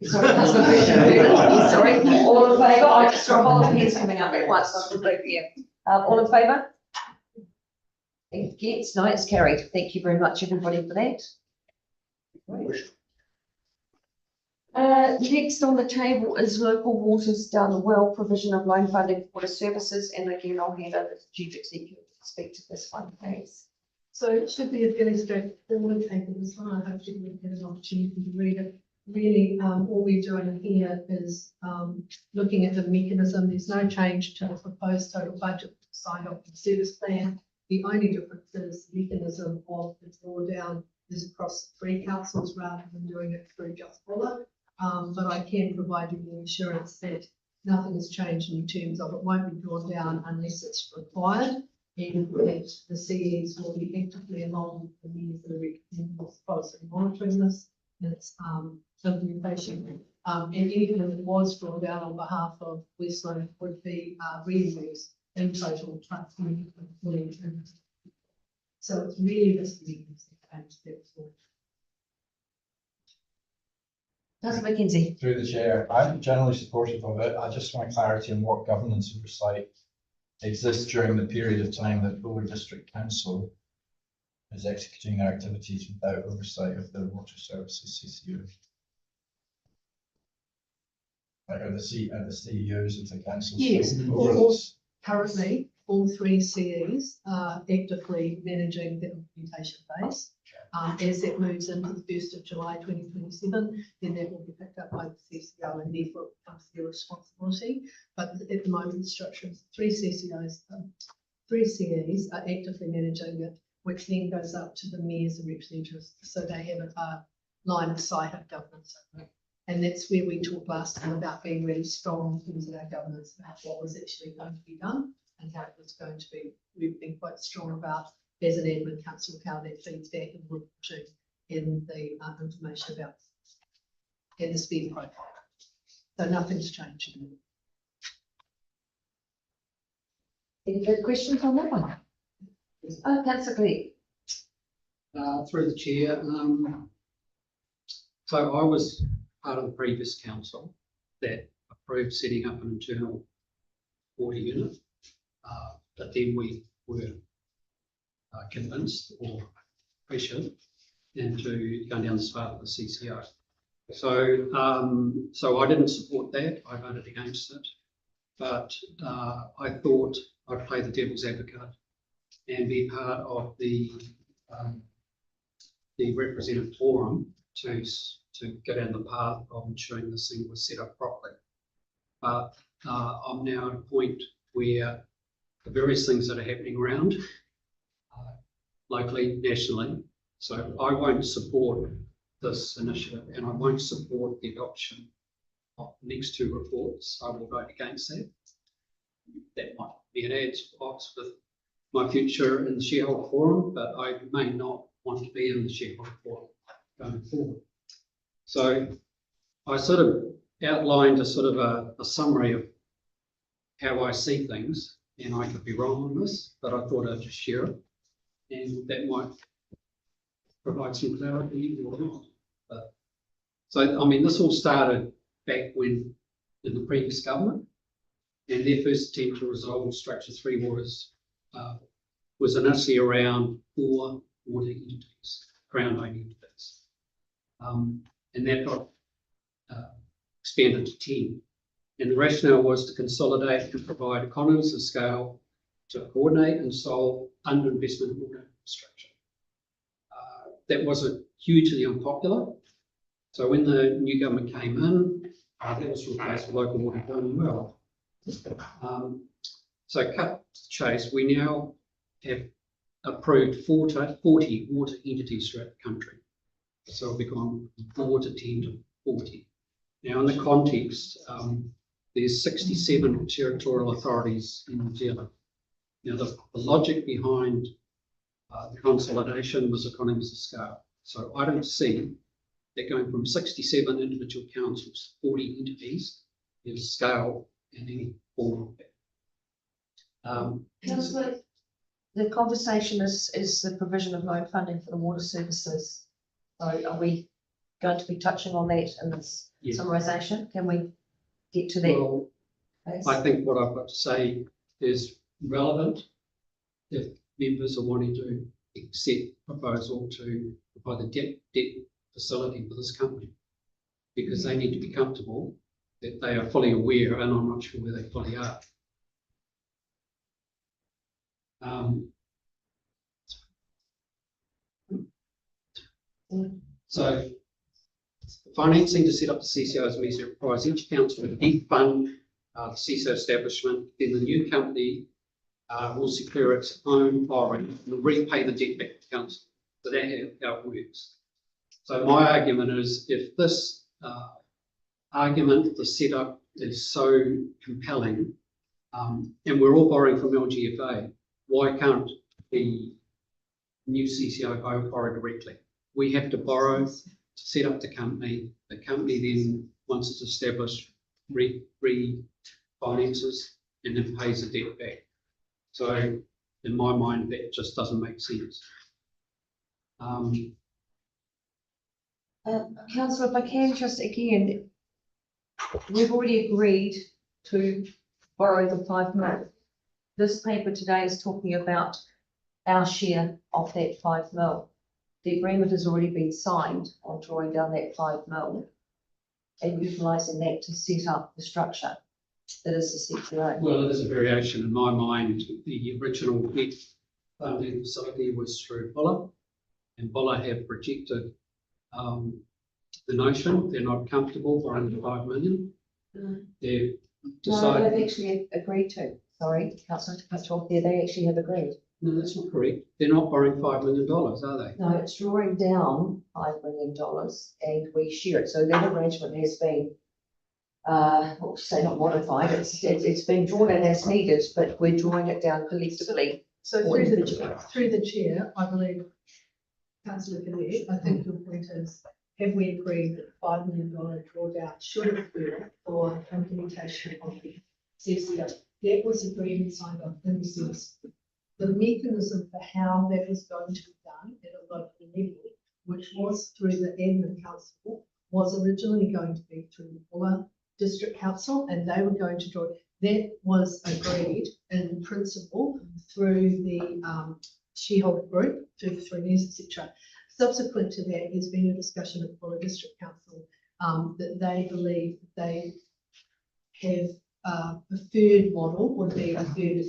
Sorry, Councillor Burton. Sorry, all in favour? I just saw a whole lot of hands coming up at once. So I'm very clear. All in favour? Against? No, it's carried. Thank you very much, everybody, for that. Next on the table is local waters down the well, provision of loan funding for water services, and again, I'll hand over to the Chief Executive to speak to this one, thanks. So it should be a fairly straightforward paper, this one. I hope you will get an opportunity to read it. Really, all we're doing here is looking at the mechanism. There's no change to the proposed total budget signed off the service plan. The only difference is the mechanism of the drawdown is across 3 councils rather than doing it through just Buller. But I can provide you the assurance that nothing has changed in terms of it won't be drawn down unless it's required, and that the CEs will be actively along with the means that are recommended policy monitoring this and its implementation. And anything that was drawn down on behalf of Westland would be reused in total So it's really just the Councillor Mackenzie. Through the chair, I'm generally supportive of it. I just want clarity on what governance oversight exists during the period of time that Buller District Council is executing their activities without oversight of the water services CCO. Like are the CEOs of the council? Yes, currently all 3 CEs are actively managing the implementation phase. As that moves into the 1st of July 2027, then that will be picked up by the CCO and therefore it becomes their responsibility. But at the moment, the structure is 3 CCOs, 3 CEs are actively managing it, which then goes up to the mayors and representatives, so they have a line of sight of governance. And that's where we talked last time about being really strong in terms of our governance, about what was actually going to be done and how it was going to be. We've been quite strong about, as an admin council, how that feeds back and reporting in the information about and the spend profile. So nothing's changed. Any further questions on that one? Councillor Glegg. Through the chair, so I was part of the previous council that approved setting up an internal water unit, but then we were convinced or pressured into going down the path of the CCO. So I didn't support that. I voted against it, but I thought I'd play the devil's advocate and be part of the representative forum to go down the path of ensuring this thing was set up properly. But I'm now at a point where the various things that are happening around locally, nationally, so I won't support this initiative and I won't support the adoption of the next 2 reports. I will vote against that. that might be an ad box with my future in the shareholder forum, but I may not want to be in the shareholder forum going forward. So I sort of outlined a sort of a summary of how I see things, and I could be wrong on this, but I thought I'd just share it, and that might provide some clarity or not. But, so, I mean, this all started back when, in the previous government, and their first attempt to resolve Structure 3 waters was initially around 4 water entities, Crown owned entities. And that got expanded to 10. And the rationale was to consolidate and provide economies of scale to coordinate and solve underinvestment in water infrastructure. That wasn't hugely unpopular. So when the new government came in, that was replaced with local water planning well. So cut to the chase, we now have approved 40 water entities throughout the country. So we've gone from 4 to 10 to 40. Now in the context, there's 67 territorial authorities in New Zealand. Now the logic behind the consolidation was economies of scale. So I don't see that going from 67 individual councils to 40 entities is scale in any form of that. Councillor, the conversation is the provision of loan funding for the water services. So are we going to be touching on that in this summarisation? Can we get to that? Well, I think what I've got to say is relevant if members are wanting to accept proposal to provide the debt facility for this company, because they need to be comfortable that they are fully aware, and I'm not sure where they fully are. So financing to set up the CCO is immediately requires each council to defund the CCO establishment. Then the new company will secure its own borrowing and repay the debt back to the council. So that's how it works. So my argument is, if this argument, the setup is so compelling, and we're all borrowing from LGFA, why can't the new CCO borrow directly? We have to borrow to set up the company. The company then, once it's established, refinances and then pays the debt back. So in my mind, that just doesn't make sense. Councillor, if I can just again, we've already agreed to borrow the 5 million. This paper today is talking about our share of that 5 million. The agreement has already been signed on drawing down that 5 million and utilising that to set up the structure that is the CCO. Well, it is a variation in my mind. The original debt funding facility was through Buller, and Buller have rejected the notion. They're not comfortable for under 5 million. They've decided. No, they've actually agreed to. Sorry, Councillor, to cut you off there. They actually have agreed. No, that's not correct. They're not borrowing $5 million, are they? No, it's drawing down $5 million and we share it. So that arrangement has been, well, say not modified, it's been drawn in as needed, but we're drawing it down collectively. So or through individually. through the chair, I believe, councillor Cadet, I think your point is, have we agreed that $5 million drawdown should occur for implementation of the CCO? That was agreed and signed off in the sense. The mechanism for how that was going to be done at a local level, which was through the admin council, was originally going to be through the Buller District Council, and they were going to draw. That was agreed in principle through the shareholder group, through the 3 News, etc. Subsequent to that, there's been a discussion at Buller District Council that they believe they have a third model would be a third.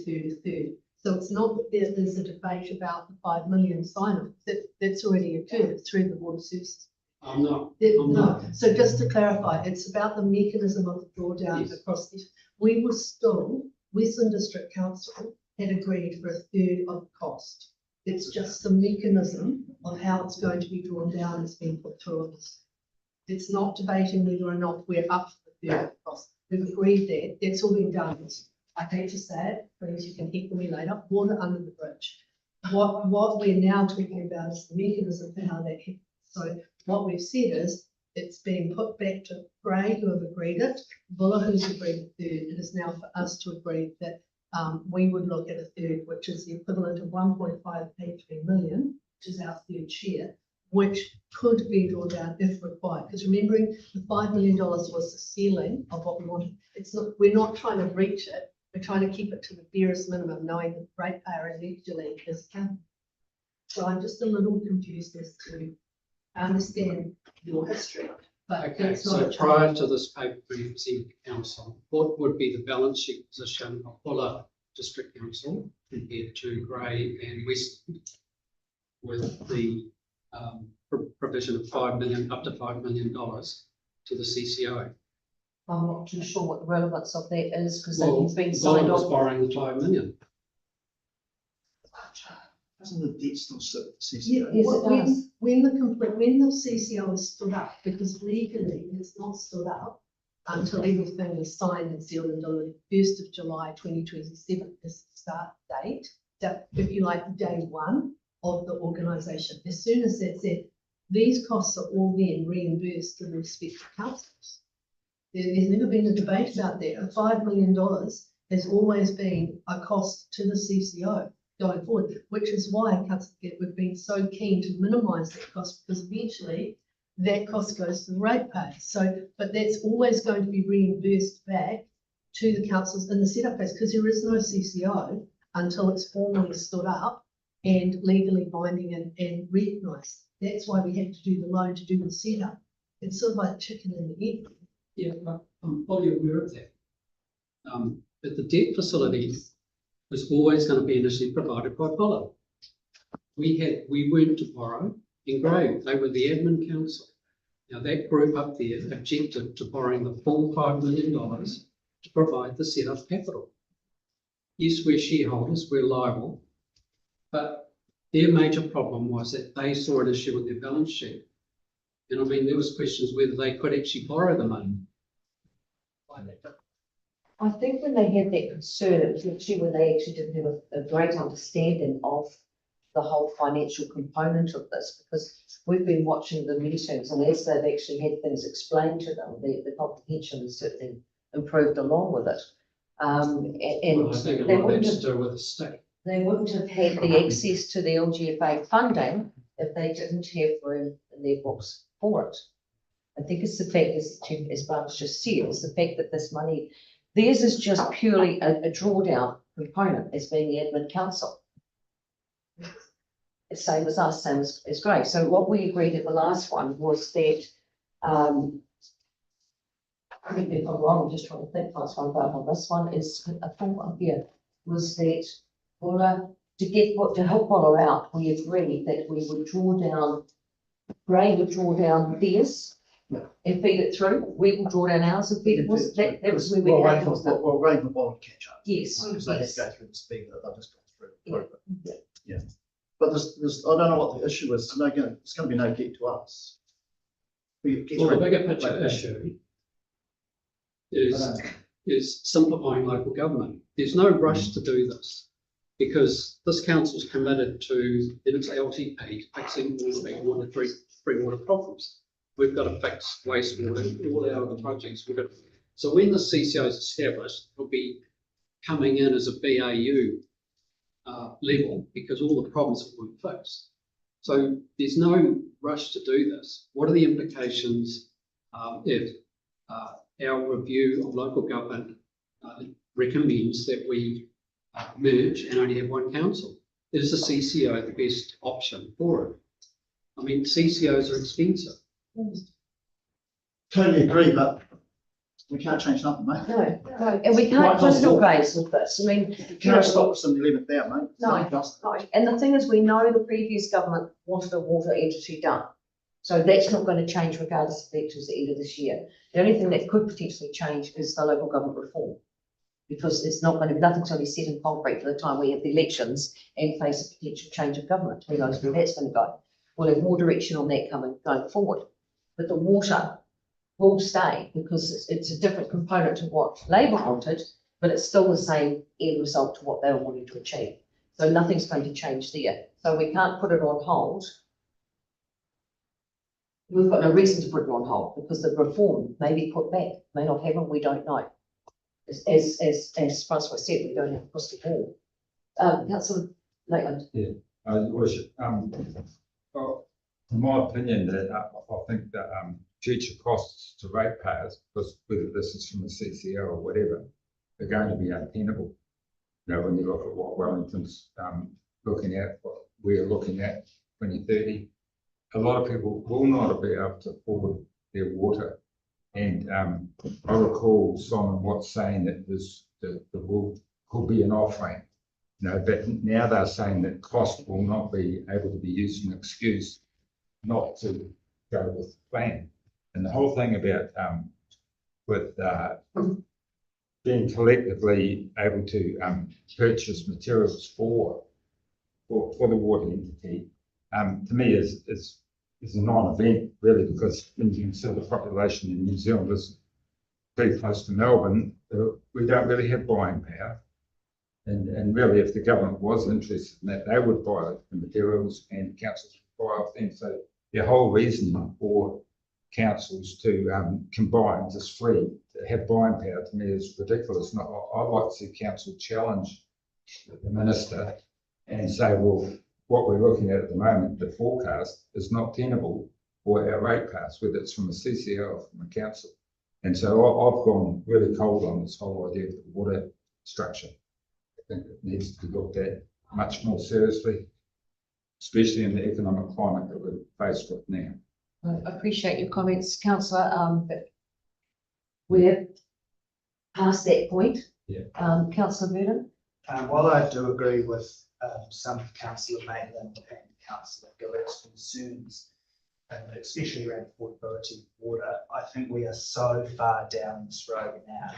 So it's not that there's a debate about the 5 million sign-off. That's already occurred through the water services. I'm not. No. So just to clarify, it's about the mechanism of the drawdown across this. We were still, Western District Council had agreed for a third of the cost. It's just the mechanism of how it's going to be drawn down has been put through us. It's not debating whether or not we're up for the third of the cost. We've agreed that. That's all been done. I hate to say it, please, you can heckle me later, water under the bridge. What we're now talking about is the mechanism for how that happens. So what we've said is, it's being put back to Gray, who have agreed it, Buller, who's agreed a third. It is now for us to agree that we would look at a third, which is the equivalent of 1.583 million, which is our third share, which could be drawn down if required. Because remembering the $5 million was the ceiling of what we wanted. It's not, we're not trying to reach it. We're trying to keep it to the barest minimum, knowing that the ratepayer eventually is coming. So I'm just a little confused as to, I understand your history, but Okay, that's not so a prior change. to this paper being presented to council, what would be the balance sheet position of Buller District Council compared to Grey and Westland with the provision of up to $5 million to the CCO? I'm not too sure what the relevance of that is, because Well, they've been Buller signed was off. borrowing the $5 million. Doesn't the debt still sit at the Yeah, CCO? Yes, it does. when the CCO is stood up, because legally it's not stood up until everything is signed and sealed and delivered. 1st of July 2027 is the start date, that, if you like, day one of the organisation. As soon as that's it, these costs are all then reimbursed to the respective councils. There's never been a debate about that. The $5 million has always been a cost to the CCO going forward, which is why we've been so keen to minimise that cost, because eventually that cost goes to the ratepayer. So, but that's always going to be reimbursed back to the councils in the setup phase, because there is no CCO until it's formally stood up and legally binding and recognised. That's why we have to do the loan to do the setup. It's sort of like chicken and the egg. Yeah, I'm fully aware of that. But the debt facility was always going to be initially provided by Buller. We weren't to borrow in Grey. They were the admin council. Now that group up there objected to borrowing the full $5 million to provide the setup capital. Yes, we're shareholders, we're liable, but their major problem was that they saw an issue with their balance sheet. And I mean, there was questions whether they could actually borrow the money. I think when they had that concern, it was actually when they actually didn't have a great understanding of the whole financial component of this, because we've been watching the meetings, and as they've actually had things explained to them, the comprehension has certainly improved along with it. And Well, I think a they lot of wouldn't that's have, to do with the state. they wouldn't have had the access to the LGFA funding if they didn't have room in their books for it. I think it's the fact, as Barb's just said, it's the fact that this money, theirs is just purely a drawdown component as being the admin council. It's same as us, same as Grey. So what we agreed at the last one was that, correct me if I'm wrong, I'm just trying to think last one, but on this one is a full one here, was that Buller, to help Buller out, we agreed that we would draw down, Grey would draw down theirs and feed it through. We will draw down ours and feed it. That was where we Well, had. we're waiting for Bob to catch up. Yes, Because they have yes. to go through the speed that they've just gone Yeah. through. Yeah. But there's, I don't know what the issue is. It's gonna be no debt to us. Well, the bigger picture issue is simplifying local government. There's no rush to do this because this council's committed to, in its LTP, fixing all the free water problems. We've got to fix wastewater, all our other projects. So when the CCO is established, it'll be coming in as a BAU level because all the problems have been fixed. So there's no rush to do this. What are the implications if our review of local government recommends that we merge and only have one council? Is the CCO the best option for it? I mean, CCOs are expensive. Totally agree, but we can't change nothing, mate. No, and we can't crystal gaze with this. I mean, You can't stop us from the 11th hour, mate. No. And the thing is, we know the previous government wanted a water entity done. So that's not going to change regardless of elections at the end of this year. The only thing that could potentially change is the local government reform. Because it's not going to be, nothing's going to be set in concrete for the time we have the elections and face a potential change of government. Who knows where that's going to go. We'll have more direction on that going forward. But the water will stay because it's a different component to what Labor wanted, but it's still the same end result to what they were wanting to achieve. So nothing's going to change there. So we can't put it on hold. We've got no reason to put it on hold because the reform may be put back, may not happen, we don't know. As Francois said, we don't have a crystal ball. Councillor Maitland. Worship, well, in my opinion, that I think that future costs to ratepayers, because whether this is from the CCO or whatever, are going to be untenable. You know, when you look at what Wellington's looking at, what we're looking at 2030, a lot of people will not be able to afford their water. And I recall Simon Watts saying that the will could be an off-ramp. You know, but now they're saying that cost will not be able to be used as an excuse not to go with the plan. And the whole thing about with being collectively able to purchase materials for the water entity, to me is a non-event really, because when you consider the population in New Zealand is very close to Melbourne, we don't really have buying power. And really, if the government was interested in that, they would buy the materials and councils would buy off them. So the whole reason for councils to combine just free to have buying power to me is ridiculous. And I'd like to see council challenge the minister and say, well, what we're looking at the moment, the forecast is not tenable for our ratepayers, whether it's from a CCO or from a council. And so I've gone really cold on this whole idea of the water structure. I think it needs to be looked at much more seriously, especially in the economic climate that we're faced with now. I appreciate your comments, councillor, but we're past that point. Yeah. Councillor Vernon. While I do agree with some of Councillor Maitland and Councillor Gillett's concerns, especially around affordability of water, I think we are so far down this road now.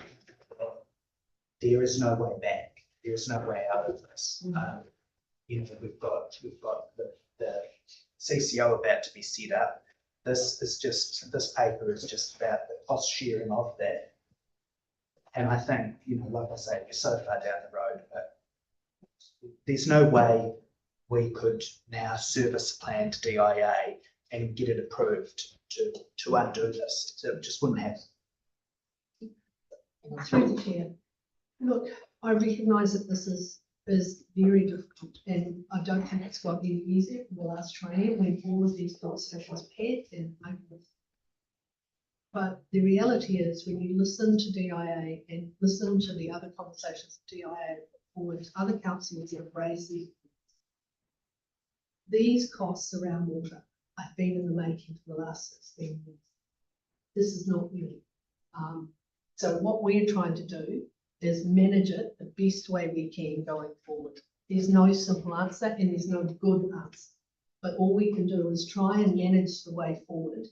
There is no way back. There is no way out of this. You know, we've got the CCO about to be set up. This paper is just about the cost sharing of that. And I think, you know, like I say, we're so far down the road, but there's no way we could now service a plan to DIA and get it approved to undo this. So it just wouldn't happen. Through the chair. Look, I recognise that this is very difficult, and I don't think it's got any easier for the last training when all of these conversations had and open. But the reality is, when you listen to DIA and listen to the other conversations DIA forward, other councils have raised these costs around water have been in the making for the last 16 years. This is not new. So what we're trying to do is manage it the best way we can going forward. There's no simple answer and there's no good answer. But all we can do is try and manage the way forward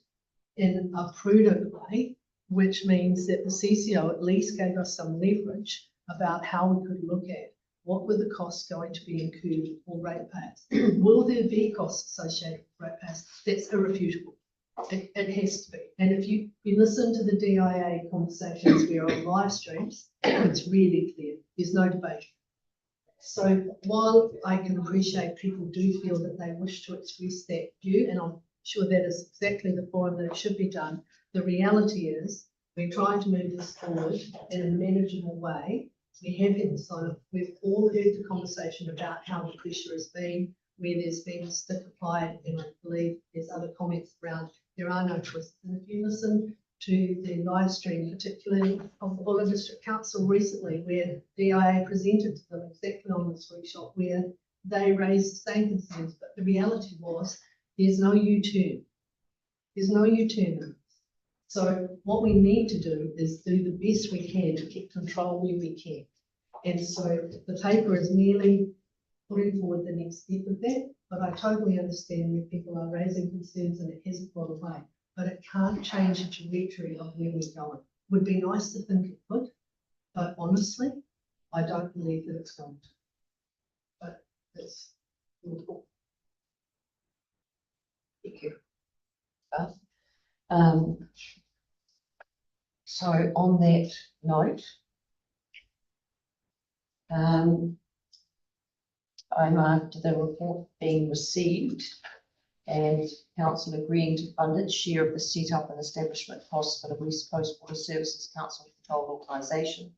in a prudent way, which means that the CCO at least gave us some leverage about how we could look at what were the costs going to be incurred for ratepayers. Will there be costs associated with ratepayers? That's irrefutable. It has to be. And if you listen to the DIA conversations we are on live streams, it's really clear. There's no debate. So while I can appreciate people do feel that they wish to express that view, and I'm sure that is exactly the forum that it should be done, the reality is we're trying to move this forward in a manageable way. We have had the sign-up. We've all heard the conversation about how the pressure has been, where there's been stick applied, and I believe there's other comments around there are no choices. And if you listen to the live stream, particularly of the Buller District Council recently, where DIA presented to them exactly on this workshop, where they raised the same concerns, but the reality was there's no U-turn. There's no U-turn. So what we need to do is do the best we can to get control where we can. And so the paper is merely putting forward the next step of that, but I totally understand where people are raising concerns and it hasn't gone away, but it can't change the trajectory of where we're going. Would be nice to think it could, but honestly, I don't believe that it's going to. But it's important. Thank you. So on that note, I marked the report being received and council agreeing to fund its share of the set-up and establishment costs for the West Coast Water Services Council Controlled Organisation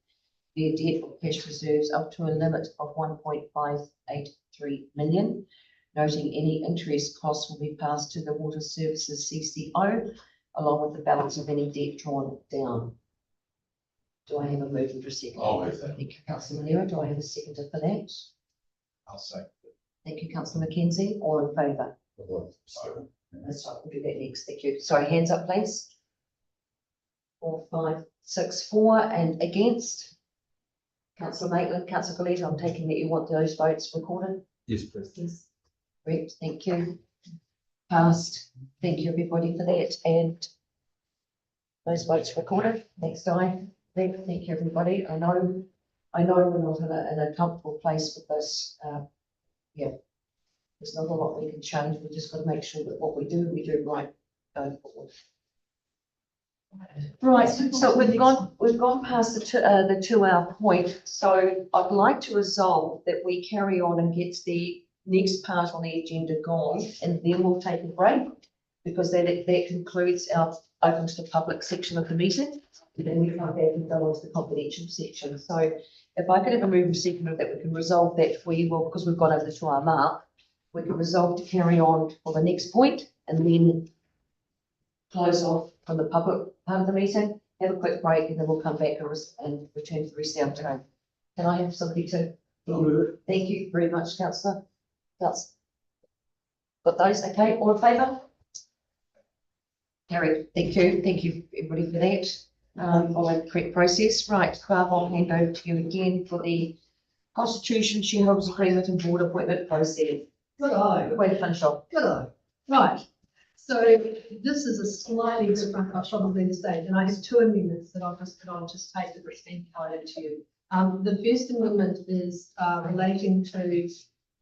via debt or cash reserves up to a limit of 1.583 million. Noting any interest costs will be passed to the Water Services CCO along with the balance of any debt drawn down. Do I have a move and a second? I'll move that. Thank you, councillor Manero. Do I have a seconder for that? I'll say. Thank you, councillor Mackenzie. All in favour? That's right, we'll do that next. Thank you. Sorry, hands up, please. 4, 5, 6, 4, and against? Councillor Maitland, councillor Coletta, I'm taking that you want those votes recorded? Yes, please. Yes. Great, thank you. Passed. Thank you, everybody, for that, and those votes recorded. Next item. Thank you, everybody. I know we're not in a comfortable place with this. Yeah, there's not a lot we can change. We've just got to make sure that what we do right going forward. Right, so we've gone past the 2 hour point. So I'd like to resolve that we carry on and get the next part on the agenda gone, and then we'll take a break because that concludes our open to the public section of the meeting. And then we come back and go on to the confidential section. So if I could have a move and second that we can resolve that for you, well, because we've gone over the 2 hour mark, we can resolve to carry on for the next point and then close off from the public part of the meeting, have a quick break, and then we'll come back and return to the rest of our time. Can I have somebody to? Thank you very much, councillor. That's got those, okay, all in favour? Carried, thank you everybody for that. Follow the correct process. Right, Barb, I'll hand over to you again for the Constitution, Shareholders Agreement and Board Appointment process. Good Way to finish off. Right, so this is a slightly different, I'll probably the stage, and I have 2 amendments that I'll just put on to take the response card to you. The first amendment is relating to,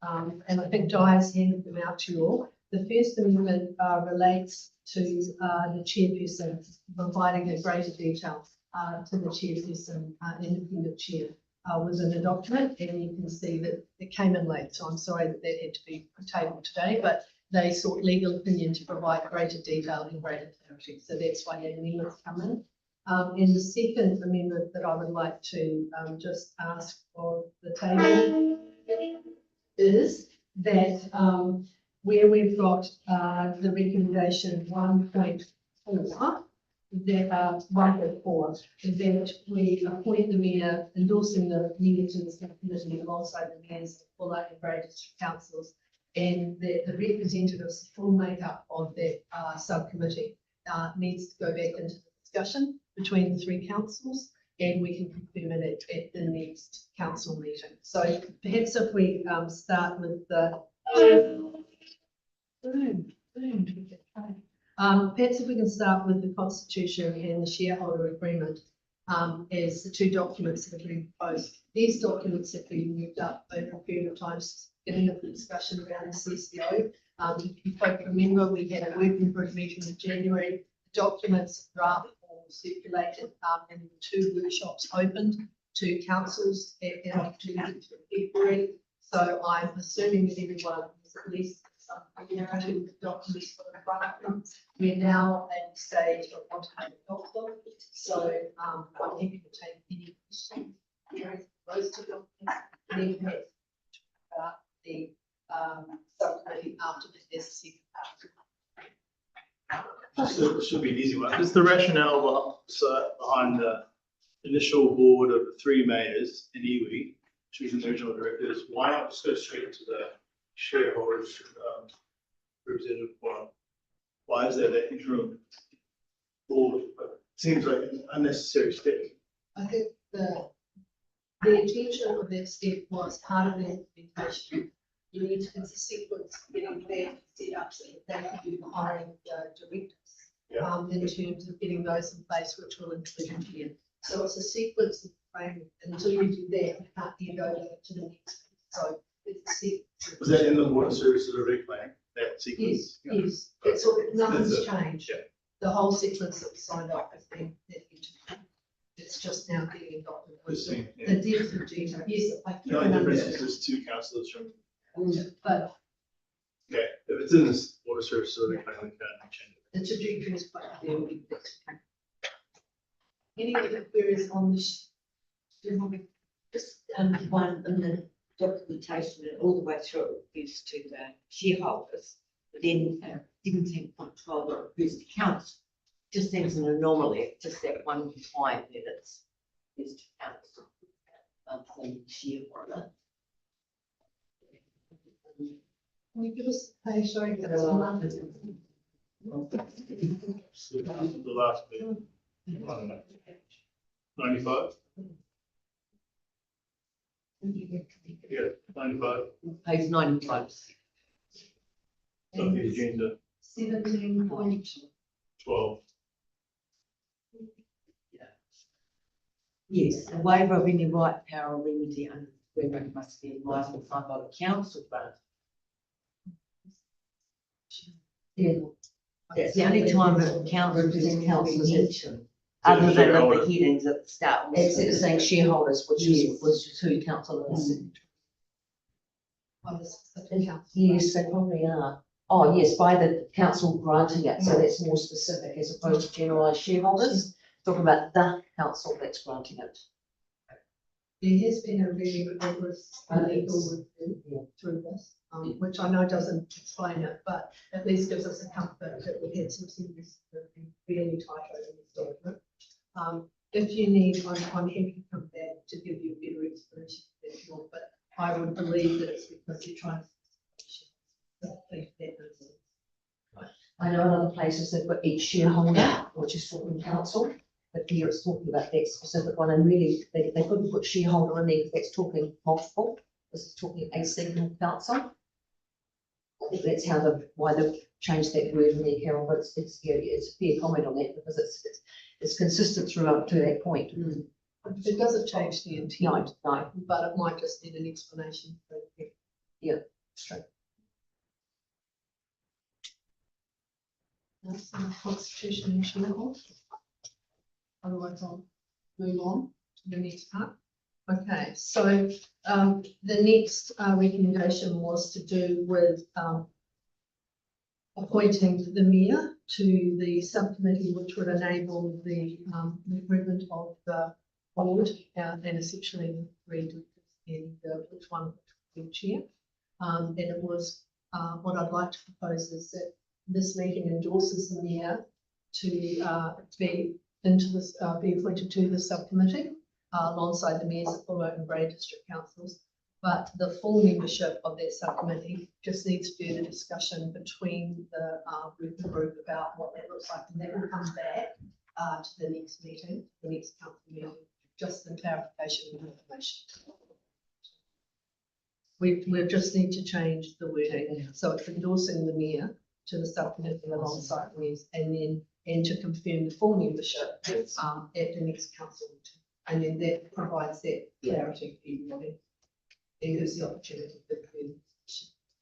and I think Di has handed them out to you all. The first amendment relates to the chairperson providing a greater detail to the chairperson, independent chair, within the document, and you can see that it came in late, so I'm sorry that that had to be tabled today, but they sought legal opinion to provide greater detail and greater clarity, so that's why the amendments come in. And the second amendment that I would like to just ask for the table is that where we've got the recommendation 1.4, that 1.4, that we appoint the mayor, endorsing the mayor to the subcommittee alongside the mayors of Fuller and Grey District councils, and that the representatives, the full makeup of that subcommittee needs to go back into the discussion between the 3 councils, and we can confirm it at the next council meeting. So perhaps if we start with the perhaps if we can start with the Constitution and the shareholder agreement as the 2 documents that have been proposed. These documents have been moved up over a period of time, getting up the discussion around the CCO. If you folks remember, we had a working group meeting in January. The documents draft form circulated and 2 workshops opened to councils at opportunity in February. So I'm assuming that everyone has at least some familiarity with the documents for the front of them. We're now at the stage of wanting to adopt them. So I'm happy to take any questions. Those 2 documents, and then perhaps about the subcommittee after the SC. This should be an easy one. Is the rationale behind the initial board of the 3 mayors in iwi, choosing the original directors? Why not just go straight to the shareholders representative forum? Why is there that interim board? It seems like an unnecessary step. I think the intention of that step was part of the implementation. You need to, it's a sequence, getting there, set up so that they can do the hiring the directors. In terms of getting those in place, which will include here. So it's a sequence of frame. Until you do that, you can't then go to the next. So it's a sequence. Was that in the water services or reg plan? That sequence? Yes. It's all, nothing's changed. The whole sequence that was signed off has been. It's just now being adopted. Just saying, yeah. The depth of detail, yes, I The only can difference is understand. there's two councillors from, But okay, if it's in this water service, so they can change it. the trajectory is quite clear. Any other queries on this? Just one in the documentation and all the way through it refers to the shareholders, but then 17.12 refers to council. Just seems an anomaly, just that one time that it's to council. From shareholder. Can you give us a page, sorry? The last bit. I don't know. 95? Yeah, 95. Page 95. Of the agenda, 17.12. 12. Yes, the waiver of any right, power, or remedy under the agreement must be advised and signed by the council, but yeah, that's the only time that council represents councillors mentioned, other than in the headings at the start. Except saying shareholders, which was two councillors. Yes, they probably are. Oh, yes, by the council granting it, so that's more specific as opposed to generalised shareholders. Talking about the council that's granting it. There has been a really rigorous legal review through this, which I know doesn't explain it, but at least gives us a comfort that we had some serious, really tight over this document. If you need, I'm happy to come back to give you a better explanation if you want, but I would believe that it's because you're trying to. I know in other places they've got each shareholder, which is talking council, but here it's talking about that specific one, and really, they couldn't put shareholder in there because that's talking multiple, this is talking a single council. I think that's why they've changed that word in there, Carol, but it's a fair comment on that, because it's consistent throughout to that point. It doesn't change the intent. No, but it might just need an explanation. yeah, straight. That's the constitution issue level. Otherwise I'll move on to the next part. Okay, so the next recommendation was to do with appointing the mayor to the subcommittee, which would enable the recruitment of the board and essentially the three and which one would chair. And it was what I'd like to propose is that this meeting endorses the mayor to be appointed to the subcommittee alongside the mayors of Fuller and Bray District Councils. But the full membership of that subcommittee just needs further discussion between the working group about what that looks like, and that will come back to the next meeting, the next council meeting, just in clarification of information. We just need to change the wording, so it's endorsing the mayor to the subcommittee alongside mayors, and to confirm the full membership at the next council meeting, and then that provides that clarity for everybody. It gives the opportunity for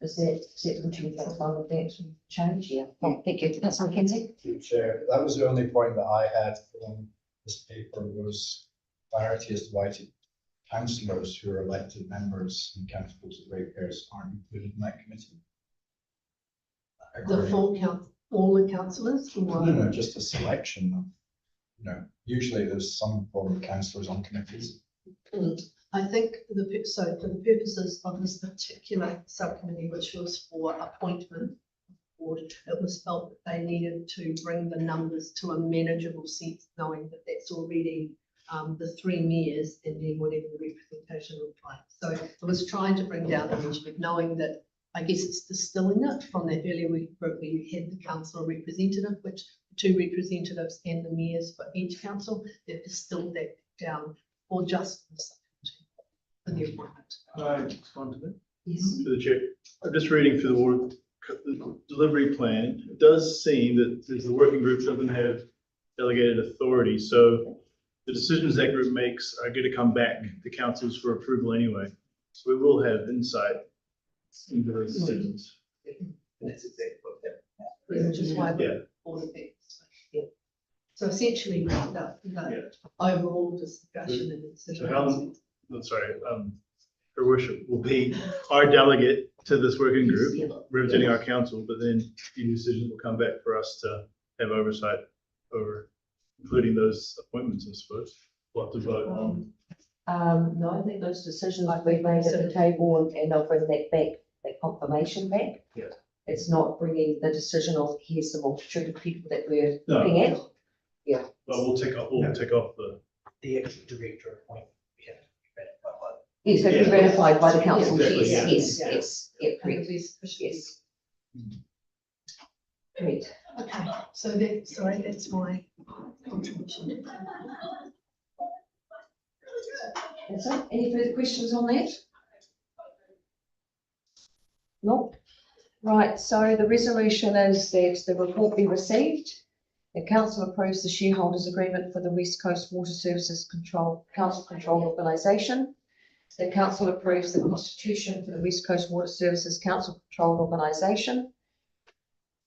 Is that what you think of that change? Yeah. Oh, thank you. Councillor McKenzie. Chair, that was the only point that I had from this paper was clarity as to why councillors who are elected members and councils of ratepayers aren't included in that committee. the full council, all the councillors. No, just a selection of, usually there's some form of councillors on committees. I think so for the purposes of this particular subcommittee, which was for appointment board, it was felt that they needed to bring the numbers to a manageable sense, knowing that that's already the three mayors and then whatever the representation looked like. So it was trying to bring down the measurement, knowing that I guess it's distilling it from that earlier group where you had the council representative, which two representatives and the mayors for each council, they've distilled that down for just the subcommittee for the appointment. I respond to that? Yes. To the chair. I'm just reading through the delivery plan. It does seem that the working group doesn't have delegated authority. So the decisions that group makes are going to come back to councils for approval anyway. So we will have insight into those decisions. That's exactly what that. Which is why Yeah. all of that. So essentially, the overall discussion and So decision. Helen, I'm sorry, her worship will be our delegate to this working group, representing our council, but then any decisions will come back for us to have oversight over, including those appointments, I suppose. We'll have to vote on. No, I think those decisions we've made at the table and I'll bring that back, that confirmation back. Yeah. It's not bringing the decision of here's the multitude of people that we're No. looking at. Yeah. But we'll take off the. The actual director appointment, we have to be ratified by. Yes, so be ratified by the council, Exactly, yes, yeah. yes, Yeah. yes, yeah, And correct, it'll be sufficient. yes. Correct. Okay, so that, sorry, that's my contribution. That's it. Any further questions on that? No? Right, so the resolution is that the report be received. The council approves the shareholders agreement for the West Coast Water Services Council Control Organisation. The council approves the constitution for the West Coast Water Services Council Control Organisation.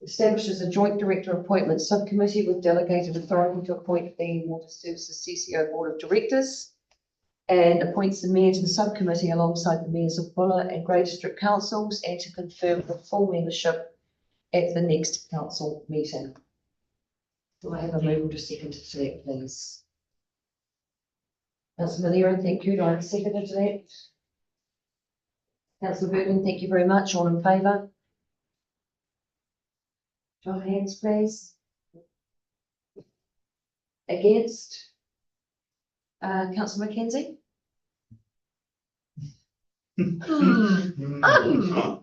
Establishes a joint director appointment subcommittee with delegated authority to appoint the Water Services CCO Board of Directors. And appoints the mayor to the subcommittee alongside the mayors of Buller and Grey District councils and to confirm the full membership at the next council meeting. Do I have a move to second to that, please? Councillor Malera, thank you. Do I have a second to that? Councillor Burton, thank you very much. All in favour? Show of hands, please. Against? Councillor Mackenzie? I'm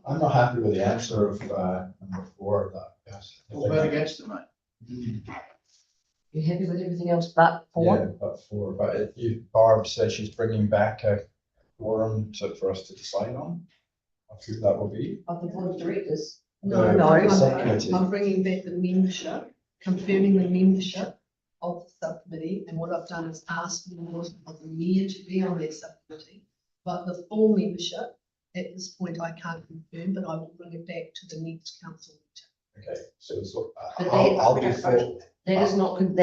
not happy with the answer of number 4 of that. Yes. We'll vote against it, mate. You happy with everything else but 4? Yeah, but 4, but Barb says she's bringing back a quorum for us to decide on. Who that will be. Of the board of directors? No, No, the subcommittee. I'm bringing back the membership, confirming the membership of the subcommittee, and what I've done is asked the board of the mayor to be on that subcommittee. But the full membership, at this point, I can't confirm, but I will bring it back to the next council meeting. Okay, so But I'll do 4. That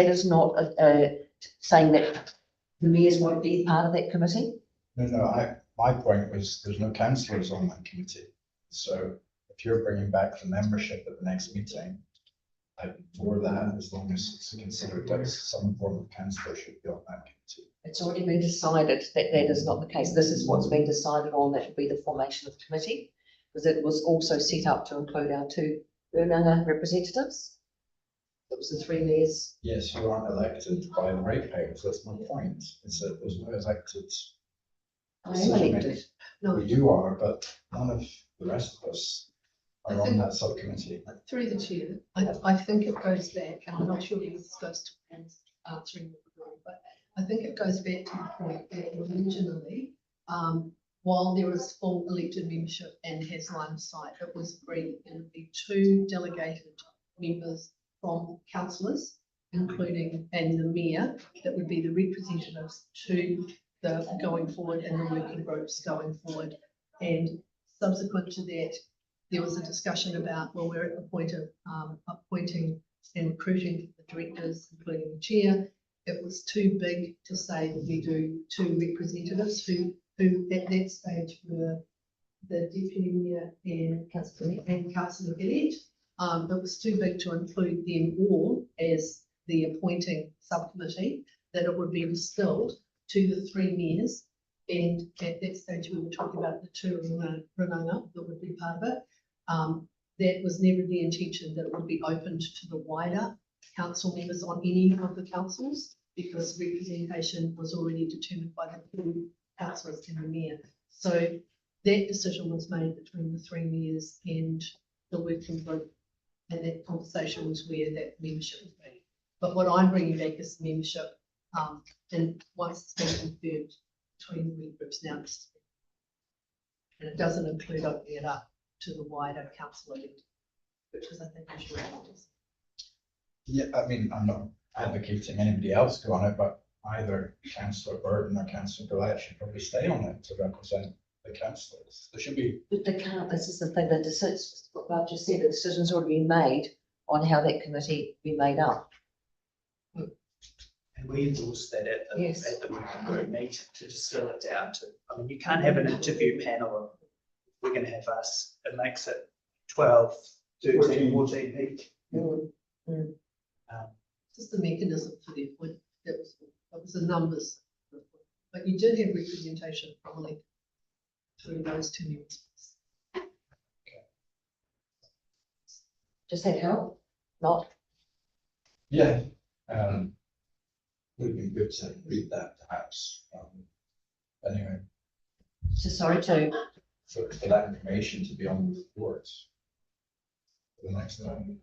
is not saying that the mayors won't be part of that committee. No, my point was there's no councillors on that committee. So if you're bringing back the membership at the next meeting, for that, as long as it's considered that some form of councillor should be on that committee. It's already been decided that that is not the case. This is what's been decided on, that will be the formation of the committee. Because it was also set up to include our 2 Runanga representatives. It was the 3 mayors. Yes, you aren't elected by the ratepayers, that's my point, is that there's no elected. I am elected. No. Well, you are, but none of the rest of us are I on think- that subcommittee. Through the chair, I think it goes back, and I'm not sure if this goes to answering the query, but I think it goes back to the point that originally, while there is full elected membership and has line of sight, it was agreed that there would be 2 delegated members from councillors, including, and the mayor, that would be the representatives to the going forward and the working groups going forward. And subsequent to that, there was a discussion about, well, we're at the point of appointing and recruiting the directors, including the chair. It was too big to say that we do 2 representatives who at that stage were the deputy mayor and councillor Elliott. It was too big to include them all as the appointing subcommittee, that it would be distilled to the 3 mayors. And at that stage, we were talking about the 2 Runanga that would be part of it. That was never the intention, that it would be opened to the wider council members on any of the councils, because representation was already determined by the 2 councillors and the mayor. So that decision was made between the 3 mayors and the working group, and that conversation was where that membership was made. But what I'm bringing back is the membership, and once it's been confirmed between the working groups now. And it doesn't include opening it up to the wider council elect, which is, I think, is your point. Yeah, I mean, I'm not advocating anybody else go on it, but either councillor Burton or councillor Gillette should probably stay on it to represent the councillors. There should be. But they can't, this is the thing, the decision, what Bob just said, the decision's already been made on how that committee be made up. And we endorsed that at the, Yes. at the working group meeting to distill it down to, I mean, you can't have an interview panel of, we're gonna have us, it makes it 12, 13, 14 people. Just the mechanism for the appointment, that was the numbers. But you did have representation from like through those two meetings. Does that help? Not? Yeah, would be good to read that perhaps. Anyway, So sorry to, for that information to be on the reports. For the next one.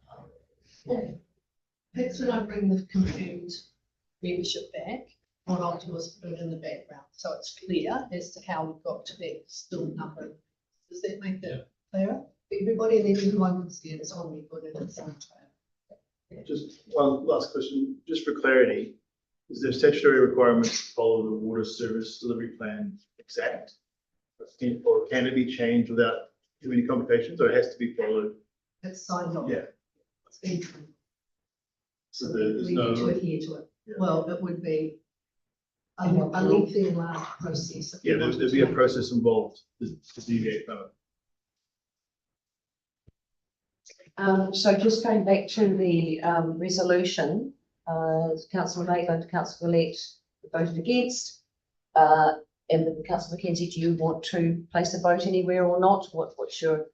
Perhaps when I bring the confirmed membership back, what I'll do is put it in the background, so it's clear as to how we got to that still number. Does that make that clearer? Everybody and then everyone can see it, it's on record and it's on trail. Just one last question, just for clarity, is there statutory requirement to follow the water service delivery plan exact? Or can it be changed without too many complications, or it has to be followed? It's signed off. Yeah. It's been done. So there's We no. need to adhere to it. Well, it would be a lengthy and large process. if Yeah, we there'd wanted be a to. process involved to deviate from it. so just going back to the, resolution, councillor Maitland, councillor-elect voted against. And then councillor Mackenzie, do you want to place a vote anywhere or not? What's your?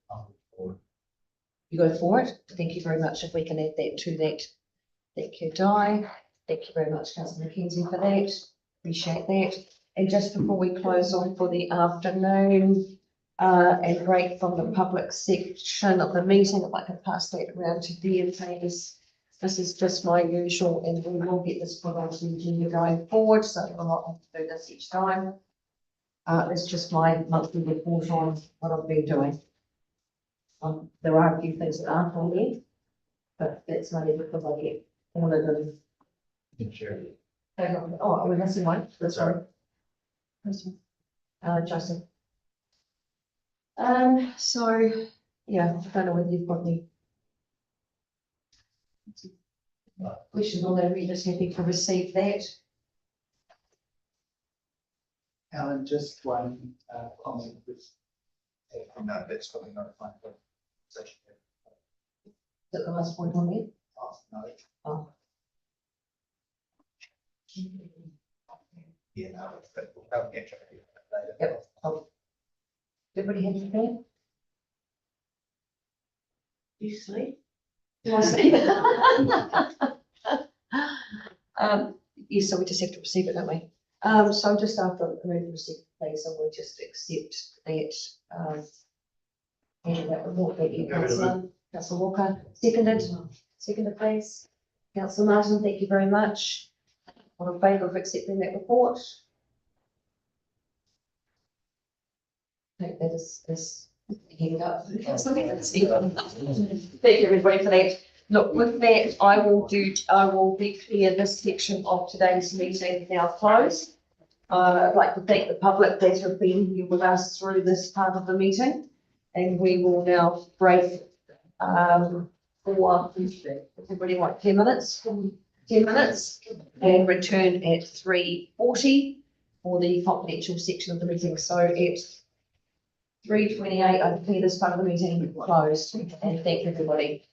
You go for it. Thank you very much. If we can add that to that. Thank you, Di. Thank you very much, councillor Mackenzie, for that. Appreciate that. And just before we close on for the afternoon, and break from the public section of the meeting, I'd like to pass that around to Dean. This is just my usual, and we will get this put on to the agenda going forward, so we'll not have to do this each time. It's just my monthly report on what I've been doing. There are a few things that aren't on there, but that's only because I get all of them. Oh, we're missing one, sorry. Justin. So, yeah, I don't know whether you've got any questions on that. We're just happy to receive that. Alan, just one comment with. No, that's probably not a fine session. Is that the last point on there? No. Oh. Yeah, no, but we'll get to it later. Yep. Oh. Everybody have anything? You sleep? Do I sleep? Yes, so we just have to receive it, don't we? So just after the move to receive, please, I will just accept that, and that report that you, Councillor Walker, seconded, please. Councillor Martin, thank you very much. All in favour of accepting that report? I think that is hanging up. Thank you everybody for that. Look, with that, I will declare this section of today's meeting now closed. I'd like to thank the public that have been here with us through this part of the meeting. And we will now break, for, everybody want 10 minutes? 10 minutes, and return at 3:40 for the confidential section of the meeting. So at 3:28, I declare this part of the meeting closed, and thank everybody.